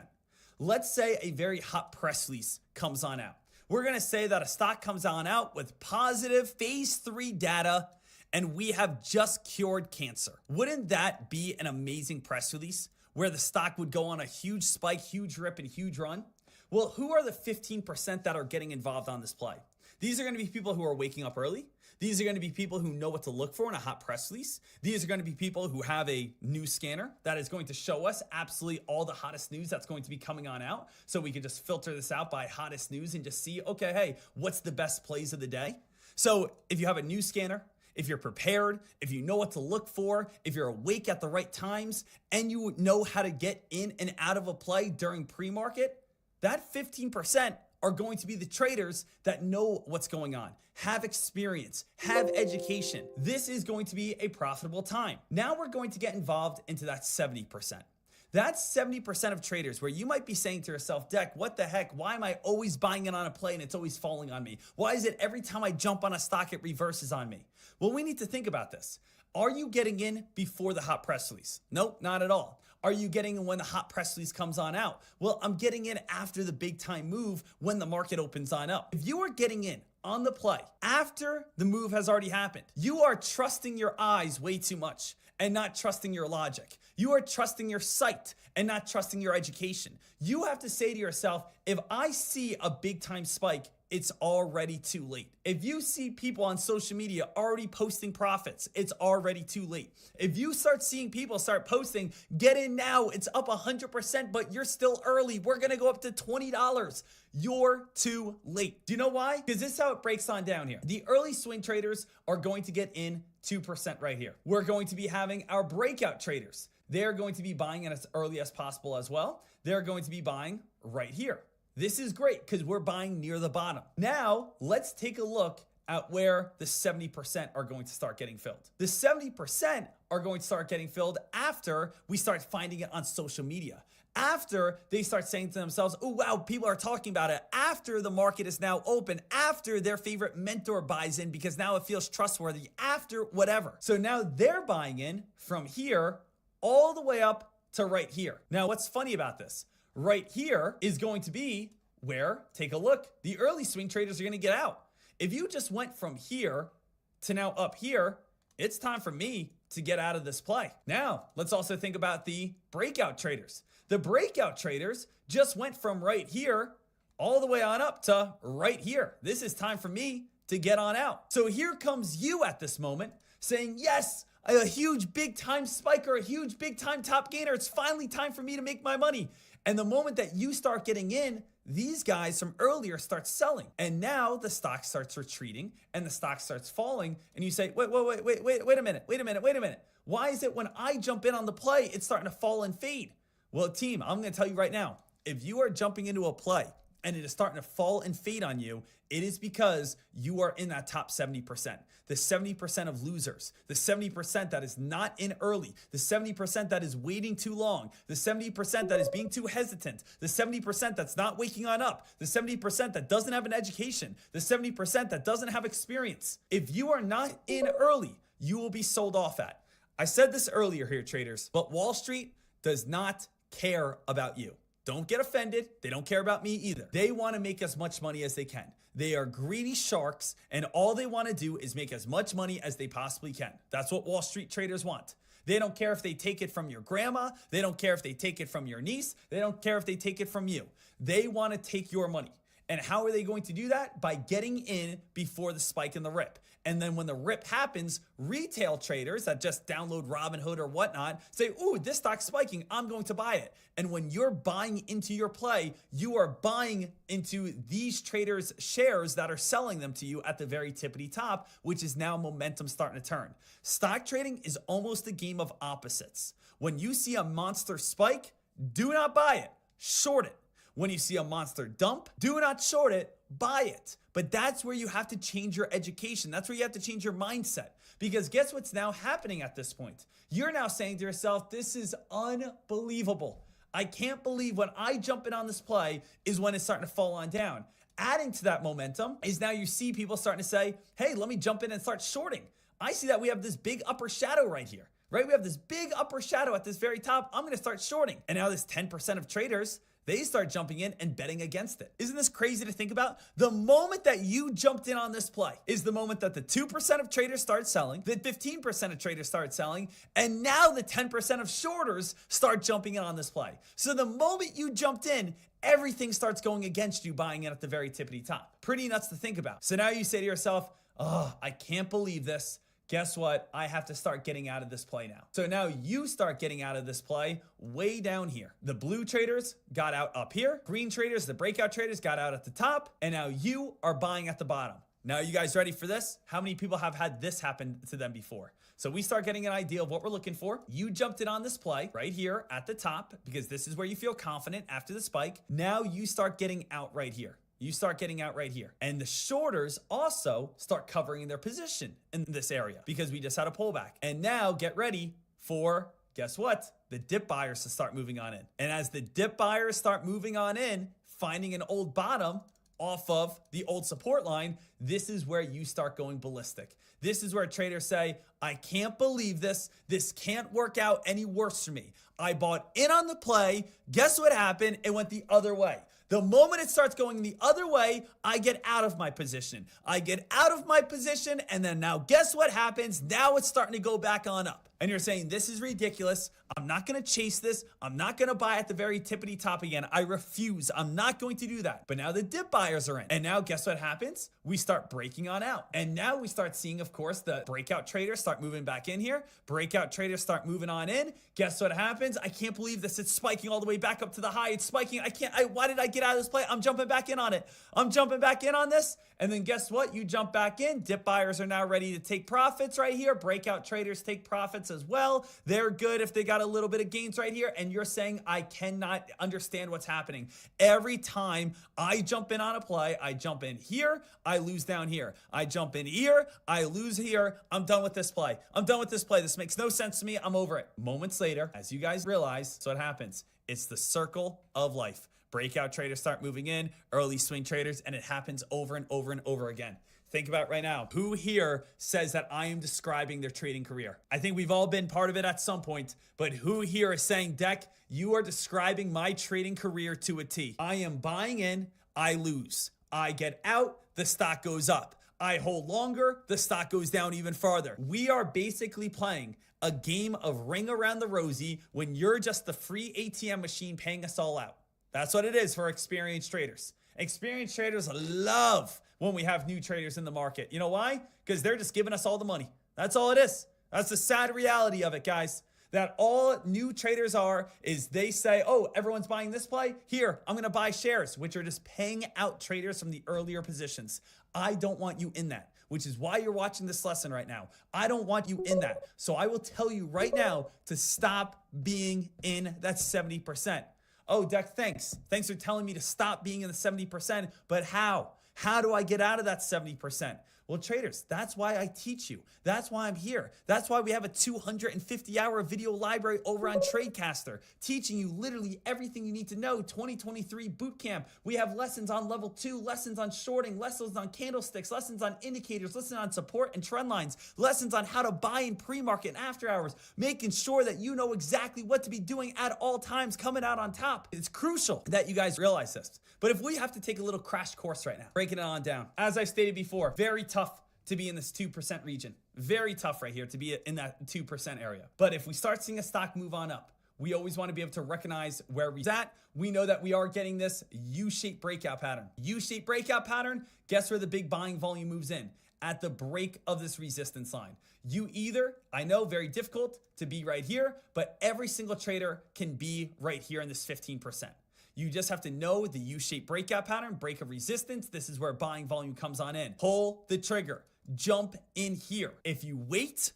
Let's say a very hot press release comes on out. We're going to say that a stock comes on out with positive phase 3 data and we have just cured cancer. Wouldn't that be an amazing press release where the stock would go on a huge spike, huge rip, and huge run? Well, who are the 15% that are getting involved on this play? These are going to be people who are waking up early. These are going to be people who know what to look for in a hot press release. These are going to be people who have a news scanner that is going to show us absolutely all the hottest news that's going to be coming on out. So we can just filter this out by hottest news and just see, okay, hey, what's the best plays of the day? So if you have a news scanner, if you're prepared, if you know what to look for, if you're awake at the right times, and you know how to get in and out of a play during pre-market, that 15% are going to be the traders that know what's going on, have experience, have education. This is going to be a profitable time. Now we're going to get involved into that 70%. That's 70% of traders where you might be saying to yourself, Deck, what the heck? Why am I always buying it on a play and it's always falling on me? Why is it every time I jump on a stock, it reverses on me? Well, we need to think about this. Are you getting in before the hot press release? Nope, not at all. Are you getting in when the hot press release comes on out? Well, I'm getting in after the big time move when the market opens on up. If you are getting in on the play after the move has already happened, you are trusting your eyes way too much and not trusting your logic. You are trusting your sight and not trusting your education. You have to say to yourself, if I see a big time spike, it's already too late. If you see people on social media already posting profits, it's already too late. If you start seeing people start posting, get in now, it's up 100%, but you're still early. We're gonna go up to $20. You're too late. Do you know why? Because this is how it breaks on down here. The early swing traders are going to get in 2% right here. We're going to be having our breakout traders. They're going to be buying as early as possible as well. They're going to be buying right here. This is great because we're buying near the bottom. Now, let's take a look at where the 70% are going to start getting filled. The 70% are going to start getting filled after we start finding it on social media. After they start saying to themselves, oh wow, people are talking about it. After the market is now open, after their favorite mentor buys in because now it feels trustworthy, after whatever. So now they're buying in from here all the way up to right here. Now, what's funny about this? Right here is going to be where, take a look, the early swing traders are going to get out. If you just went from here to now up here, it's time for me to get out of this play. Now, let's also think about the breakout traders. The breakout traders just went from right here all the way on up to right here. This is time for me to get on out. So here comes you at this moment saying, yes, a huge big time spike or a huge big time top gainer. It's finally time for me to make my money. And the moment that you start getting in, these guys from earlier start selling. And now the stock starts retreating and the stock starts falling. And you say, wait a minute. Why is it when I jump in on the play, it's starting to fall and fade? Well, team, I'm going to tell you right now, if you are jumping into a play and it is starting to fall and fade on you, it is because you are in that top 70%. The 70% of losers, the 70% that is not in early, the 70% that is waiting too long, the 70% that is being too hesitant, the 70% that's not waking on up, the 70% that doesn't have an education, the 70% that doesn't have experience. If you are not in early, you will be sold off at. I said this earlier here, traders, but Wall Street does not care about you. Don't get offended. They don't care about me either. They want to make as much money as they can. They are greedy sharks, and all they want to do is make as much money as they possibly can. That's what Wall Street traders want. They don't care if they take it from your grandma. They don't care if they take it from your niece. They don't care if they take it from you. They want to take your money. And how are they going to do that? By getting in before the spike and the rip. And then when the rip happens, retail traders that just download Robinhood or whatnot say, ooh, this stock's spiking, I'm going to buy it. And when you're buying into your play, you are buying into these traders' shares that are selling them to you at the very tippity top, which is now momentum starting to turn. Stock trading is almost a game of opposites. When you see a monster spike, do not buy it, short it. When you see a monster dump, do not short it, buy it. But that's where you have to change your education. That's where you have to change your mindset. Because guess what's now happening at this point? You're now saying to yourself, this is unbelievable. I can't believe when I jump in on this play is when it's starting to fall on down. Adding to that momentum is now you see people starting to say, hey, let me jump in and start shorting. I see that we have this big upper shadow right here, right? We have this big upper shadow at this very top. I'm going to start shorting. And now this 10% of traders, they start jumping in and betting against it. Isn't this crazy to think about? The moment that you jumped in on this play is the moment that the 2% of traders start selling, the 15% of traders start selling, and now the 10% of shorters start jumping in on this play. So the moment you jumped in, everything starts going against you buying in at the very tippity top. Pretty nuts to think about. So now you say to yourself, oh, I can't believe this. Guess what? I have to start getting out of this play now. So now you start getting out of this play way down here. The blue traders got out up here. Green traders, the breakout traders got out at the top. And now you are buying at the bottom. Now, you guys ready for this? How many people have had this happen to them before? So we start getting an idea of what we're looking for. You jumped in on this play right here at the top because this is where you feel confident after the spike. Now you start getting out right here. You start getting out right here. And the shorters also start covering their position in this area because we just had a pullback. And now get ready for, guess what? The dip buyers to start moving on in. And as the dip buyers start moving on in, finding an old bottom off of the old support line, this is where you start going ballistic. This is where traders say, I can't believe this. This can't work out any worse for me. I bought in on the play. Guess what happened? It went the other way. The moment it starts going the other way, I get out of my position. I get out of my position, and then now guess what happens? Now it's starting to go back on up. And you're saying, this is ridiculous. I'm not going to chase this. I'm not going to buy at the very tippity top again. I refuse. I'm not going to do that. But now the dip buyers are in. And now guess what happens? We start breaking on out. And now we start seeing, of course, the breakout traders start moving back in here. Breakout traders start moving on in. Guess what happens? I can't believe this. It's spiking all the way back up to the high. It's spiking. Why did I get out of this play? I'm jumping back in on it. I'm jumping back in on this. And then guess what? You jump back in. Dip buyers are now ready to take profits right here. Breakout traders take profits as well. They're good if they got a little bit of gains right here. And you're saying, I cannot understand what's happening. Every time I jump in on a play, I jump in here, I lose down here. I jump in here, I lose here. I'm done with this play. I'm done with this play. This makes no sense to me. I'm over it. Moments later, as you guys realize, so what happens? It's the circle of life. Breakout traders start moving in, early swing traders, and it happens over and over and over again. Think about right now, who here says that I am describing their trading career? I think we've all been part of it at some point, but who here is saying, Deck, you are describing my trading career to a T. I am buying in, I lose. I get out, the stock goes up. I hold longer, the stock goes down even farther. We are basically playing a game of ring around the rosy when you're just the free ATM machine paying us all out. That's what it is for experienced traders. Experienced traders love when we have new traders in the market. You know why? Because they're just giving us all the money. That's all it is. That's the sad reality of it, guys. That all new traders are is they say, oh, everyone's buying this play? Here, I'm going to buy shares, which are just paying out traders from the earlier positions. I don't want you in that, which is why you're watching this lesson right now. I don't want you in that. So I will tell you right now to stop being in that 70%. Oh, Deck, thanks. Thanks for telling me to stop being in the 70%, but how? How do I get out of that 70%? Well, traders, that's why I teach you. That's why I'm here. That's why we have a 250-hour video library over on Tradecaster, teaching you literally everything you need to know. 2023 bootcamp. We have lessons on level 2, lessons on shorting, lessons on candlesticks, lessons on indicators, lessons on support and trend lines, lessons on how to buy in pre-market and after hours, making sure that you know exactly what to be doing at all times, coming out on top. It's crucial that you guys realize this. But if we have to take a little crash course right now, breaking it on down, as I stated before, very tough to be in this 2% region. Very tough right here to be in that 2% area. But if we start seeing a stock move on up, we always want to be able to recognize where we're at. We know that we are getting this U-shaped breakout pattern. U-shaped breakout pattern, guess where the big buying volume moves in? At the break of this resistance line. You either, I know, very difficult to be right here, but every single trader can be right here in this 15%. You just have to know the U-shaped breakout pattern, break of resistance. This is where buying volume comes on in. Pull the trigger. Jump in here. If you wait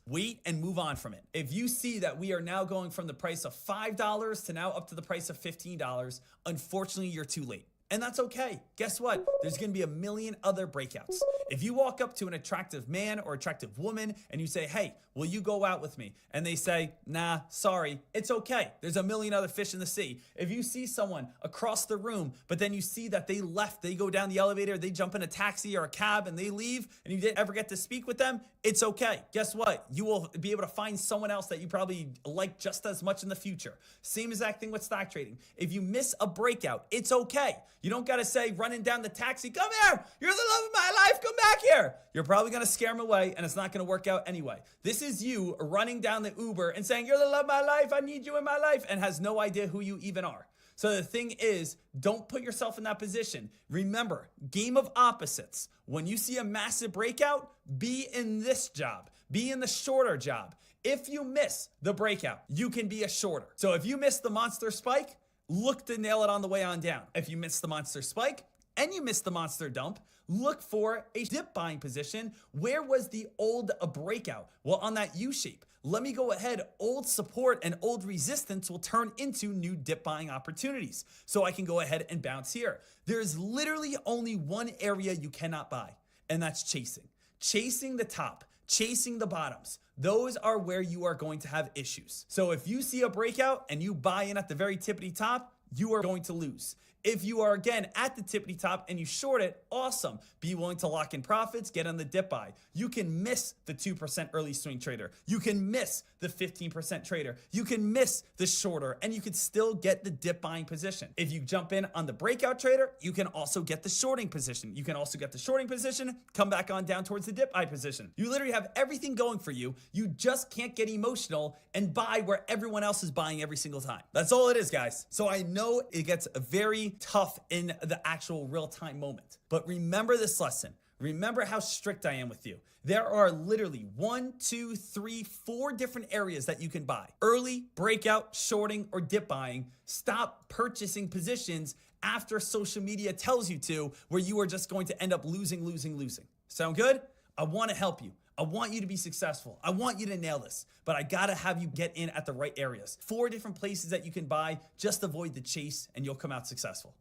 and move on from it. If you see that we are now going from the price of $5 to now up to the price of $15, unfortunately, you're too late. And that's okay. Guess what? There's going to be a million other breakouts. If you walk up to an attractive man or attractive woman and you say, hey, will you go out with me? And they say, nah, sorry, it's okay. There's a million other fish in the sea. If you see someone across the room, but then you see that they left, they go down the elevator, they jump in a taxi or a cab and they leave and you didn't ever get to speak with them, it's okay. Guess what? You will be able to find someone else that you probably like just as much in the future. Same exact thing with stock trading. If you miss a breakout, it's okay. You don't got to say running down the taxi, come here, you're the love of my life, come back here. You're probably going to scare them away and it's not going to work out anyway. This is you running down the Uber and saying, you're the love of my life, I need you in my life, and has no idea who you even are. So the thing is, don't put yourself in that position. Remember, game of opposites. When you see a massive breakout, be in this job. Be in the shorter job. If you miss the breakout, you can be a shorter. So if you miss the monster spike, look to nail it on the way on down. If you miss the monster spike and you miss the monster dump, look for a dip buying position. Where was the old breakout? Well, on that U shape. Let me go ahead. Old support and old resistance will turn into new dip buying opportunities. So I can go ahead and bounce here. There's literally only one area you cannot buy, and that's chasing. Chasing the top, chasing the bottoms. Those are where you are going to have issues. So if you see a breakout and you buy in at the very tippity top, you are going to lose. If you are again at the tippity top and you short it, awesome. Be willing to lock in profits, get on the dip buy. You can miss the 2% early swing trader. You can miss the 15% trader. You can miss the shorter and you can still get the dip buying position. If you jump in on the breakout trader, you can also get the shorting position. You can also get the shorting position, come back on down towards the dip buy position. You literally have everything going for you. You just can't get emotional and buy where everyone else is buying every single time. That's all it is, guys. So I know it gets very tough in the actual real-time moment. But remember this lesson. Remember how strict I am with you. There are literally 1, 2, 3, 4 different areas that you can buy. Early, breakout, shorting, or dip buying. Stop purchasing positions after social media tells you to, where you are just going to end up losing. Sound good? I want to help you. I want you to be successful. I want you to nail this, but I gotta have you get in at the right areas. 4 different places that you can buy. Just avoid the chase and you'll come out successful.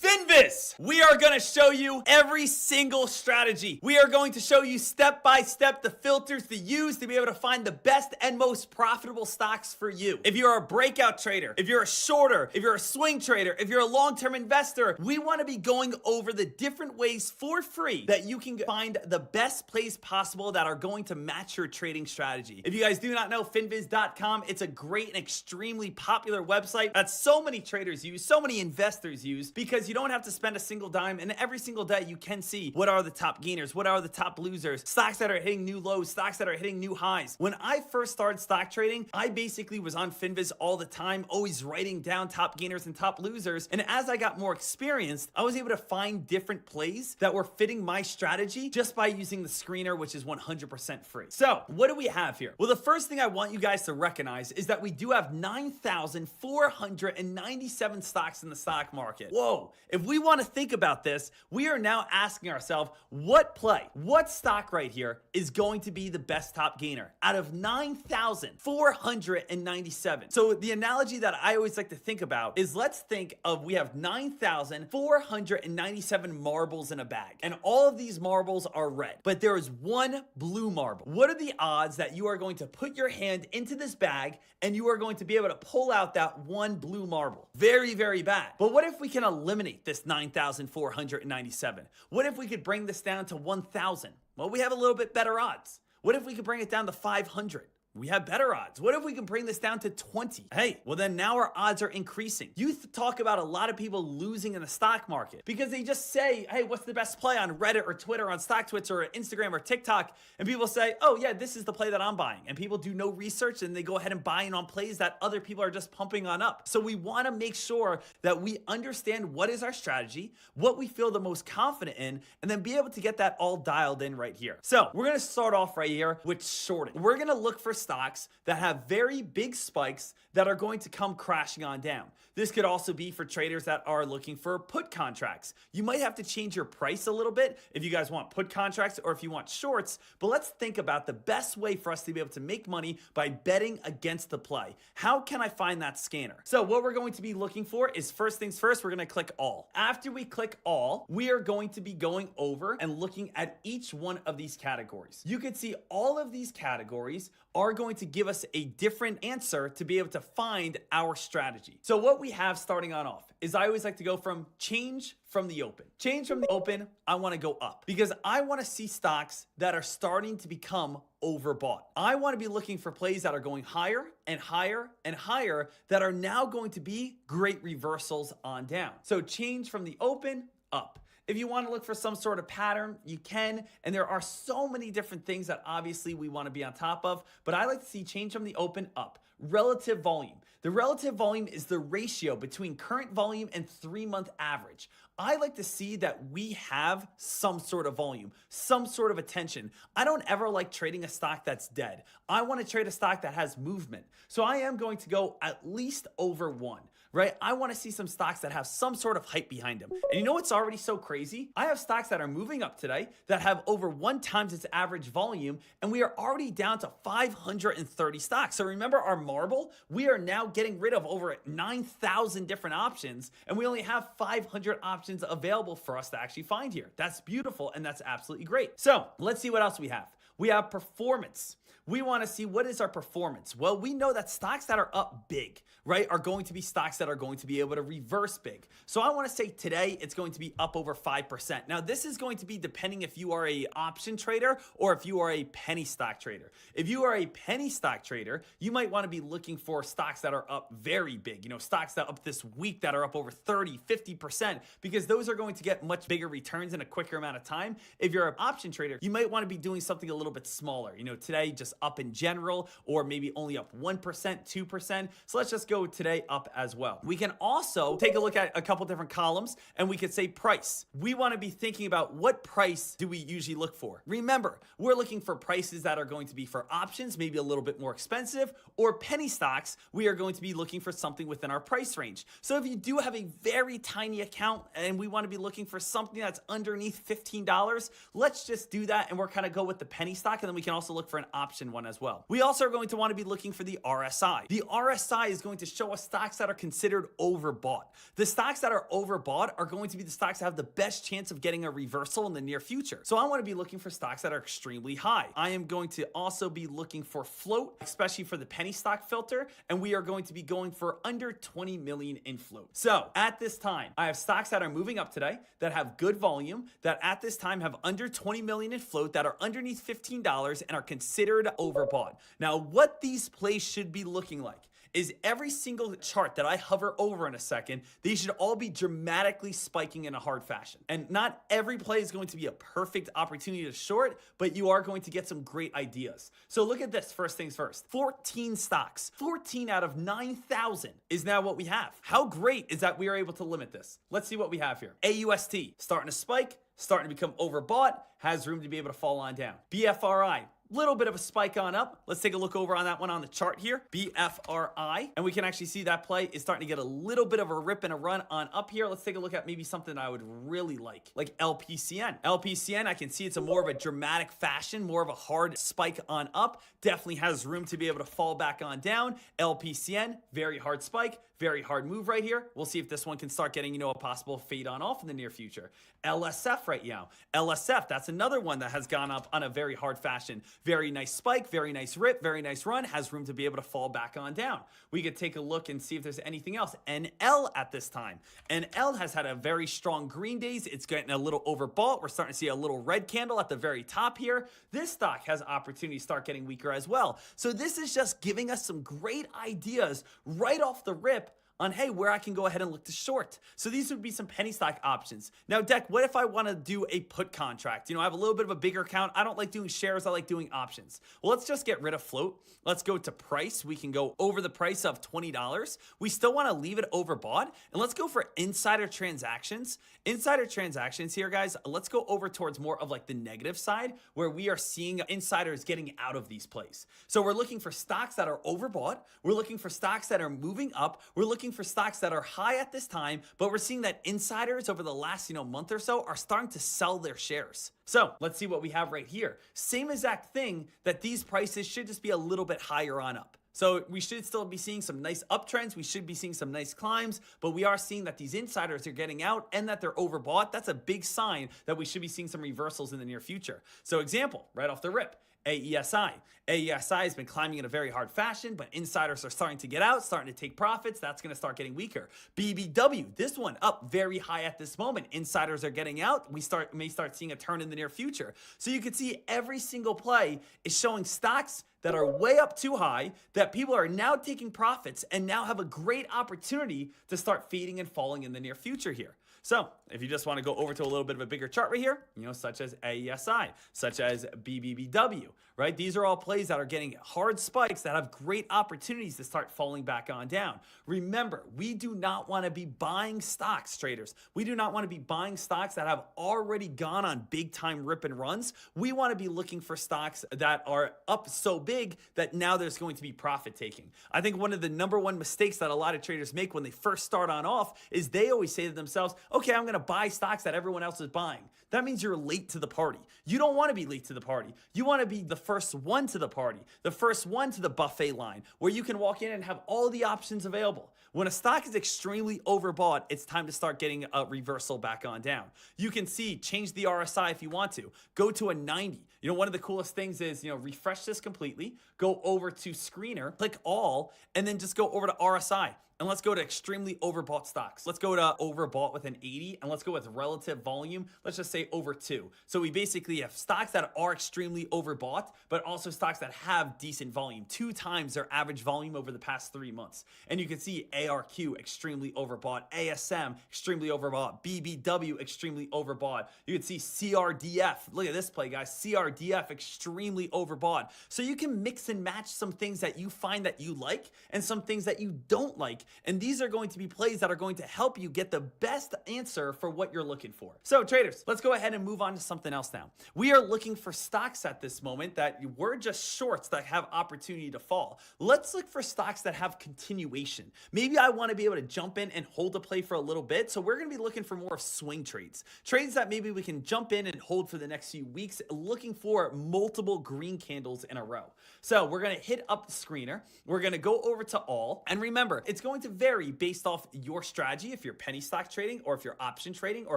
Finviz. We are going to show you every single strategy. We are going to show you step by step the filters to use to be able to find the best and most profitable stocks for you. If you're a breakout trader, if you're a shorter, if you're a swing trader, if you're a long-term investor, we want to be going over the different ways for free that you can find the best plays possible that are going to match your trading strategy. If you guys do not know finviz.com, it's a great and extremely popular website that so many traders use, so many investors use, because you don't have to spend a single dime, and every single day you can see what are the top gainers, what are the top losers, stocks that are hitting new lows, stocks that are hitting new highs. When I first started stock trading, I basically was on Finviz all the time, always writing down top gainers and top losers. And as I got more experienced, I was able to find different plays that were fitting my strategy just by using the screener, which is 100% free. So what do we have here? Well, the first thing I want you guys to recognize is that we do have 9,497 stocks in the stock market. Whoa. If we want to think about this, we are now asking ourselves, what play, what stock right here is going to be the best top gainer out of 9,497? So the analogy that I always like to think about is, let's think of, we have 9,497 marbles in a bag, and all of these marbles are red, but there is one blue marble. What are the odds that you are going to put your hand into this bag and you are going to be able to pull out that one blue marble? Very, very bad. But what if we can eliminate this 9,497? What if we could bring this down to 1,000? Well, we have a little bit better odds. What if we could bring it down to 500? We have better odds. What if we can bring this down to 20? Hey, well then now our odds are increasing. You talk about a lot of people losing in the stock market because they just say, hey, what's the best play on Reddit or Twitter, on StockTwits or Instagram or TikTok? And people say, oh yeah, this is the play that I'm buying. And people do no research and they go ahead and buy in on plays that other people are just pumping on up. So we want to make sure that we understand what is our strategy, what we feel the most confident in, and then be able to get that all dialed in right here. So we're going to start off right here with shorting. We're going to look for stocks that have very big spikes that are going to come crashing on down. This could also be for traders that are looking for put contracts. You might have to change your price a little bit if you guys want put contracts or if you want shorts, but let's think about the best way for us to be able to make money by betting against the play. How can I find that scanner? So what we're going to be looking for is, first things first, we're going to click all. After we click all, we are going to be going over and looking at each one of these categories. You can see all of these categories are going to give us a different answer to be able to find our strategy. So what we have starting on off is, I always like to go from change from the open. Change from the open, I want to go up because I want to see stocks that are starting to become overbought. I want to be looking for plays that are going higher and higher and higher that are now going to be great reversals on down. So change from the open, up. If you want to look for some sort of pattern, you can, and there are so many different things that obviously we want to be on top of, but I like to see change from the open up. Relative volume. The relative volume is the ratio between current volume and 3-month average. I like to see that we have some sort of volume, some sort of attention. I don't ever like trading a stock that's dead. I want to trade a stock that has movement. So I am going to go at least over 1. Right? I want to see some stocks that have some sort of hype behind them. And you know what's already so crazy? I have stocks that are moving up today that have over 1 times its average volume, and we are already down to 530 stocks. So remember our marble? We are now getting rid of over 9,000 different options, and we only have 500 options available for us to actually find here. That's beautiful, and that's absolutely great. So let's see what else we have. We have performance. We want to see, what is our performance? Well, we know that stocks that are up big, right, are going to be stocks that are going to be able to reverse big. So I want to say today it's going to be up over 5%. Now, this is going to be depending if you are a option trader or if you are a penny stock trader. If you are a penny stock trader, you might want to be looking for stocks that are up very big. You know, stocks that are up this week that are up over 30, 50%, because those are going to get much bigger returns in a quicker amount of time. If you're an option trader, you might want to be doing something a little bit smaller. You know, today just up in general, or maybe only up 1%, 2%. So let's just go today up as well. We can also take a look at a couple different columns, and we could say price. We want to be thinking about, what price do we usually look for? Remember, we're looking for prices that are going to be for options, maybe a little bit more expensive, or penny stocks. We are going to be looking for something within our price range. So if you do have a very tiny account and we want to be looking for something that's underneath $15, let's just do that, and we're kind of go with the penny stock, and then we can also look for an option one as well. We also are going to want to be looking for the RSI. The RSI is going to show us stocks that are considered overbought. The stocks that are overbought are going to be the stocks that have the best chance of getting a reversal in the near future. So I want to be looking for stocks that are extremely high. I am going to also be looking for float, especially for the penny stock filter, and we are going to be going for under 20 million in float. So at this time, I have stocks that are moving up today, that have good volume, that at this time have under 20 million in float, that are underneath $15 and are considered overbought. Now, what these plays should be looking like is every single chart that I hover over in a second, these should all be dramatically spiking in a hard fashion. And not every play is going to be a perfect opportunity to short, but you are going to get some great ideas. So look at this, first things first. 14 stocks, 14 out of 9,000 is now what we have. How great is that we are able to limit this? Let's see what we have here. AUST, starting to spike, starting to become overbought, has room to be able to fall on down. BFRI, little bit of a spike on up. Let's take a look over on that one on the chart here, BFRI, and we can actually see that play is starting to get a little bit of a rip and a run on up here. Let's take a look at maybe something I would really like LPCN. LPCN, I can see it's a more of a dramatic fashion, more of a hard spike on up. Definitely has room to be able to fall back on down. LPCN, very hard spike, very hard move right here. We'll see if this one can start getting, a possible fade on off in the near future. LSF right now. LSF, that's another one that has gone up on a very hard fashion. Very nice spike, very nice rip, very nice run, has room to be able to fall back on down. We could take a look and see if there's anything else. NL at this time. NL has had a very strong green days. It's getting a little overbought. We're starting to see a little red candle at the very top here. This stock has opportunity to start getting weaker as well. So this is just giving us some great ideas right off the rip on, hey, where I can go ahead and look to short. So these would be some penny stock options. Now, Deck, what if I want to do a put contract? I have a little bit of a bigger account. I don't like doing shares. I like doing options. Well, let's just get rid of float. Let's go to price. We can go over the price of $20. We still want to leave it overbought. And let's go for insider transactions. Insider transactions here, guys, let's go over towards more of like the negative side where we are seeing insiders getting out of these plays. So we're looking for stocks that are overbought. We're looking for stocks that are moving up. We're looking for stocks that are high at this time, but we're seeing that insiders over the last, month or so are starting to sell their shares. So let's see what we have right here. Same exact thing, that these prices should just be a little bit higher on up. So we should still be seeing some nice uptrends. We should be seeing some nice climbs, but we are seeing that these insiders are getting out and that they're overbought. That's a big sign that we should be seeing some reversals in the near future. So example, right off the rip, AESI. AESI has been climbing in a very hard fashion, but insiders are starting to get out, starting to take profits. That's going to start getting weaker. BBW, this one up very high at this moment. Insiders are getting out. We may start seeing a turn in the near future. So you can see every single play is showing stocks that are way up too high, that people are now taking profits and now have a great opportunity to start fading and falling in the near future here. So if you just want to go over to a little bit of a bigger chart right here, such as AESI, such as BBBW, right? These are all plays that are getting hard spikes that have great opportunities to start falling back on down. Remember, we do not want to be buying stocks, traders. We do not want to be buying stocks that have already gone on big time rip and runs. We want to be looking for stocks that are up so big that now there's going to be profit taking. I think one of the number one mistakes that a lot of traders make when they first start on off is they always say to themselves, okay, I'm going to buy stocks that everyone else is buying. That means you're late to the party. You don't want to be late to the party. You want to be the first one to the party, the first one to the buffet line where you can walk in and have all the options available. When a stock is extremely overbought, it's time to start getting a reversal back on down. You can see, change the RSI if you want to. Go to a 90. One of the coolest things is, refresh this completely, go over to screener, click all, and then just go over to RSI. And let's go to extremely overbought stocks. Let's go to overbought with an 80, and let's go with relative volume. Let's just say over 2. So we basically have stocks that are extremely overbought, but also stocks that have decent volume, 2 times their average volume over the past 3 months. And you can see ARQ extremely overbought, ASM extremely overbought, BBW extremely overbought. You can see CRDF. Look at this play, guys. CRDF extremely overbought. So you can mix and match some things that you find that you like and some things that you don't like. And these are going to be plays that are going to help you get the best answer for what you're looking for. So traders, let's go go ahead and move on to something else now. We are looking for stocks at this moment that we're just shorts that have opportunity to fall. Let's look for stocks that have continuation. Maybe I want to be able to jump in and hold a play for a little bit. So we're going to be looking for more of swing trades. Trades that maybe we can jump in and hold for the next few weeks, looking for multiple green candles in a row. So we're going to hit up the screener. We're going to go over to all. And remember, it's going to vary based off your strategy, if you're penny stock trading or if you're option trading or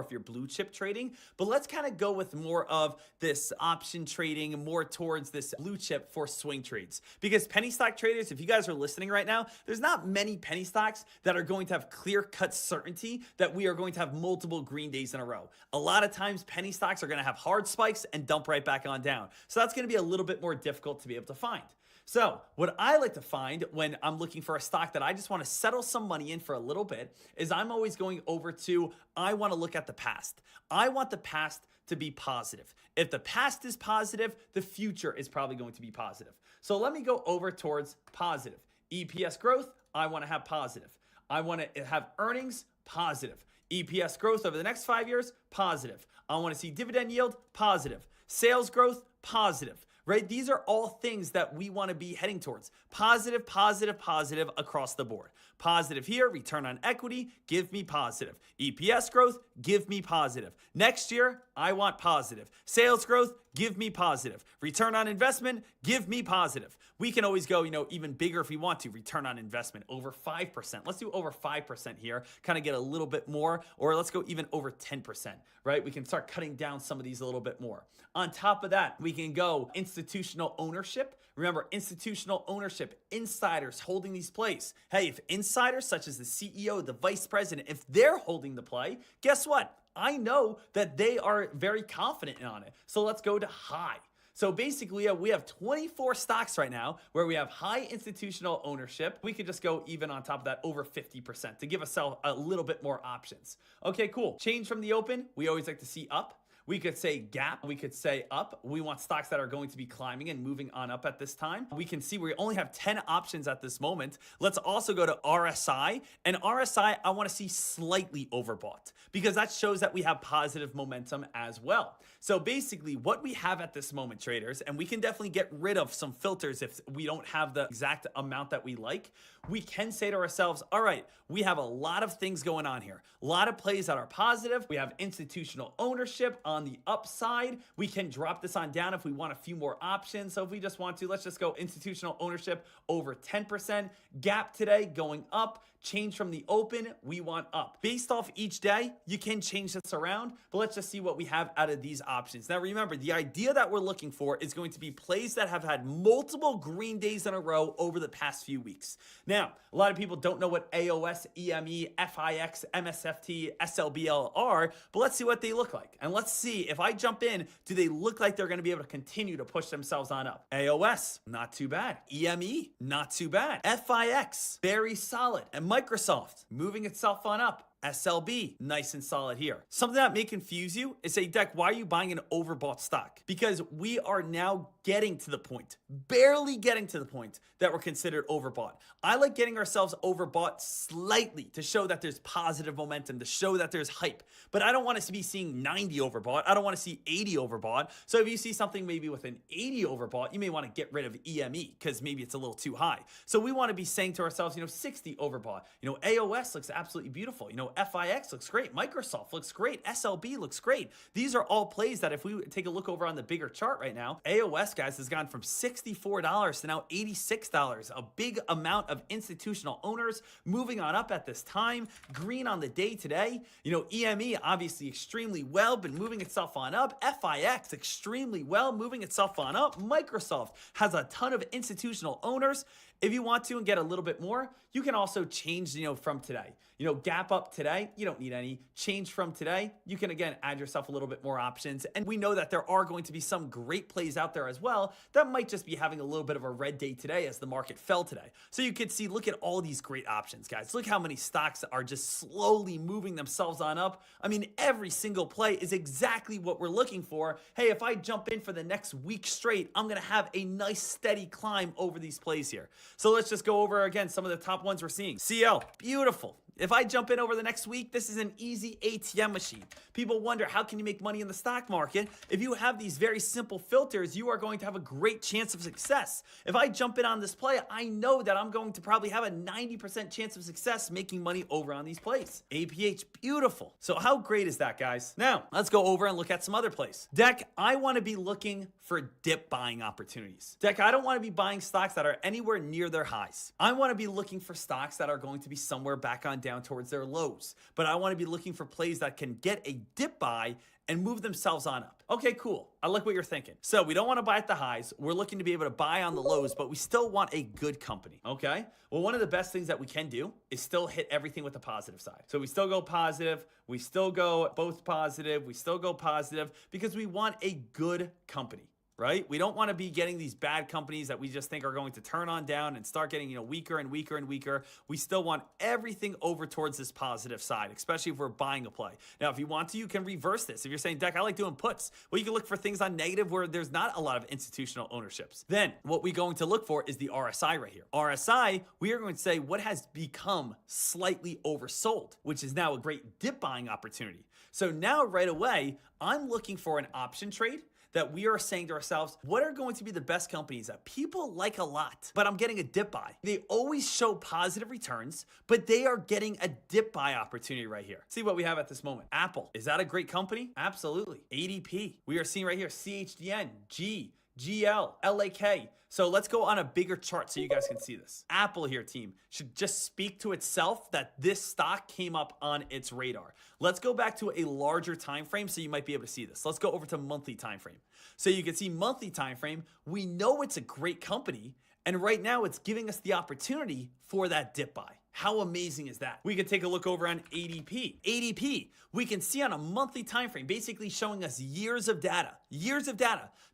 if you're blue chip trading. But let's kind of go with more of this option trading, more towards this blue chip for swing trades. Because penny stock traders, if you guys are listening right now, there's not many penny stocks that are going to have clear-cut certainty that we are going to have multiple green days in a row. A lot of times penny stocks are going to have hard spikes and dump right back on down. So that's going to be a little bit more difficult to be able to find. So what I like to find when I'm looking for a stock that I just want to settle some money in for a little bit is I'm always going over to, I want to look at the past. I want the past to be positive. If the past is positive, the future is probably going to be positive. So let me go over towards positive. EPS growth, I want to have positive. I want to have earnings, positive. EPS growth over the next 5 years, positive. I want to see dividend yield, positive. Sales growth, positive. Right? These are all things that we want to be heading towards. Positive, positive, positive across the board. Positive here, return on equity, give me positive. EPS growth, give me positive. Next year, I want positive. Sales growth, give me positive. Return on investment, give me positive. We can always go, even bigger if we want to. Return on investment over 5%. Let's do over 5% here, kind of get a little bit more, or let's go even over 10%, right? We can start cutting down some of these a little bit more. On top of that, we can go institutional ownership. Remember, institutional ownership, insiders holding these plays. Hey, if insiders such as the CEO, the vice president, if they're holding the play, guess what? I know that they are very confident on it. So let's go to high. So basically, we have 24 stocks right now where we have high institutional ownership. We could just go even on top of that over 50% to give ourselves a little bit more options. Okay, cool. Change from the open. We always like to see up. We could say gap, we could say up. We want stocks that are going to be climbing and moving on up at this time. We can see we only have 10 options at this moment. Let's also go to RSI. And RSI, I want to see slightly overbought because that shows that we have positive momentum as well. So basically what we have at this moment, traders, and we can definitely get rid of some filters if we don't have the exact amount that we like, we can say to ourselves, all right, we have a lot of things going on here. A lot of plays that are positive. We have institutional ownership on the upside. We can drop this on down if we want a few more options. So if we just want to, let's just go institutional ownership over 10%. Gap today going up. Change from the open, we want up. Based off each day, you can change this around, but let's just see what we have out of these options. Now remember, the idea that we're looking for is going to be plays that have had multiple green days in a row over the past few weeks. Now, a lot of people don't know what AOS, EME, FIX, MSFT, SLBL are, but let's see what they look like. And let's see, if I jump in, do they look like they're going to be able to continue to push themselves on up? AOS, not too bad. EME, not too bad. FIX, very solid. And Microsoft, moving itself on up. SLB, nice and solid here. Something that may confuse you is say, Deck, why are you buying an overbought stock? Because we are now getting to the point, barely getting to the point that we're considered overbought. I like getting ourselves overbought slightly to show that there's positive momentum, to show that there's hype. But I don't want us to be seeing 90 overbought. I don't want to see 80 overbought. So if you see something maybe with an 80 overbought, you may want to get rid of EME because maybe it's a little too high. So we want to be saying to ourselves, 60 overbought. AOS looks absolutely beautiful. FIX looks great. Microsoft looks great. SLB looks great. These are all plays that if we take a look over on the bigger chart right now, AOS, guys, has gone from $64 to now $86. A big amount of institutional owners moving on up at this time. Green on the day today. EME obviously extremely well, been moving itself on up. FIX extremely well, moving itself on up. Microsoft has a ton of institutional owners. If you want to and get a little bit more, you can also change, from today. Gap up today, you don't need any. Change from today, you can again add yourself a little bit more options. And we know that there are going to be some great plays out there as well that might just be having a little bit of a red day today as the market fell today. So you could see, look at all these great options, guys. Look how many stocks are just slowly moving themselves on up. I mean, every single play is exactly what we're looking for. Hey, if I jump in for the next week straight, I'm going to have a nice steady climb over these plays here. So let's just go over again some of the top ones we're seeing. CL, beautiful. If I jump in over the next week, this is an easy ATM machine. People wonder, how can you make money in the stock market? If you have these very simple filters, you are going to have a great chance of success. If I jump in on this play, I know that I'm going to probably have a 90% chance of success making money over on these plays. APH, beautiful. So how great is that, guys? Now, let's go over and look at some other plays. Deck, I want to be looking for dip buying opportunities. Deck, I don't want to be buying stocks that are anywhere near their highs. I want to be looking for stocks that are going to be somewhere back on down towards their lows. But I want to be looking for plays that can get a dip buy and move themselves on up. Okay, cool. I like what you're thinking. So we don't want to buy at the highs. We're looking to be able to buy on the lows, but we still want a good company. Okay? Well, one of the best things that we can do is still hit everything with the positive side. So we still go positive. We still go both positive. We still go positive because we want a good company. Right? We don't want to be getting these bad companies that we just think are going to turn on down and start getting, weaker and weaker and weaker. We still want everything over towards this positive side, especially if we're buying a play. Now, if you want to, you can reverse this. If you're saying, Deck, I like doing puts. Well, you can look for things on negative where there's not a lot of institutional ownerships. Then what we're going to look for is the RSI right here. RSI, we are going to say what has become slightly oversold, which is now a great dip buying opportunity. So now right away, I'm looking for an option trade that we are saying to ourselves, what are going to be the best companies that people like a lot, but I'm getting a dip buy? They always show positive returns, but they are getting a dip buy opportunity right here. See what we have at this moment. Apple, is that a great company? Absolutely. ADP, we are seeing right here, CHDN, GL, LAK. So let's go on a bigger chart so you guys can see this. Apple here, team, should just speak to itself that this stock came up on its radar. Let's go back to a larger time frame so you might be able to see this. Let's go over to monthly time frame. So you can see monthly time frame. We know it's a great company, and right now it's giving us the opportunity for that dip buy. How amazing is that? We can take a look over on ADP. ADP, we can see on a monthly time frame, basically showing us years of data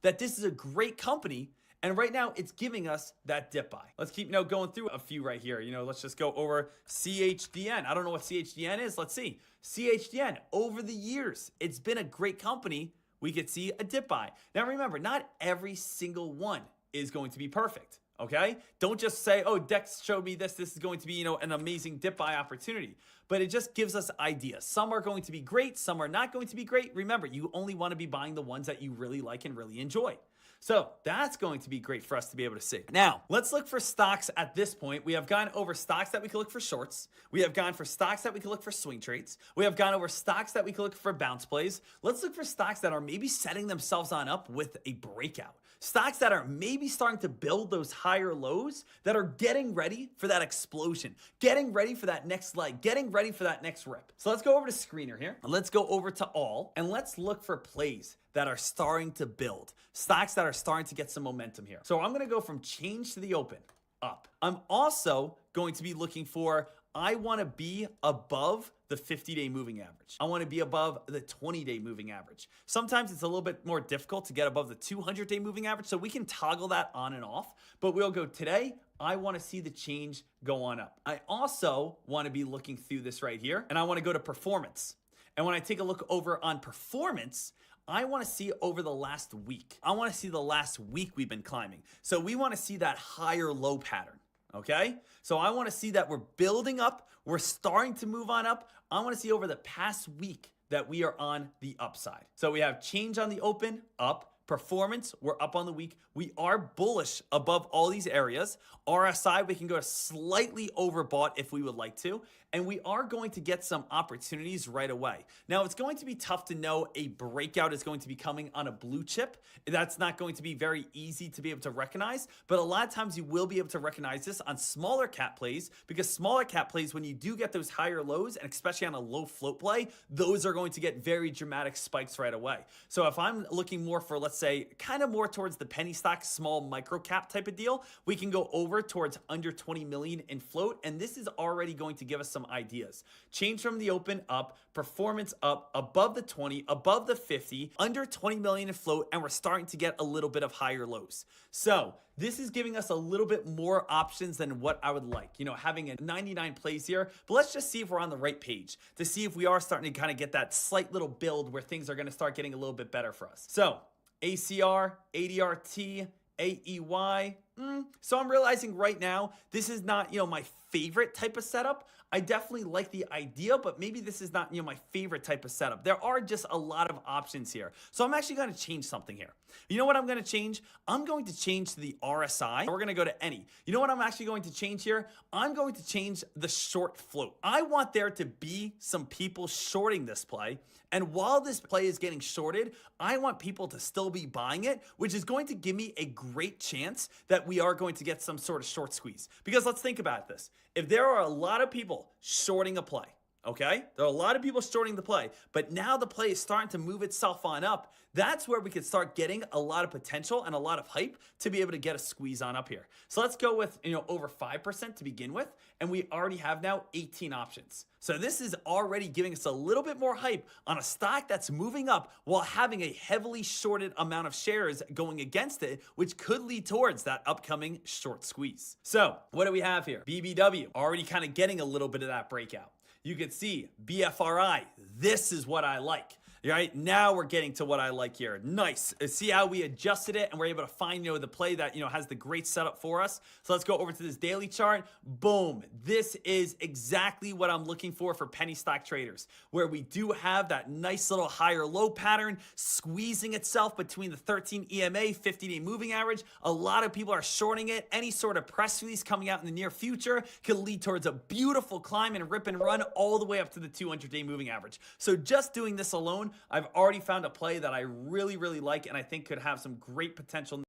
that this is a great company. And right now it's giving us that dip buy. Let's keep going through a few right here. Let's just go over CHDN. I don't know what CHDN is. Let's see. CHDN, over the years, it's been a great company. We could see a dip buy. Now remember, not every single one is going to be perfect. Okay? Don't just say, oh, Dex showed me this. This is going to be, an amazing dip buy opportunity. But it just gives us ideas. Some are going to be great. Some are not going to be great. Remember, you only want to be buying the ones that you really like and really enjoy. So that's going to be great for us to be able to see. Now, let's look for stocks at this point. We have gone over stocks that we can look for shorts. We have gone for stocks that we can look for swing trades. We have gone over stocks that we can look for bounce plays. Let's look for stocks that are maybe setting themselves on up with a breakout. Stocks that are maybe starting to build those higher lows, that are getting ready for that explosion, getting ready for that next leg, getting ready for that next rip. So let's go over to screener here. And let's go over to all, and let's look for plays that are starting to build, stocks that are starting to get some momentum here. So I'm going to go from change to the open, up. I'm also going to be looking for, I want to be above the 50-day moving average. I want to be above the 20-day moving average. Sometimes it's a little bit more difficult to get above the 200-day moving average, so we can toggle that on and off, but we'll go today, I want to see the change go on up. I also want to be looking through this right here, and I want to go to performance. And when I take a look over on performance, I want to see over the last week. I want to see the last week we've been climbing. So we want to see that higher low pattern. Okay? So I want to see that we're building up. We're starting to move on up. I want to see over the past week that we are on the upside. So we have change on the open, up. Performance, we're up on the week. We are bullish above all these areas. RSI, we can go to slightly overbought if we would like to. And we are going to get some opportunities right away. Now, it's going to be tough to know a breakout is going to be coming on a blue chip. That's not going to be very easy to be able to recognize. But a lot of times you will be able to recognize this on smaller cap plays, because smaller cap plays, when you do get those higher lows, and especially on a low float play, those are going to get very dramatic spikes right away. So if I'm looking more for, let's say, kind of more towards the penny stock, small micro cap type of deal, we can go over towards under 20 million in float. And this is already going to give us some ideas. Change from the open up, performance up, above the 20, above the 50, under 20 million in float, and we're starting to get a little bit of higher lows. So this is giving us a little bit more options than what I would like, having a 99 plays here. But let's just see if we're on the right page to see if we are starting to kind of get that slight little build where things are going to start getting a little bit better for us. So ACR, ADRT, AEY, So I'm realizing right now, this is not, my favorite type of setup. I definitely like the idea, but maybe this is not, my favorite type of setup. There are just a lot of options here. So I'm actually going to change something here. You know what I'm going to change? I'm going to change to the RSI. We're going to go to any. You know what I'm actually going to change here? I'm going to change the short float. I want there to be some people shorting this play. And while this play is getting shorted, I want people to still be buying it, which is going to give me a great chance that we are going to get some sort of short squeeze. Because let's think about this. If there are a lot of people shorting a play, okay? There are a lot of people shorting the play, but now the play is starting to move itself on up. That's where we could start getting a lot of potential and a lot of hype to be able to get a squeeze on up here. So let's go with, over 5% to begin with, and we already have now 18 options. So this is already giving us a little bit more hype on a stock that's moving up while having a heavily shorted amount of shares going against it, which could lead towards that upcoming short squeeze. So what do we have here? BBW, already kind of getting a little bit of that breakout. You can see BFRI, this is what I like. Right now we're getting to what I like here. Nice. See how we adjusted it and we're able to find, the play that, has the great setup for us. So let's go over to this daily chart. Boom. This is exactly what I'm looking for penny stock traders, where we do have that nice little higher low pattern squeezing itself between the 13 EMA, 50-day moving average. A lot of people are shorting it. Any sort of press release coming out in the near future could lead towards a beautiful climb and rip and run all the way up to the 200-day moving average. So just doing this alone, I've already found a play that I really, really like and I think could have some great potential.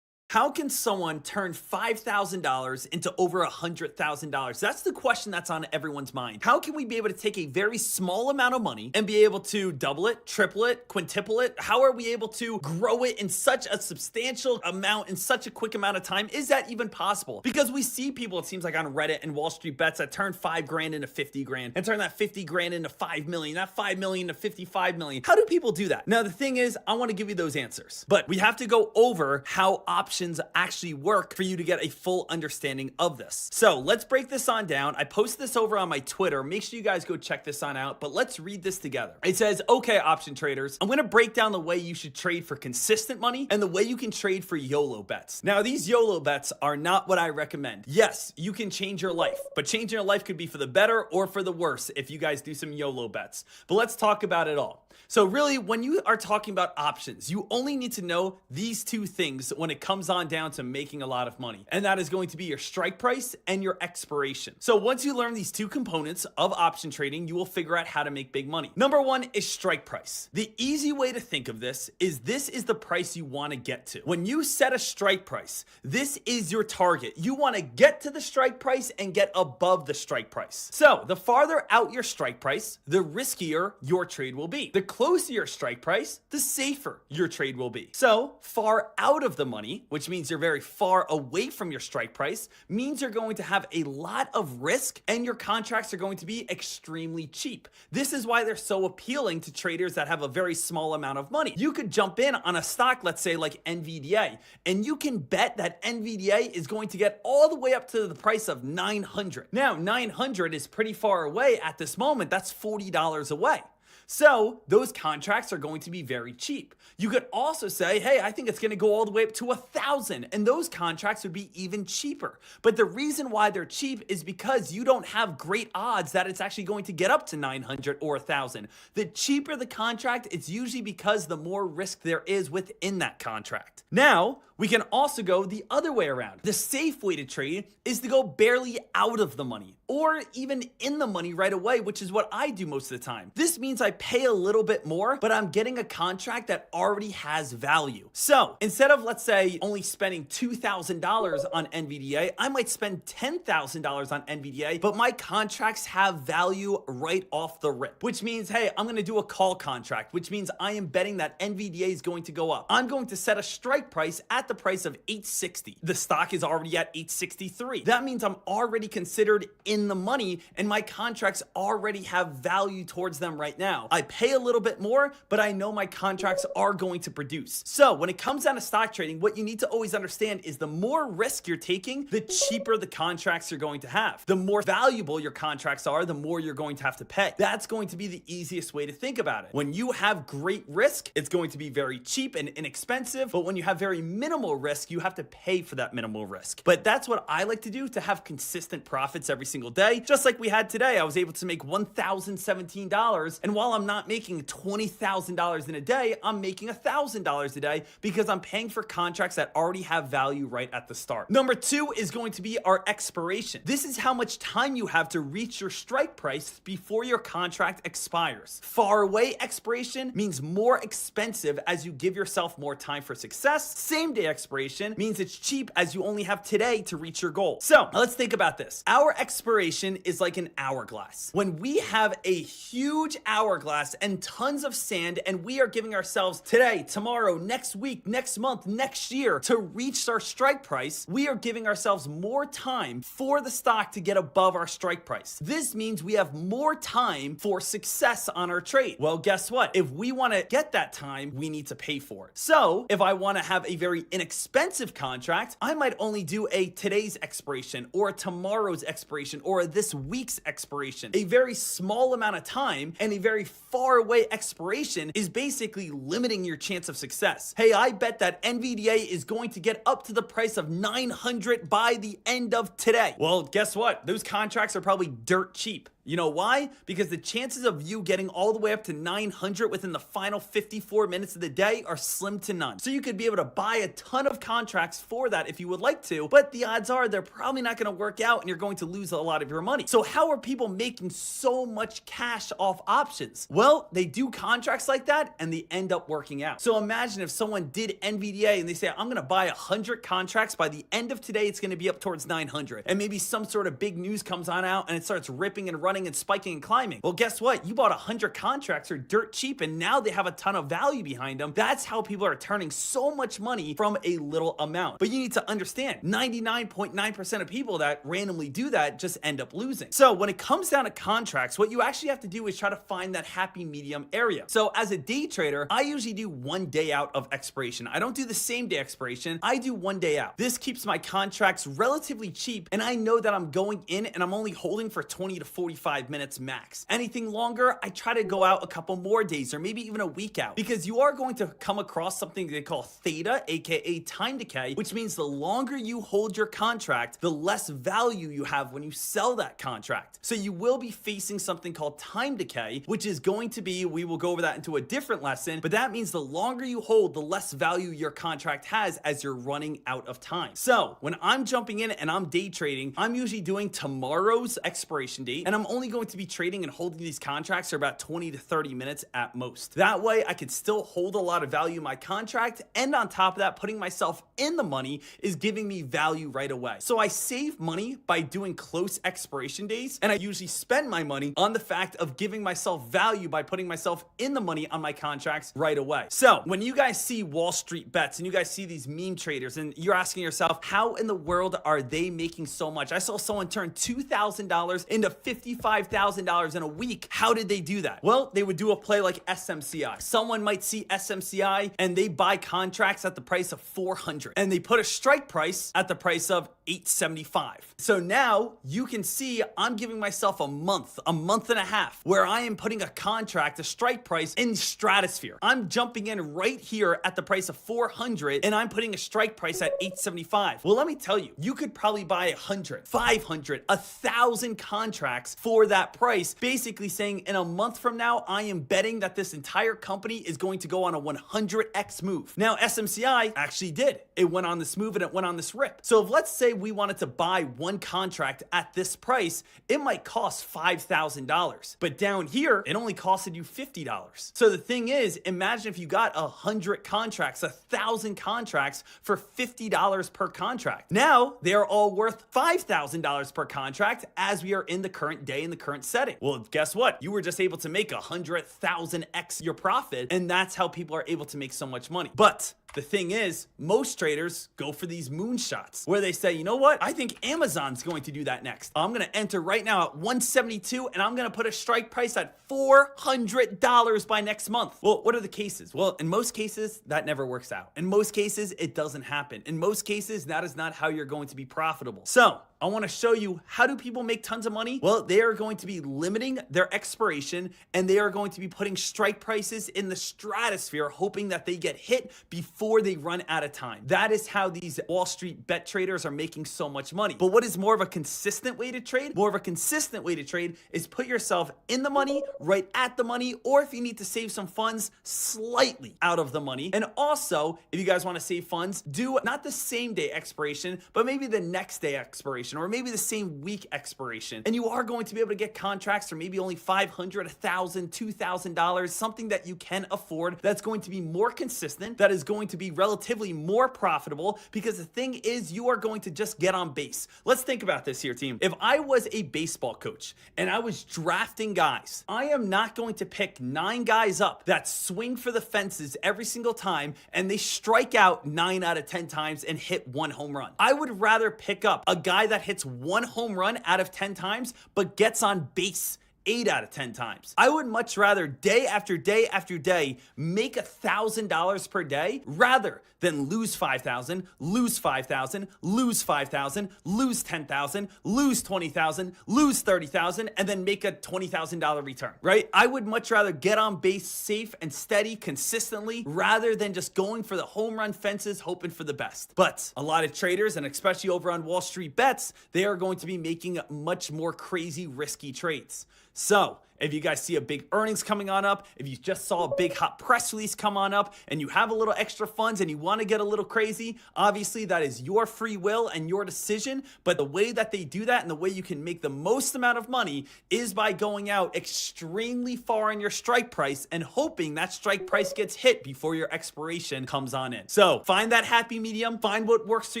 How can someone turn $5,000 into over $100,000? That's the question that's on everyone's mind. How can we be able to take a very small amount of money and be able to double it, triple it, quintuple it? How are we able to grow it in such a substantial amount in such a quick amount of time? Is that even possible? Because we see people, it seems like on Reddit and Wall Street Bets, that turn $5,000 into $50,000 and turn that $50,000 into $5 million, that $5 million into $55 million. How do people do that? Now, the thing is, I want to give you those answers, but we have to go over how options actually work for you to get a full understanding of this. So let's break this on down. I posted this over on my Twitter. Make sure you guys go check this on out, but let's read this together. It says, okay, option traders, I'm going to break down the way you should trade for consistent money and the way you can trade for YOLO bets. Now, these YOLO bets are not what I recommend. Yes, you can change your life, but changing your life could be for the better or for the worse if you guys do some YOLO bets. But let's talk about it all. So really, when you are talking about options, you only need to know these two things when it comes on down to making a lot of money. And that is going to be your strike price and your expiration. So once you learn these two components of option trading, you will figure out how to make big money. Number one is strike price. The easy way to think of this is the price you want to get to. When you set a strike price, this is your target. You want to get to the strike price and get above the strike price. So the farther out your strike price, the riskier your trade will be. The closer your strike price, the safer your trade will be. So far out of the money, which means you're very far away from your strike price, means you're going to have a lot of risk and your contracts are going to be extremely cheap. This is why they're so appealing to traders that have a very small amount of money. You could jump in on a stock, let's say like NVDA, and you can bet that NVDA is going to get all the way up to the price of 900. Now, 900 is pretty far away at this moment. That's $40 away. So those contracts are going to be very cheap. You could also say, hey, I think it's going to go all the way up to 1,000, and those contracts would be even cheaper. But the reason why they're cheap is because you don't have great odds that it's actually going to get up to 900 or 1,000. The cheaper the contract, it's usually because the more risk there is within that contract. Now, we can also go the other way around. The safe way to trade is to go barely out of the money or even in the money right away, which is what I do most of the time. This means I pay a little bit more, but I'm getting a contract that already has value. So instead of, let's say, only spending $2,000 on NVDA, I might spend $10,000 on NVDA, but my contracts have value right off the rip, which means, hey, I'm going to do a call contract, which means I am betting that NVDA is going to go up. I'm going to set a strike price at at the price of 860. The stock is already at 863. That means I'm already considered in the money and my contracts already have value towards them right now. I pay a little bit more, but I know my contracts are going to produce. So when it comes down to stock trading, what you need to always understand is the more risk you're taking, the cheaper the contracts you're going to have. The more valuable your contracts are, the more you're going to have to pay. That's going to be the easiest way to think about it. When you have great risk, it's going to be very cheap and inexpensive, but when you have very minimal risk, you have to pay for that minimal risk. But that's what I like to do to have consistent profits every single day. Just like we had today, I was able to make $1,017, and while I'm not making $20,000 in a day, I'm making $1,000 a day because I'm paying for contracts that already have value right at the start. Number 2 is going to be our expiration. This is how much time you have to reach your strike price before your contract expires. Far away expiration means more expensive as you give yourself more time for success. Same day expiration means it's cheap as you only have today to reach your goal. So let's think about this. Our expiration is like an hourglass. When we have a huge hourglass and tons of sand and we are giving ourselves today, tomorrow, next week, next month, next year to reach our strike price, we are giving ourselves more time for the stock to get above our strike price. This means we have more time for success on our trade. Well, guess what? If we want to get that time, we need to pay for it. So if I want to have a very inexpensive contract, I might only do a today's expiration or a tomorrow's expiration or a this week's expiration. A very small amount of time and a very far away expiration is basically limiting your chance of success. Hey, I bet that NVDA is going to get up to the price of 900 by the end of today. Well, guess what? Those contracts are probably dirt cheap. You know why? Because the chances of you getting all the way up to 900 within the final 54 minutes of the day are slim to none. So you could be able to buy a ton of contracts for that if you would like to, but the odds are they're probably not going to work out and you're going to lose a lot of your money. So how are people making so much cash off options? Well, they do contracts like that and they end up working out. So imagine if someone did NVDA and they say, I'm going to buy 100 contracts. By the end of today, it's going to be up towards 900. And maybe some sort of big news comes on out and it starts ripping and running and spiking and climbing. Well, guess what? You bought 100 contracts are dirt cheap and now they have a ton of value behind them. That's how people are turning so much money from a little amount. But you need to understand 99.9% of people that randomly do that just end up losing. So when it comes down to contracts, what you actually have to do is try to find that happy medium area. So as a day trader, I usually do 1 day out of expiration. I don't do the same day expiration. I do 1 day out. This keeps my contracts relatively cheap and I know that I'm going in and I'm only holding for 20 to 45 minutes max. Anything longer, I try to go out a couple more days or maybe even a week out because you are going to come across something they call theta, aka time decay, which means the longer you hold your contract, the less value you have when you sell that contract. So you will be facing something called time decay, which is going to be, we will go over that into a different lesson, but that means the longer you hold, the less value your contract has as you're running out of time. So when I'm jumping in and I'm day trading, I'm usually doing tomorrow's expiration date and I'm only going to be trading and holding these contracts for about 20 to 30 minutes at most. That way I can still hold a lot of value in my contract, and on top of that, putting myself in the money is giving me value right away. So I save money by doing close expiration days, and I usually spend my money on the fact of giving myself value by putting myself in the money on my contracts right away. So when you guys see Wall Street bets and you guys see these meme traders and you're asking yourself, how in the world are they making so much? I saw someone turn $2,000 into $55,000 in a week. How did they do that? Well, they would do a play like SMCI. Someone might see SMCI and they buy contracts at the price of 400 and they put a strike price at the price of 875. So now you can see I'm giving myself a month and a half where I am putting a contract, a strike price in stratosphere. I'm jumping in right here at the price of 400 and I'm putting a strike price at 875. Well, let me tell you, you could probably buy 100, 500, 1,000 contracts for that price, basically saying in a month from now, I am betting that this entire company is going to go on a 100x move. Now, SMCI actually did. It went on this move and it went on this rip. So if let's say we wanted to buy one contract at this price, it might cost $5,000. But down here, it only costed you $50. So the thing is, imagine if you got 100 contracts, 1,000 contracts for $50 per contract. Now, they're all worth $5,000 per contract as we are in the current day in the current setting. Well, guess what? You were just able to make 100,000x your profit, and that's how people are able to make so much money. But The thing is, most traders go for these moonshots where they say, you know what? I think Amazon's going to do that next. I'm going to enter right now at 172 and I'm going to put a strike price at $400 by next month. Well, what are the cases? Well, in most cases, that never works out. In most cases, it doesn't happen. In most cases, that is not how you're going to be profitable. So, I want to show you, how do people make tons of money? Well, they are going to be limiting their expiration and they are going to be putting strike prices in the stratosphere, hoping that they get hit before they run out of time. That is how these Wall Street bet traders are making so much money. But what is more of a consistent way to trade? More of a consistent way to trade is put yourself in the money, right at the money, or if you need to save some funds, slightly out of the money. And also, if you guys want to save funds, do not the same day expiration, but maybe the next day expiration, or maybe the same week expiration. And you are going to be able to get contracts for maybe only $500, $1,000, $2,000, something that you can afford, that's going to be more consistent, that is going to be relatively more profitable, because the thing is, you are going to just get on base. Let's think about this here, team. If I was a baseball coach and I was drafting guys, I am not going to pick 9 guys up that swing for the fences every single time and they strike out 9 out of 10 times and hit 1 home run. I would rather pick up a guy that hits 1 home run out of 10 times but gets on base 8 out of 10 times. I would much rather day after day after day make $1,000 per day rather than lose 5,000, lose 5,000, lose 5,000, lose 10,000, lose 20,000, lose 30,000, and then make a $20,000 return, right? I would much rather get on base safe and steady consistently rather than just going for the home run fences hoping for the best. But a lot of traders, and especially over on Wall Street Bets, they are going to be making much more crazy risky trades. So, if you guys see a big earnings coming on up, if you just saw a big hot press release come on up, and you have a little extra funds and you want to get a little crazy, obviously that is your free will and your decision. But the way that they do that and the way you can make the most amount of money is by going out extremely far in your strike price and hoping that strike price gets hit before your expiration comes on in. So find that happy medium, find what works for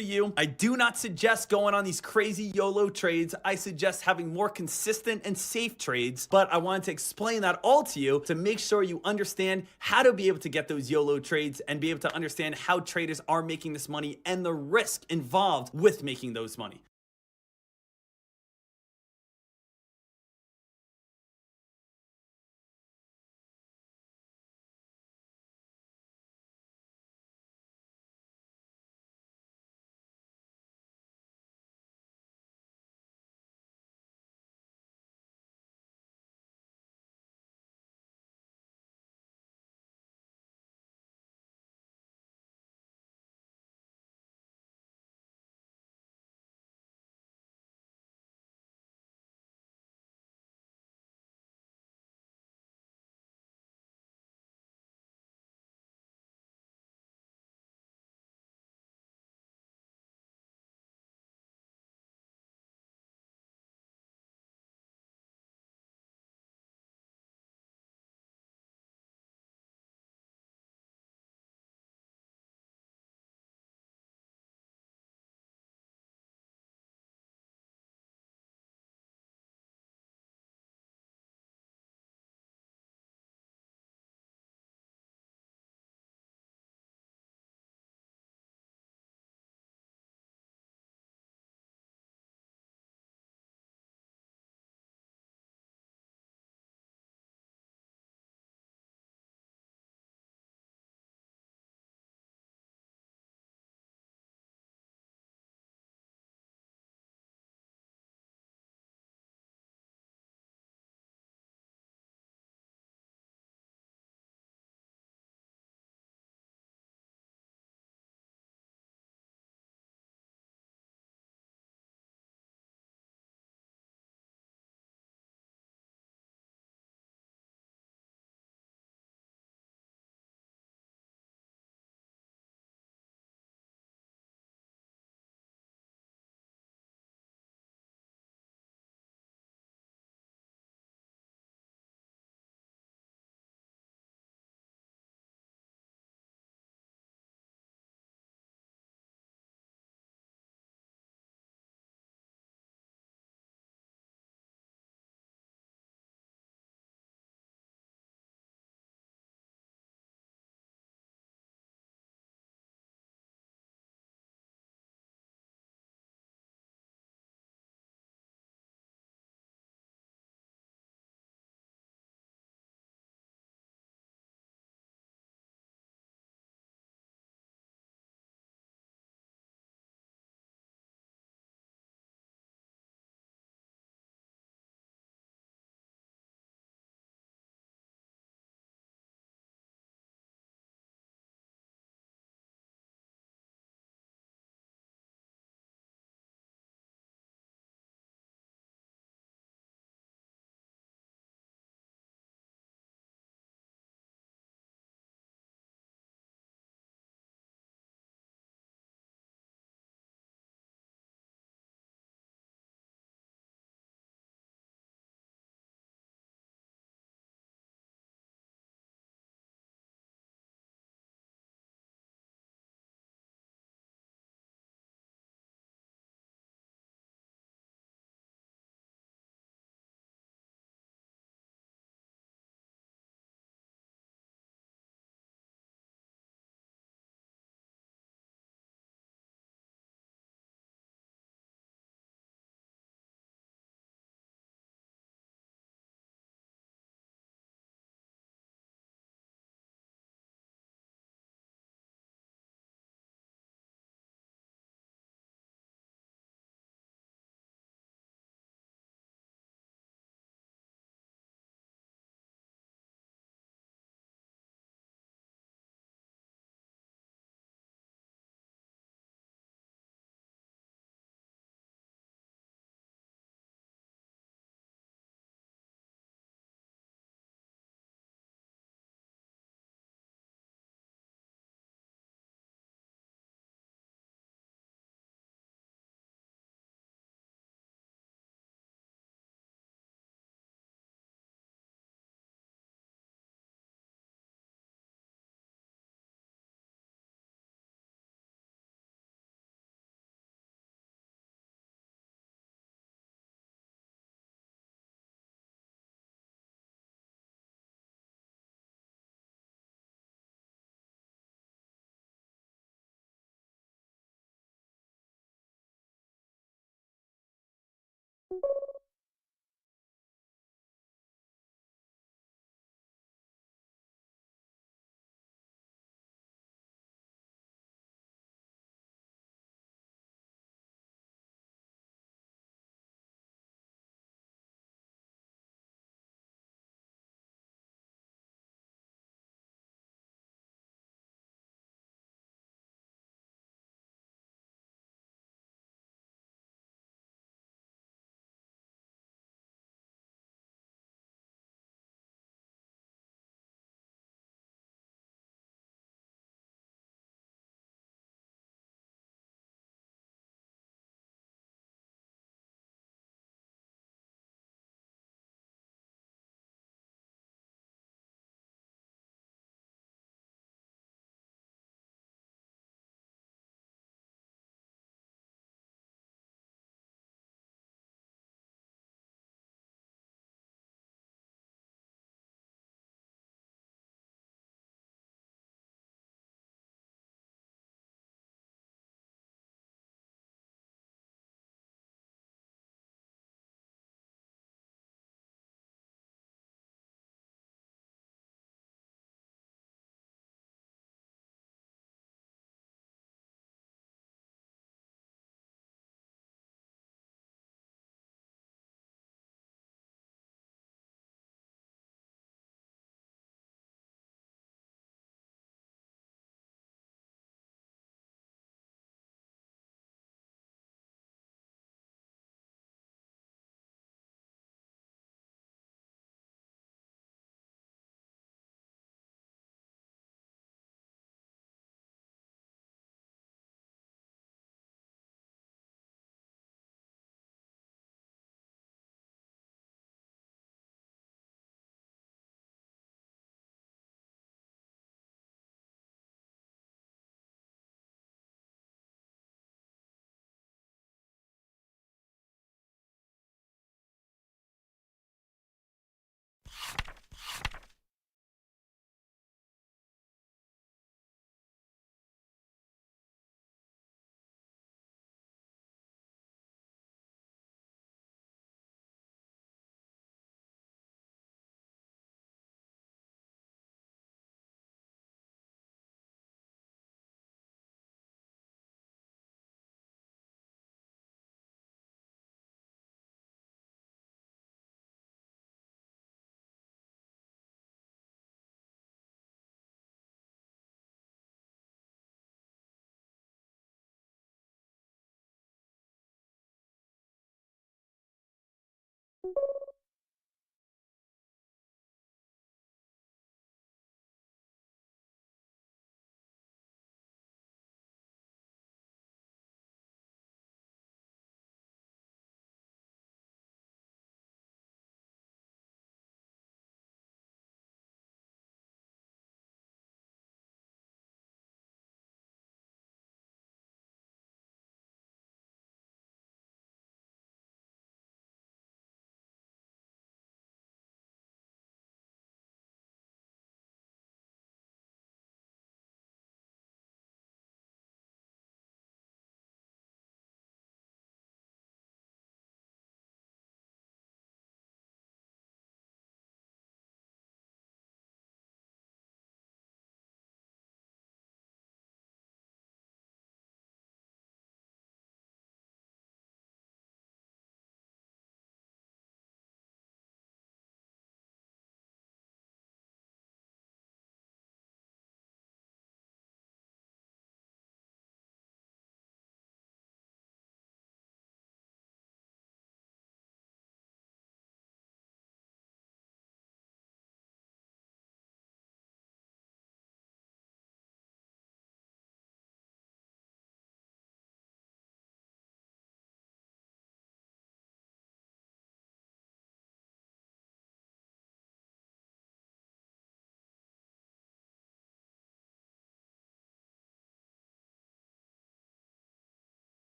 you. I do not suggest going on these crazy YOLO trades. I suggest having more consistent and safe trades, but I wanted to explain that all to you to make sure you understand how to be able to get those YOLO trades and be able to understand how traders are making this money and the risk involved with making those money.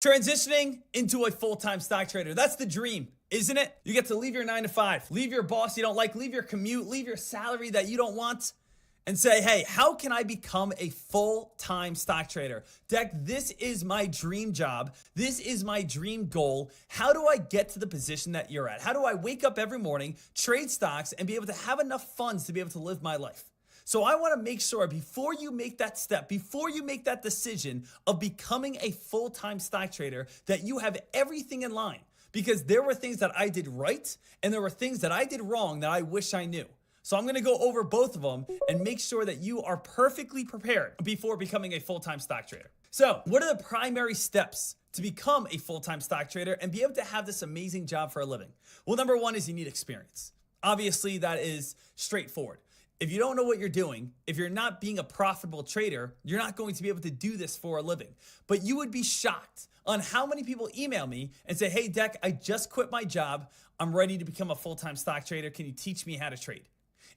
Transitioning into a full-time stock trader. That's the dream, isn't it? You get to leave your 9 to 5, leave your boss you don't like, leave your commute, leave your salary that you don't want, and say, hey, how can I become a full-time stock trader? Deck, this is my dream job. This is my dream goal. How do I get to the position that you're at? How do I wake up every morning, trade stocks, and be able to have enough funds to be able to live my life? So I want to make sure before you make that step, before you make that decision of becoming a full-time stock trader, that you have everything in line. Because there were things that I did right, and there were things that I did wrong that I wish I knew. So I'm going to go over both of them and make sure that you are perfectly prepared before becoming a full-time stock trader. So what are the primary steps to become a full-time stock trader and be able to have this amazing job for a living? Well, number one is you need experience. Obviously, that is straightforward. If you don't know what you're doing, if you're not being a profitable trader, you're not going to be able to do this for a living. But you would be shocked on how many people email me and say, hey, Deck, I just quit my job. I'm ready to become a full-time stock trader. Can you teach me how to trade?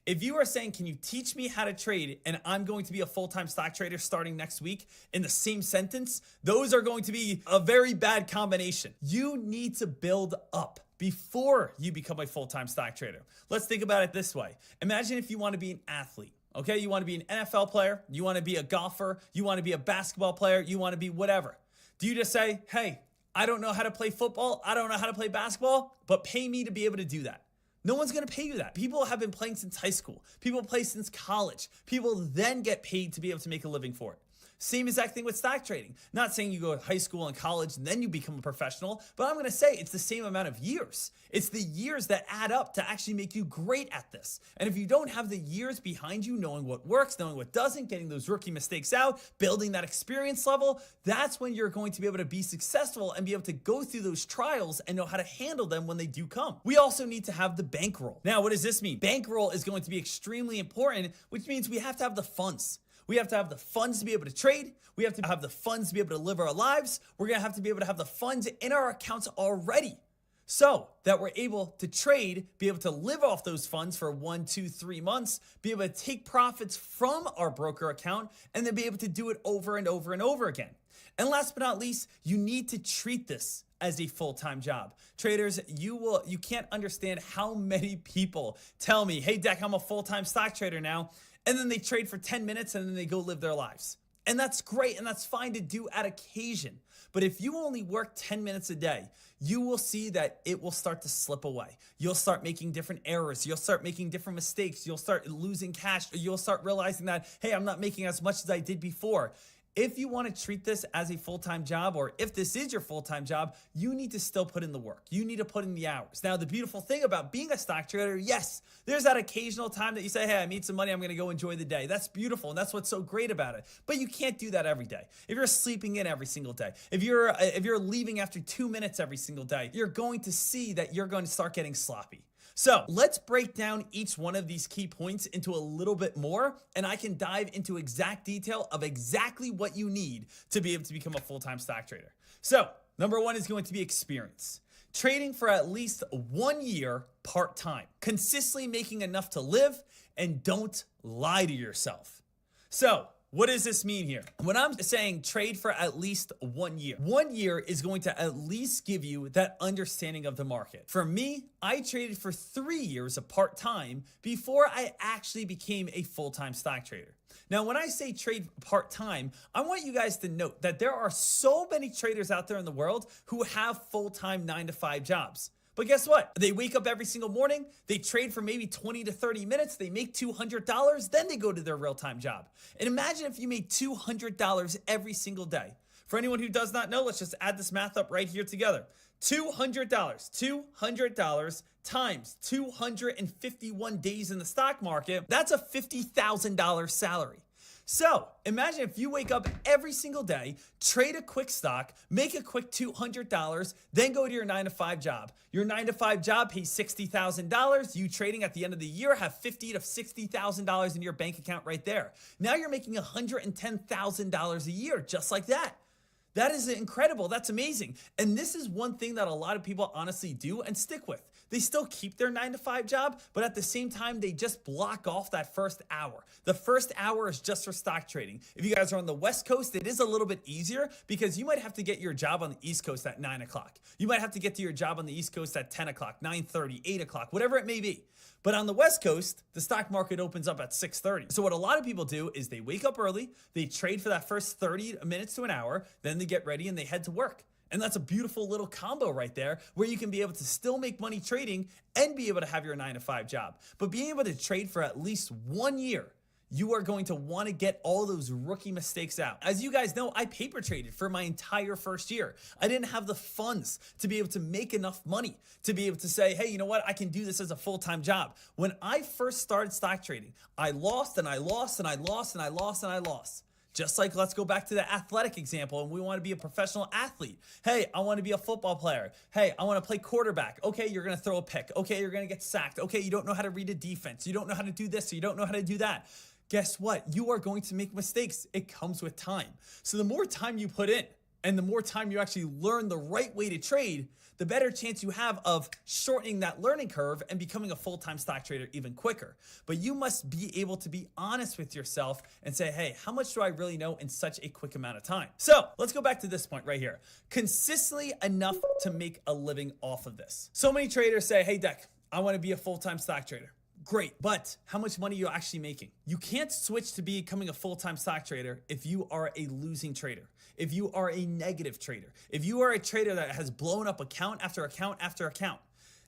If you are saying, can you teach me how to trade, and I'm going to be a full-time stock trader starting next week in the same sentence, those are going to be a very bad combination. You need to build up before you become a full-time stock trader. Let's think about it this way. Imagine if you want to be an athlete, okay? You want to be an NFL player, you want to be a golfer, you want to be a basketball player, you want to be whatever. Do you just say, hey, I don't know how to play football, I don't know how to play basketball, but pay me to be able to do that? No one's going to pay you that. People have been playing since high school. People play since college. People then get paid to be able to make a living for it. Same exact thing with stock trading. Not saying you go to high school and college and then you become a professional, but I'm going to say it's the same amount of years. It's the years that add up to actually make you great at this. And if you don't have the years behind you, knowing what works, knowing what doesn't, getting those rookie mistakes out, building that experience level, that's when you're going to be able to be successful and be able to go through those trials and know how to handle them when they do come. We also need to have the bankroll. Now, what does this mean? Bankroll is going to be extremely important, which means we have to have the funds. We have to have the funds to be able to trade. We have to have the funds to be able to live our lives. We're going to have to be able to have the funds in our accounts already so that we're able to trade, be able to live off those funds for 1, 2, 3 months, be able to take profits from our broker account, and then be able to do it over and over and over again. And last but not least, you need to treat this as a full-time job. Traders, you can't understand how many people tell me, hey, Deck, I'm a full-time stock trader now. And then they trade for 10 minutes and then they go live their lives. And that's great and that's fine to do at occasion. But if you only work 10 minutes a day, you will see that it will start to slip away. You'll start making different errors. You'll start making different mistakes. You'll start losing cash. You'll start realizing that, hey, I'm not making as much as I did before. If you want to treat this as a full-time job, or if this is your full-time job, you need to still put in the work. You need to put in the hours. Now, the beautiful thing about being a stock trader, yes, there's that occasional time that you say, hey, I made some money, I'm going to go enjoy the day. That's beautiful, and that's what's so great about it. But you can't do that every day. If you're sleeping in every single day, if you're leaving after 2 minutes every single day, you're going to see that you're going to start getting sloppy. So let's break down each one of these key points into a little bit more, and I can dive into exact detail of exactly what you need to be able to become a full-time stock trader. So number one is going to be experience. Trading for at least 1 year part-time, consistently making enough to live, and don't lie to yourself. So what does this mean here? When I'm saying trade for at least 1 year, 1 year is going to at least give you that understanding of the market. For me, I traded for 3 years of part-time before I actually became a full-time stock trader. Now, when I say trade part-time, I want you guys to note that there are so many traders out there in the world who have full-time 9 to 5 jobs. But guess what? They wake up every single morning, they trade for maybe 20 to 30 minutes, they make $200, then they go to their real-time job. And imagine if you made $200 every single day. For anyone who does not know, let's just add this math up right here together. $200 times 251 days in the stock market, that's a $50,000 salary. So imagine if you wake up every single day, trade a quick stock, make a quick $200, then go to your 9 to 5 job. Your 9 to 5 job pays $60,000. You trading at the end of the year have $50,000 to $60,000 in your bank account right there. Now you're making $110,000 a year just like that. That is incredible. That's amazing. And this is one thing that a lot of people honestly do and stick with. They still keep their 9 to 5 job, but at the same time, they just block off that first hour. The first hour is just for stock trading. If you guys are on the West Coast, it is a little bit easier because you might have to get your job on the East Coast at 9 o'clock. You might have to get to your job on the East Coast at 10 o'clock, 9:30, 8 o'clock, whatever it may be. But on the West Coast, the stock market opens up at 6:30. So what a lot of people do is they wake up early, they trade for that first 30 minutes to an hour, then they get ready and they head to work. And that's a beautiful little combo right there where you can be able to still make money trading and be able to have your 9 to 5 job. But being able to trade for at least 1 year, you are going to want to get all those rookie mistakes out. As you guys know, I paper traded for my entire first year. I didn't have the funds to be able to make enough money to be able to say, hey, you know what? I can do this as a full-time job. When I first started stock trading, I lost and I lost and I lost and I lost and I lost. Just like, let's go back to the athletic example, and we want to be a professional athlete. Hey, I want to be a football player. Hey, I want to play quarterback. Okay, you're going to throw a pick. Okay, you're going to get sacked. Okay, you don't know how to read a defense. You don't know how to do this, or you don't know how to do that. Guess what? You are going to make mistakes. It comes with time. So the more time you put in, and the more time you actually learn the right way to trade, the better chance you have of shortening that learning curve and becoming a full-time stock trader even quicker. But you must be able to be honest with yourself and say, hey, how much do I really know in such a quick amount of time? So let's go back to this point right here. Consistently enough to make a living off of this. So many traders say, hey, Deck, I want to be a full-time stock trader. Great, but how much money are you actually making? You can't switch to becoming a full-time stock trader if you are a losing trader, if you are a negative trader, if you are a trader that has blown up account after account after account.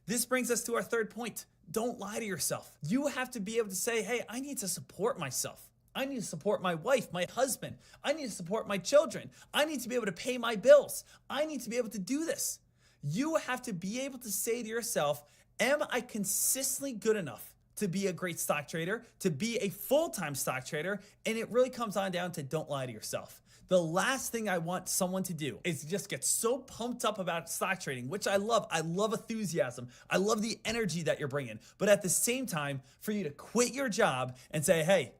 This brings us to our third point. Don't lie to yourself. You have to be able to say, hey, I need to support myself. I need to support my wife, my husband. I need to support my children. I need to be able to pay my bills. I need to be able to do this. You have to be able to say to yourself, am I consistently good enough to be a great stock trader, to be a full-time stock trader? And it really comes on down to don't lie to yourself. The last thing I want someone to do is just get so pumped up about stock trading, which I love. I love enthusiasm. I love the energy that you're bringing. But at the same time, for you to quit your job and say, hey,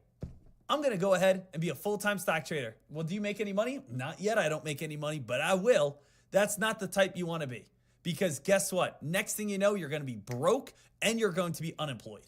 I'm going to go ahead and be a full-time stock trader. Well, do you make any money? Not yet. I don't make any money, but I will. That's not the type you want to be. Because guess what? Next thing you know, you're going to be broke and you're going to be unemployed.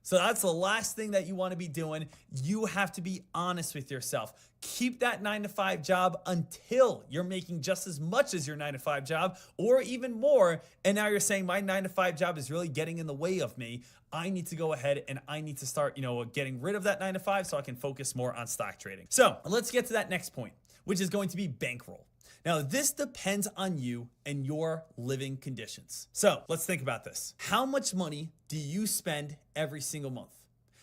So that's the last thing that you want to be doing. You have to be honest with yourself. Keep that 9 to 5 job until you're making just as much as your 9 to 5 job or even more. And now you're saying my 9 to 5 job is really getting in the way of me. I need to go ahead and I need to start, getting rid of that 9 to 5 so I can focus more on stock trading. So let's get to that next point, which is going to be bankroll. Now, this depends on you and your living conditions. So let's think about this. How much money do you spend every single month?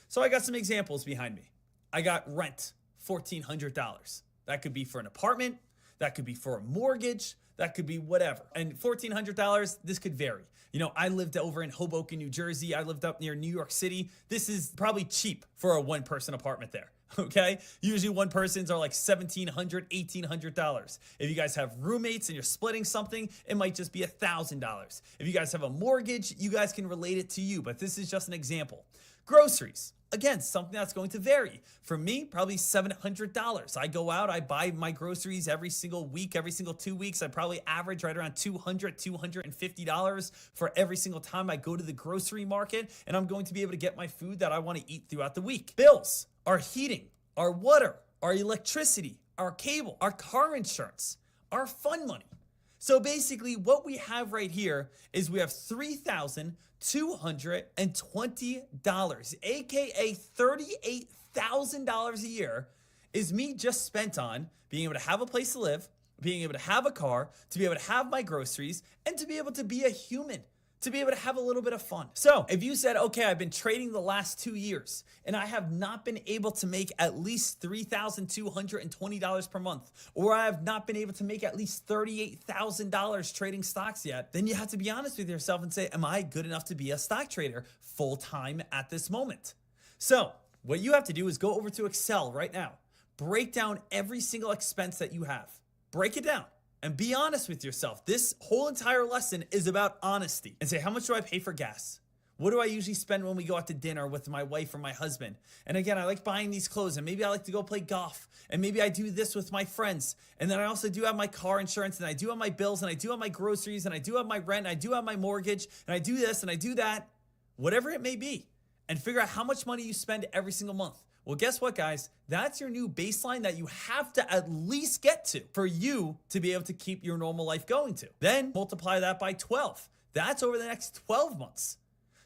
So I got some examples behind me. I got rent, $1,400. That could be for an apartment. That could be for a mortgage. That could be whatever. And $1,400, this could vary. I lived over in Hoboken, New Jersey. I lived up near New York City. This is probably cheap for a one-person apartment there. Okay? Usually one person's are like $1,700, $1,800. If you guys have roommates and you're splitting something, it might just be $1,000. If you guys have a mortgage, you guys can relate it to you, but this is just an example. Groceries. Again, something that's going to vary. For me, probably $700. I go out, I buy my groceries every single week, every single 2 weeks. I probably average right around $200, $250 for every single time I go to the grocery market, and I'm going to be able to get my food that I want to eat throughout the week. Bills, our heating, our water, our electricity, our cable, our car insurance, our fund money. So basically what we have right here is we have $3,220, aka $38,000 a year is me just spent on being able to have a place to live, being able to have a car, to be able to have my groceries, and to be able to be a human, to be able to have a little bit of fun. So if you said, okay, I've been trading the last 2 years and I have not been able to make at least $3,220 per month, or I have not been able to make at least $38,000 trading stocks yet, then you have to be honest with yourself and say, am I good enough to be a stock trader full-time at this moment? So what you have to do is go over to Excel right now, break down every single expense that you have, break it down. And be honest with yourself. This whole entire lesson is about honesty. And say, how much do I pay for gas? What do I usually spend when we go out to dinner with my wife or my husband? And again, I like buying these clothes, and maybe I like to go play golf, and maybe I do this with my friends. And then I also do have my car insurance, and I do have my bills, and I do have my groceries, and I do have my rent, and I do have my mortgage, and I do this, and I do that, whatever it may be. And figure out how much money you spend every single month. Well, guess what, guys? That's your new baseline that you have to at least get to for you to be able to keep your normal life going to. Then multiply that by 12. That's over the next 12 months.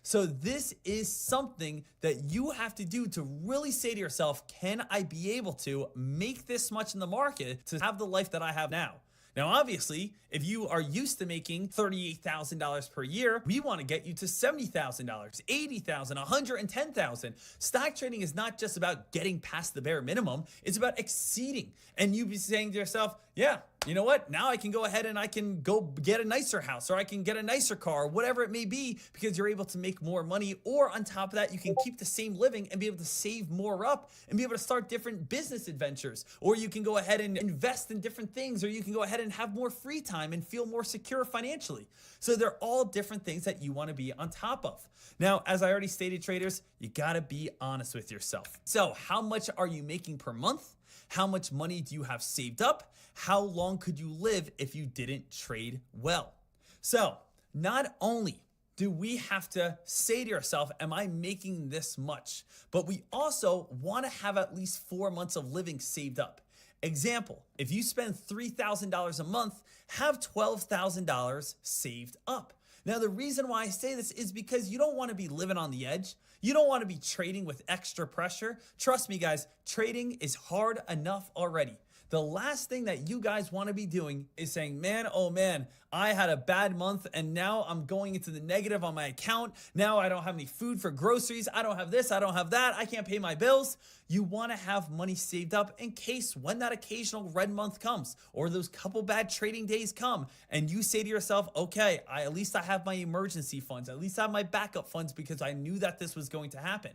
So this is something that you have to do to really say to yourself, can I be able to make this much in the market to have the life that I have now? Now, obviously, if you are used to making $38,000 per year, we want to get you to $70,000, $80,000, $110,000. Stock trading is not just about getting past the bare minimum. It's about exceeding. And you be saying to yourself, yeah, you know what? Now I can go ahead and I can go get a nicer house, or I can get a nicer car, whatever it may be, because you're able to make more money. Or on top of that, you can keep the same living and be able to save more up and be able to start different business adventures. Or you can go ahead and invest in different things, or you can go ahead and have more free time and feel more secure financially. So they're all different things that you want to be on top of. Now, as I already stated, traders, you got to be honest with yourself. So how much are you making per month? How much money do you have saved up? How long could you live if you didn't trade well? So not only do we have to say to yourself, am I making this much? But we also want to have at least 4 months of living saved up. Example, if you spend $3,000 a month, have $12,000 saved up. Now, the reason why I say this is because you don't want to be living on the edge. You don't want to be trading with extra pressure. Trust me, guys, trading is hard enough already. The last thing that you guys want to be doing is saying, man, oh man, I had a bad month and now I'm going into the negative on my account. Now I don't have any food for groceries. I don't have this. I don't have that. I can't pay my bills. You want to have money saved up in case when that occasional red month comes or those couple bad trading days come and you say to yourself, okay, at least I have my emergency funds. At least I have my backup funds because I knew that this was going to happen.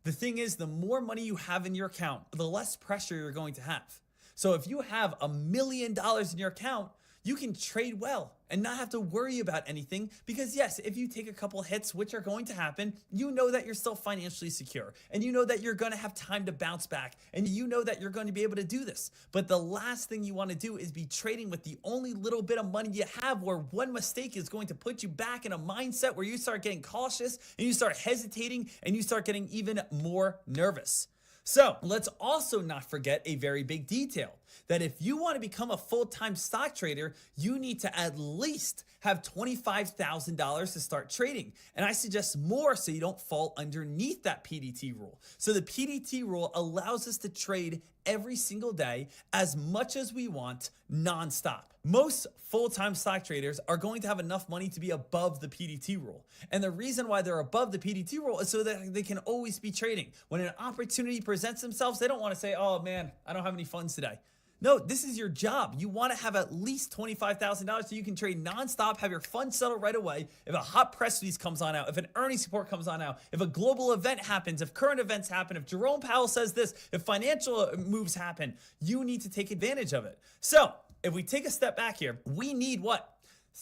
The thing is, the more money you have in your account, the less pressure you're going to have. So if you have $1 million in your account, you can trade well and not have to worry about anything because yes, if you take a couple hits, which are going to happen, you know that you're still financially secure and you know that you're going to have time to bounce back and you know that you're going to be able to do this. But the last thing you want to do is be trading with the only little bit of money you have where one mistake is going to put you back in a mindset where you start getting cautious and you start hesitating and you start getting even more nervous. So let's also not forget a very big detail that if you want to become a full-time stock trader, you need to at least have $25,000 to start trading. And I suggest more so you don't fall underneath that PDT rule. So the PDT rule allows us to trade every single day as much as we want nonstop. Most full-time stock traders are going to have enough money to be above the PDT rule. And the reason why they're above the PDT rule is so that they can always be trading. When an opportunity presents themselves, they don't want to say, oh man, I don't have any funds today. No, this is your job. You want to have at least $25,000 so you can trade nonstop, have your funds settled right away. If a hot press release comes on out, if an earnings report comes on out, if a global event happens, if current events happen, if Jerome Powell says this, if financial moves happen, you need to take advantage of it. So if we take a step back here, we need what?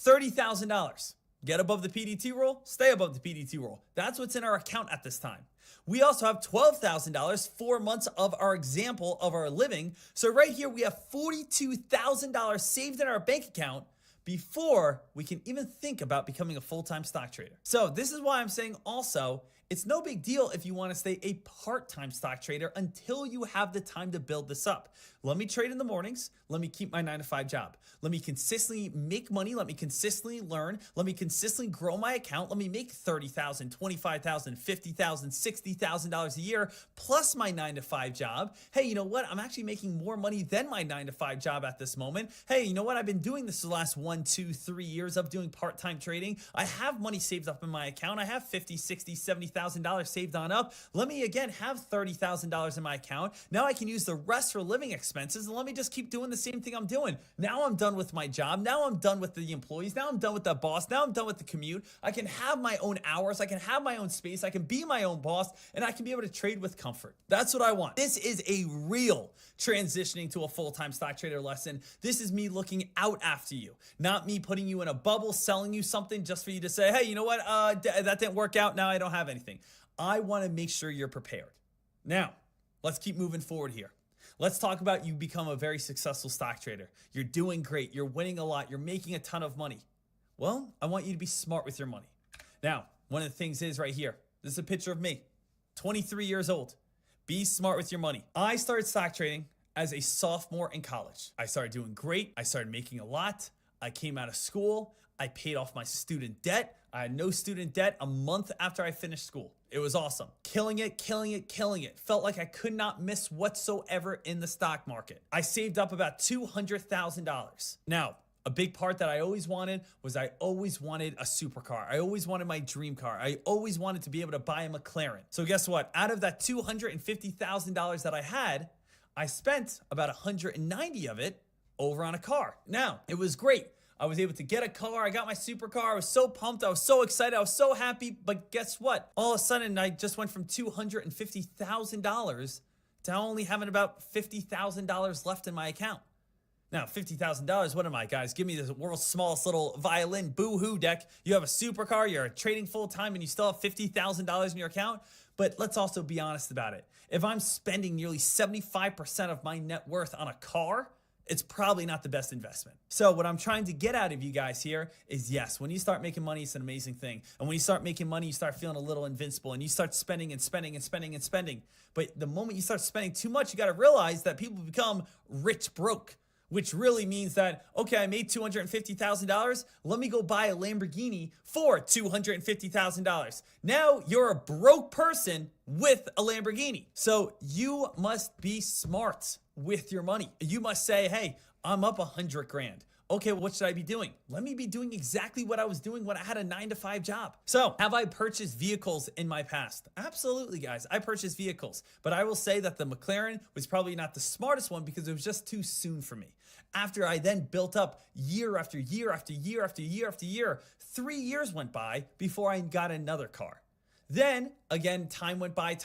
$30,000. Get above the PDT rule, stay above the PDT rule. That's what's in our account at this time. We also have $12,000, 4 months of our example of our living. So right here, we have $42,000 saved in our bank account before we can even think about becoming a full-time stock trader. So this is why I'm saying also, it's no big deal if you want to stay a part-time stock trader until you have the time to build this up. Let me trade in the mornings. Let me keep my 9-to-5 job. Let me consistently make money. Let me consistently learn. Let me consistently grow my account. Let me make $30,000, $25,000, $50,000, $60,000 a year plus my 9-to-5 job. Hey, you know what? I'm actually making more money than my 9-to-5 job at this moment. Hey, you know what? I've been doing this the last 1, 2, 3 years of doing part-time trading. I have money saved up in my account. I have $50,000, $60,000, $70,000 $25,000 saved on up. Let me again have $30,000 in my account. Now I can use the rest for living expenses, and let me just keep doing the same thing I'm doing. Now I'm done with my job. Now I'm done with the employees. Now I'm done with the boss. Now I'm done with the commute. I can have my own hours. I can have my own space. I can be my own boss, and I can be able to trade with comfort. That's what I want. This is a real transitioning to a full-time stock trader lesson. This is me looking out after you, not me putting you in a bubble, selling you something just for you to say, hey, you know what? That didn't work out. Now I don't have anything. I want to make sure you're prepared. Now, let's keep moving forward here. Let's talk about you become a very successful stock trader. You're doing great. You're winning a lot. You're making a ton of money. Well, I want you to be smart with your money. Now, one of the things is right here. This is a picture of me, 23 years old. Be smart with your money. I started stock trading as a sophomore in college. I started doing great. I started making a lot. I came out of school. I paid off my student debt. I had no student debt a month after I finished school. It was awesome. Killing it, killing it, killing it. Felt like I could not miss whatsoever in the stock market. I saved up about $200,000. Now, a big part that I always wanted was I always wanted a supercar. I always wanted my dream car. I always wanted to be able to buy a McLaren. So guess what? Out of that $250,000 that I had, I spent about 190 of it over on a car. Now, it was great. I was able to get a car. I got my supercar. I was so pumped. I was so excited. I was so happy. But guess what? All of a sudden, I just went from $250,000 to only having about $50,000 left in my account. Now, $50,000, what am I, guys? Give me this world's smallest little violin boo-hoo deck. You have a supercar, you're trading full-time, and you still have $50,000 in your account. But let's also be honest about it. If I'm spending nearly 75% of my net worth on a car, it's probably not the best investment. So what I'm trying to get out of you guys here is, yes, when you start making money, it's an amazing thing. And when you start making money, you start feeling a little invincible, and you start spending and spending and spending and spending. But the moment you start spending too much, you got to realize that people become rich broke, which really means that, okay, I made $250,000. Let me go buy a Lamborghini for $250,000. Now you're a broke person with a Lamborghini. So you must be smart with your money. You must say, hey, I'm up 100 grand. Okay, what should I be doing? Let me be doing exactly what I was doing when I had a 9-to-5 job. So, have I purchased vehicles in my past? Absolutely, guys. I purchased vehicles. But I will say that the McLaren was probably not the smartest one because it was just too soon for me. After I then built up year after year after year after year after year, 3 years went by before I got another car. Then, again, time went by.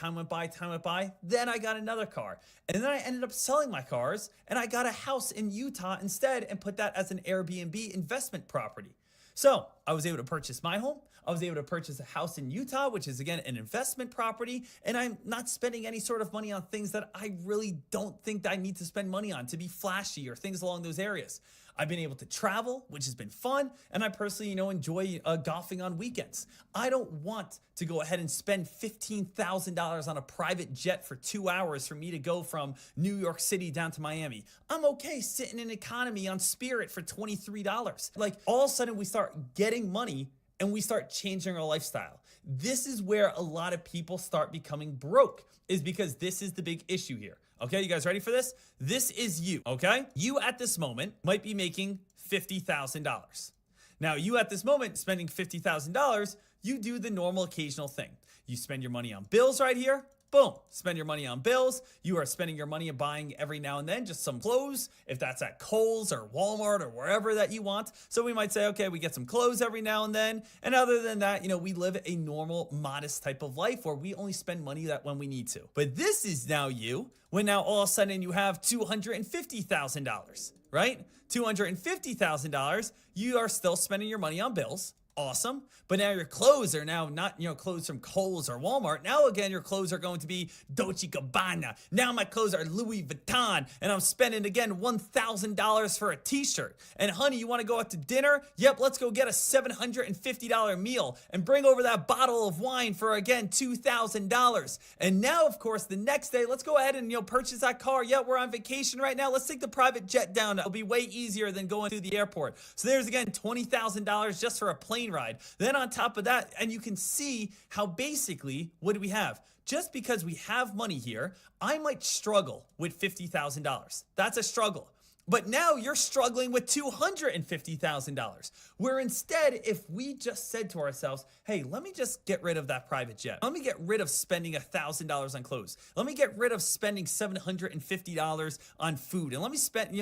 Then I got another car. And then I ended up selling my cars, and I got a house in Utah instead and put that as an Airbnb investment property. So I was able to purchase my home. I was able to purchase a house in Utah, which is, again, an investment property. And I'm not spending any sort of money on things that I really don't think that I need to spend money on to be flashy or things along those areas. I've been able to travel, which has been fun, and I personally, enjoy golfing on weekends. I don't want to go ahead and spend $15,000 on a private jet for 2 hours for me to go from New York City down to Miami. I'm okay sitting in economy on Spirit for $23. Like, all of a sudden, we start getting money and we start changing our lifestyle. This is where a lot of people start becoming broke, is because this is the big issue here. Okay, you guys ready for this? This is you, okay? You at this moment might be making $50,000. Now, you at this moment spending $50,000, you do the normal occasional thing. You spend your money on bills right here. Boom, spend your money on bills. You are spending your money on buying every now and then just some clothes, if that's at Kohl's or Walmart or wherever that you want. So we might say, okay, we get some clothes every now and then. And other than that, we live a normal, modest type of life where we only spend money that when we need to. But this is now you, when now all of a sudden you have $250,000, right? $250,000, you are still spending your money on bills. Awesome. But now your clothes are now not, clothes from Kohl's or Walmart. Now, again, your clothes are going to be Dolce & Gabbana. Now my clothes are Louis Vuitton, and I'm spending, again, $1,000 for a t-shirt. And honey, you want to go out to dinner? Yep, let's go get a $750 meal and bring over that bottle of wine for, again, $2,000. And now, of course, the next day, let's go ahead and, purchase that car. Yeah, we're on vacation right now. Let's take the private jet down. It'll be way easier than going to the airport. So there's, again, $20,000 just for a plane ride. Then on top of that, and you can see how basically, what do we have? Just because we have money here, I might struggle with $50,000. That's a struggle. But now you're struggling with $250,000. Where instead, if we just said to ourselves, hey, let me just get rid of that private jet. Let me get rid of spending $1,000 on clothes. Let me get rid of spending $750 on food. And let me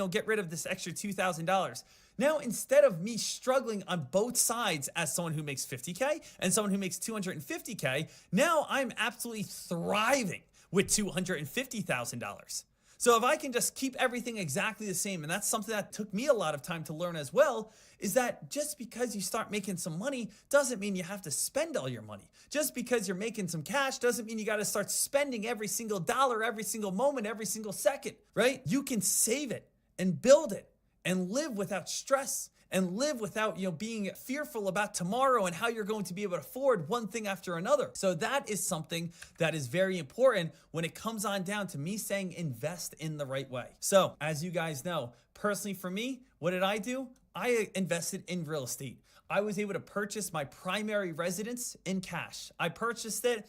get rid of this extra $2,000. Now, instead of me struggling on both sides as someone who makes 50K and someone who makes 250K, now I'm absolutely thriving with $250,000. So if I can just keep everything exactly the same, and that's something that took me a lot of time to learn as well, is that just because you start making some money doesn't mean you have to spend all your money. Just because you're making some cash doesn't mean you got to start spending every single dollar, every single moment, every single second, right? You can save it and build it and live without stress and live without, being fearful about tomorrow and how you're going to be able to afford one thing after another. So that is something that is very important when it comes on down to me saying invest in the right way. So as you guys know, personally for me, what did I do? I invested in real estate. I was able to purchase my primary residence in cash. I purchased it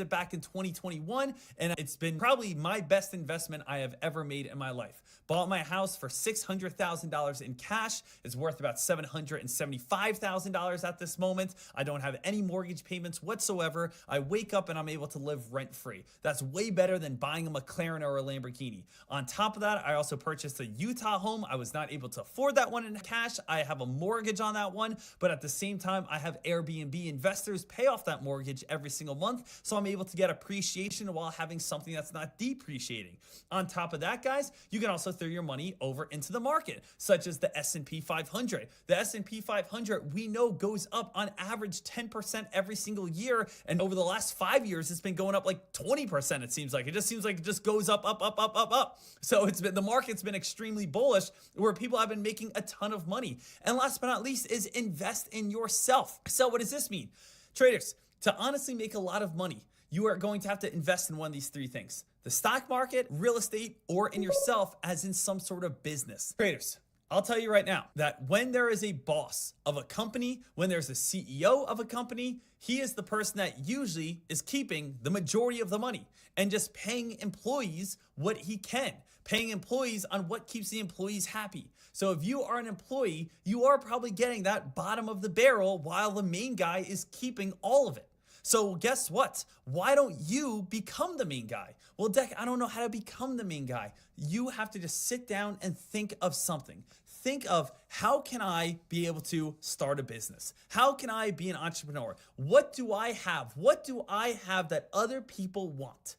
back in 2021, and it's been probably my best investment I have ever made in my life. Bought my house for $600,000 in cash. It's worth about $775,000 at this moment. I don't have any mortgage payments whatsoever. I wake up and I'm able to live rent-free. That's way better than buying a McLaren or a Lamborghini. On top of that, I also purchased a Utah home. I was not able to afford that one in cash. I have a mortgage on that one, but at the same time, I have Airbnb investors pay off that mortgage every single month, so I'm able to get appreciation while having something that's not depreciating. On top of that, guys, you can also throw your money over into the market, such as the S&P 500. The S&P 500, we know, goes up on average 10% every single year, and over the last 5 years, it's been going up like 20%, it seems like. It just seems like it just goes up, up, up, up, up, up. So the market's been extremely bullish, where people have been making a ton of money. And last but not least is invest in yourself. So what does this mean? Traders, to honestly make a lot of money, you are going to have to invest in one of these three things: the stock market, real estate, or in yourself, as in some sort of business. Traders, I'll tell you right now that when there is a boss of a company, when there's a CEO of a company, he is the person that usually is keeping the majority of the money and just paying employees what he can, paying employees on what keeps the employees happy. So if you are an employee, you are probably getting that bottom of the barrel while the main guy is keeping all of it. So guess what? Why don't you become the main guy? Well, Deck, I don't know how to become the main guy. You have to just sit down and think of something. Think of, how can I be able to start a business? How can I be an entrepreneur? What do I have? What do I have that other people want?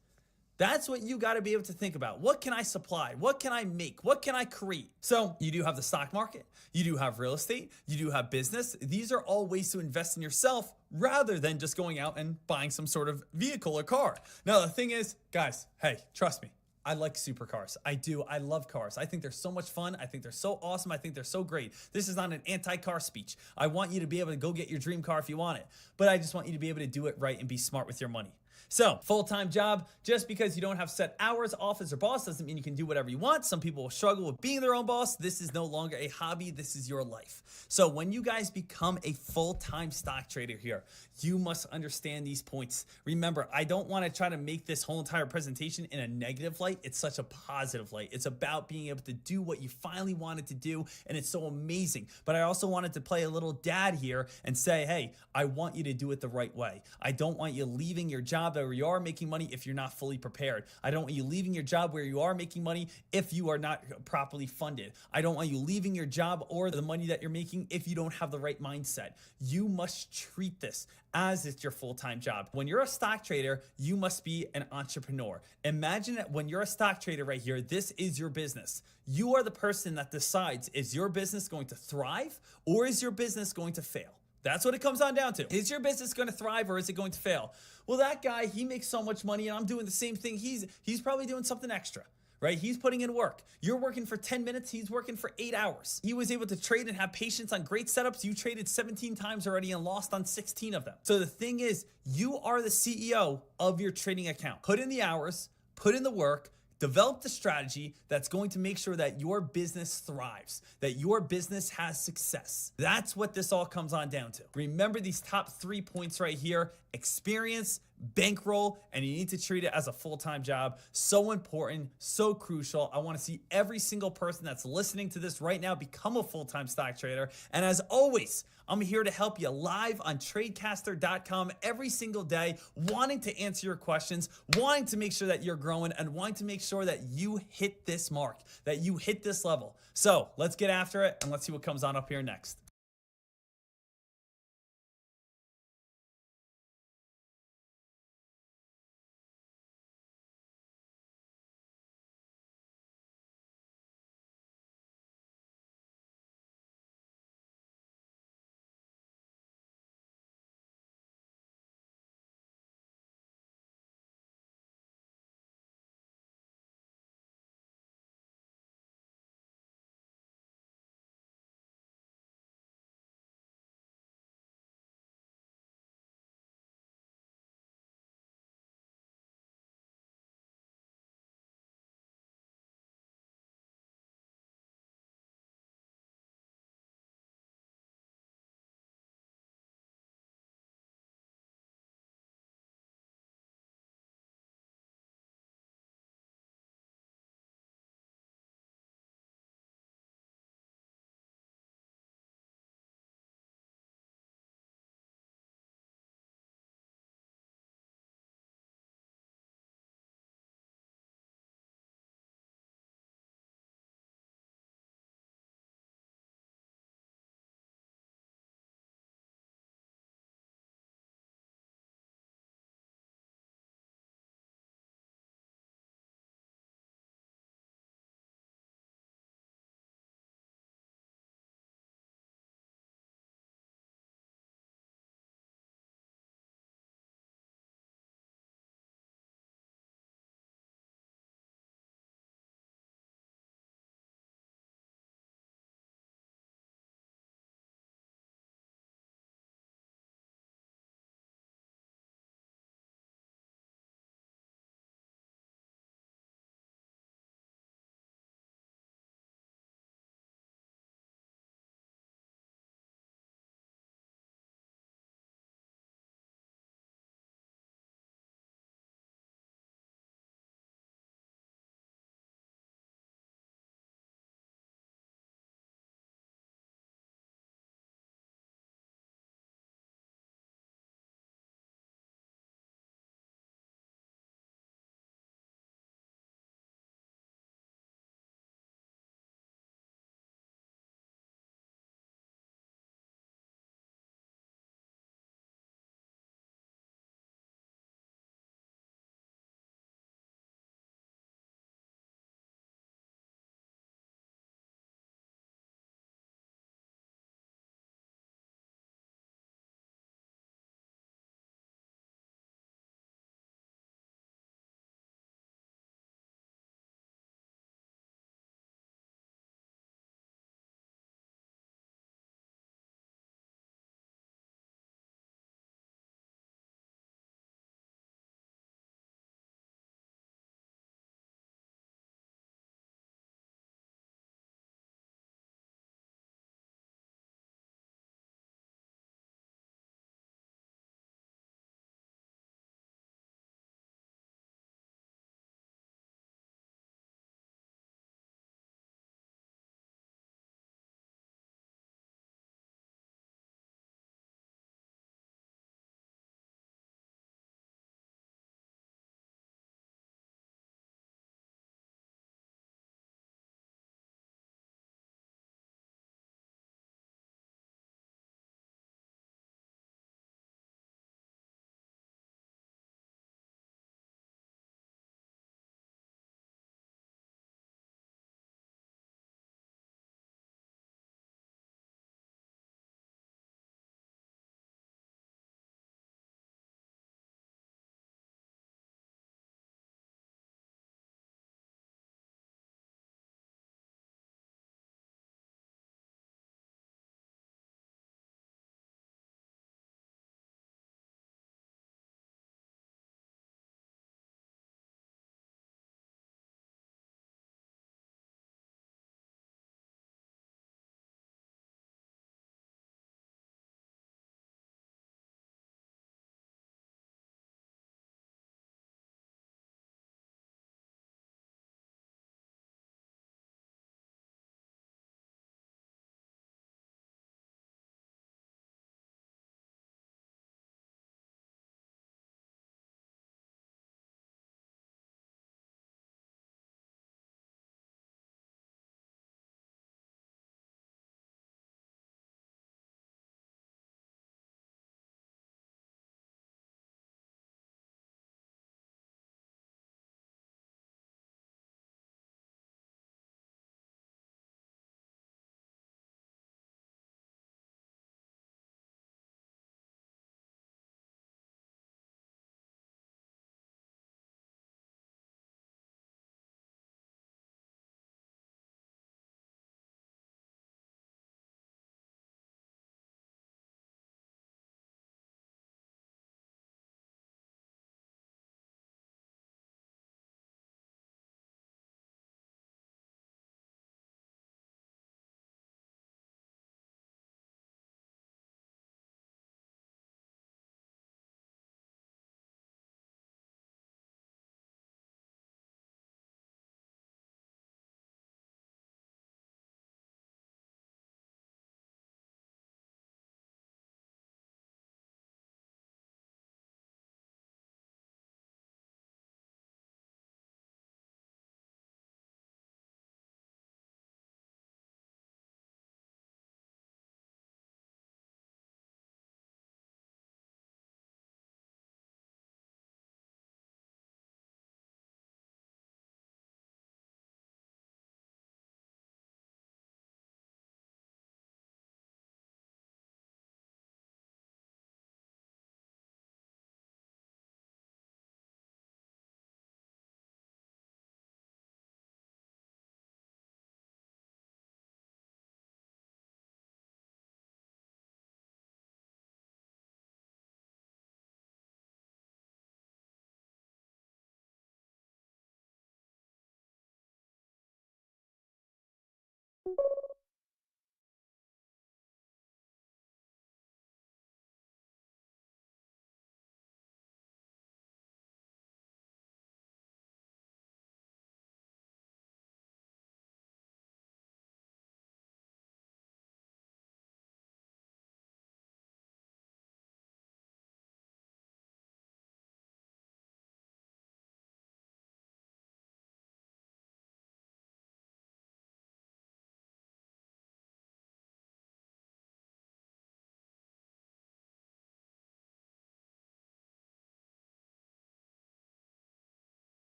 That's what you got to be able to think about. What can I supply? What can I make? What can I create? So you do have the stock market, you do have real estate, you do have business. These are all ways to invest in yourself rather than just going out and buying some sort of vehicle or car. Now, the thing is, guys, hey, trust me. I like supercars. I do. I love cars. I think they're so much fun. I think they're so awesome. I think they're so great. This is not an anti-car speech. I want you to be able to go get your dream car if you want it, but I just want you to be able to do it right and be smart with your money. So, full-time job, just because you don't have set hours, office, or boss doesn't mean you can do whatever you want. Some people will struggle with being their own boss. This is no longer a hobby. This is your life. So when you guys become a full-time stock trader here, you must understand these points. Remember, I don't want to try to make this whole entire presentation in a negative light. It's such a positive light. It's about being able to do what you finally wanted to do, and it's so amazing. But I also wanted to play a little dad here and say, hey, I want you to do it the right way. I don't want you leaving your job where you are making money if you're not fully prepared. I don't want you leaving your job where you are making money if you are not properly funded. I don't want you leaving your job or the money that you're making if you don't have the right mindset. You must treat this as it's your full-time job. When you're a stock trader, you must be an entrepreneur. Imagine that when you're a stock trader right here, this is your business. You are the person that decides, is your business going to thrive or is your business going to fail? That's what it comes on down to. Is your business going to thrive or is it going to fail? Well, that guy, he makes so much money and I'm doing the same thing. He's probably doing something extra, right? He's putting in work. You're working for 10 minutes. He's working for 8 hours. He was able to trade and have patience on great setups. You traded 17 times already and lost on 16 of them. So the thing is, you are the CEO of your trading account. Put in the hours, put in the work, develop the strategy that's going to make sure that your business thrives, that your business has success. That's what this all comes on down to. Remember these top 3 points right here: experience, bankroll and you need to treat it as a full-time job. So important, so crucial. I want to see every single person that's listening to this right now become a full-time stock trader. And as always, I'm here to help you live on tradecaster.com every single day, wanting to answer your questions, wanting to make sure that you're growing, and wanting to make sure that you hit this mark, that you hit this level. So let's get after it and let's see what comes on up here next.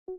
you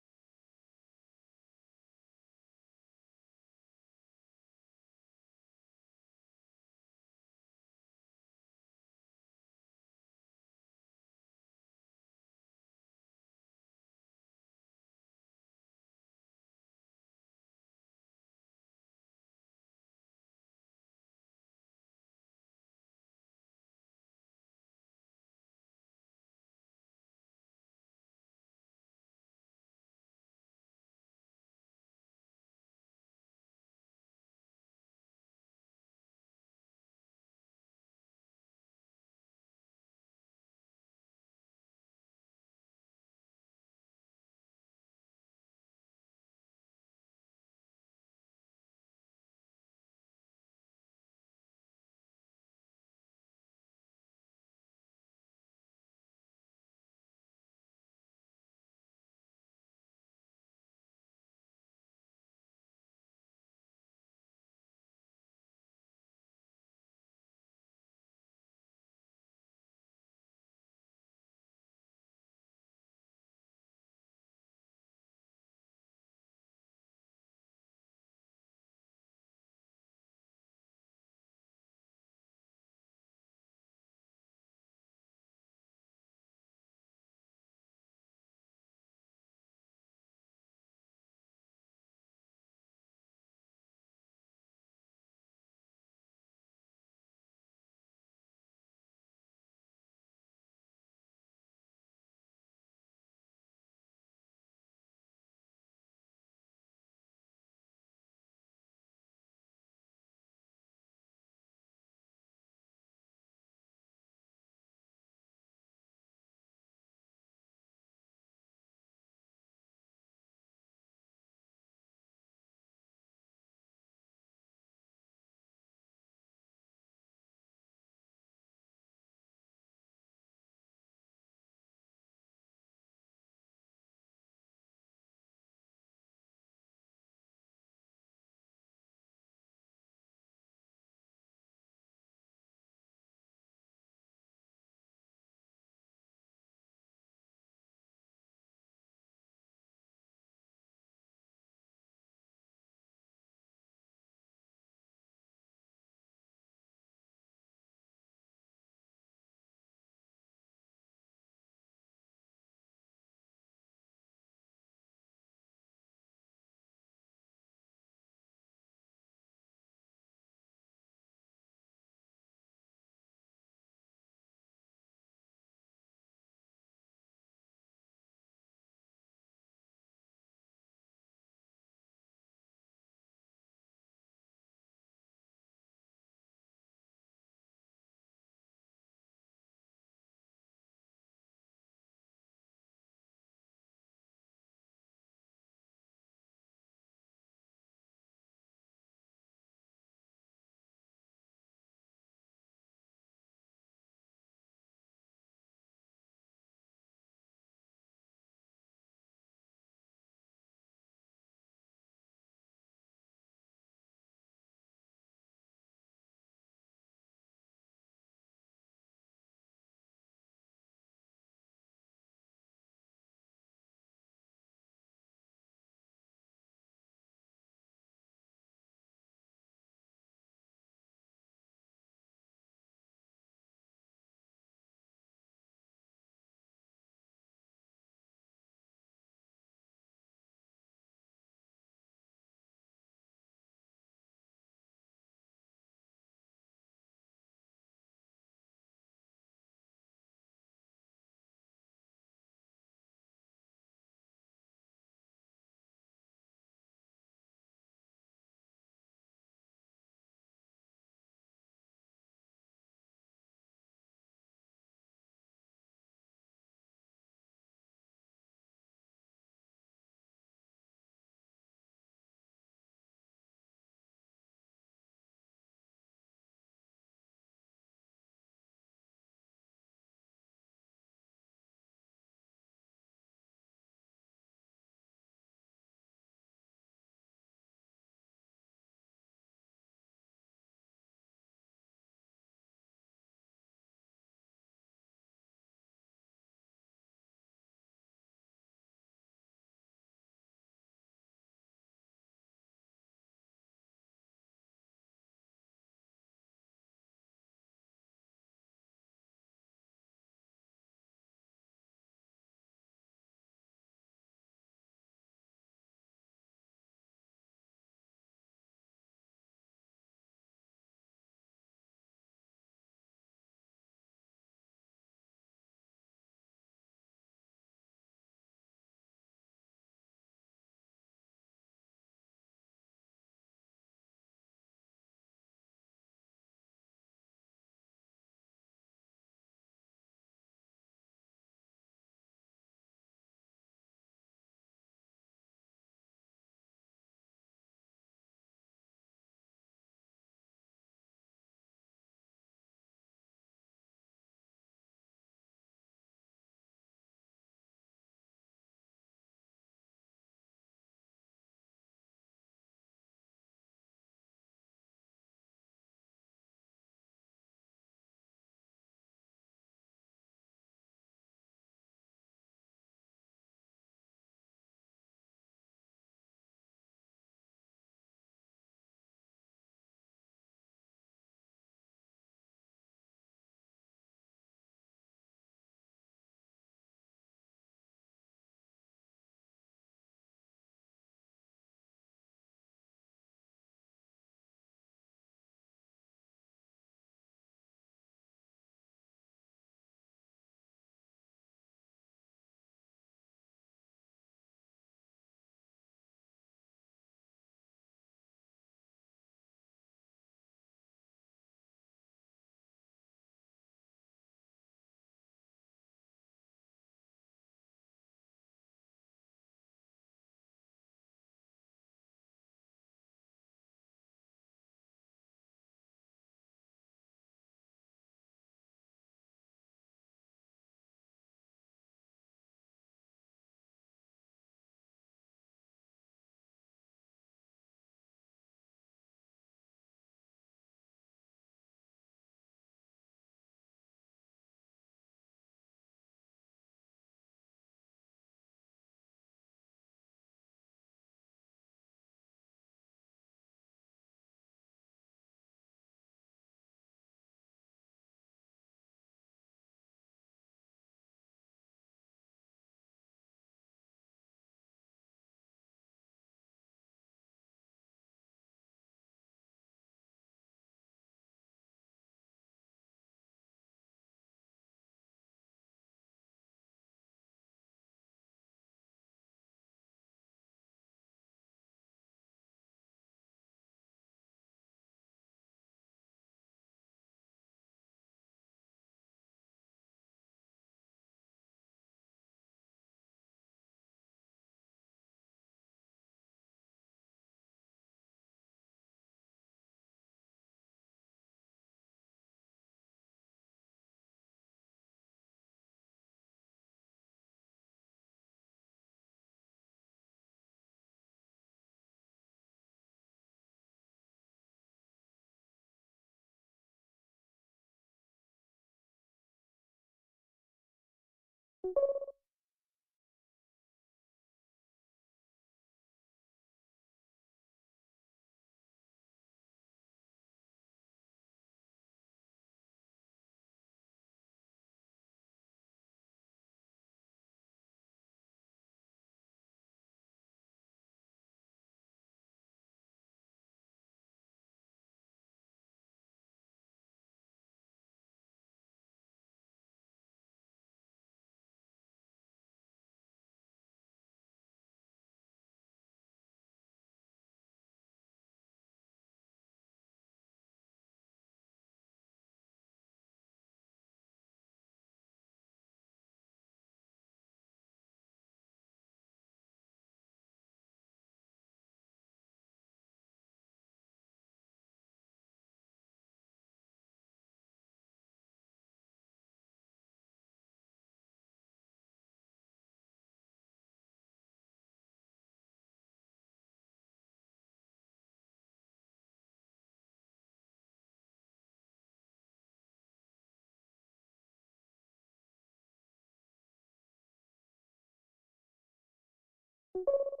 You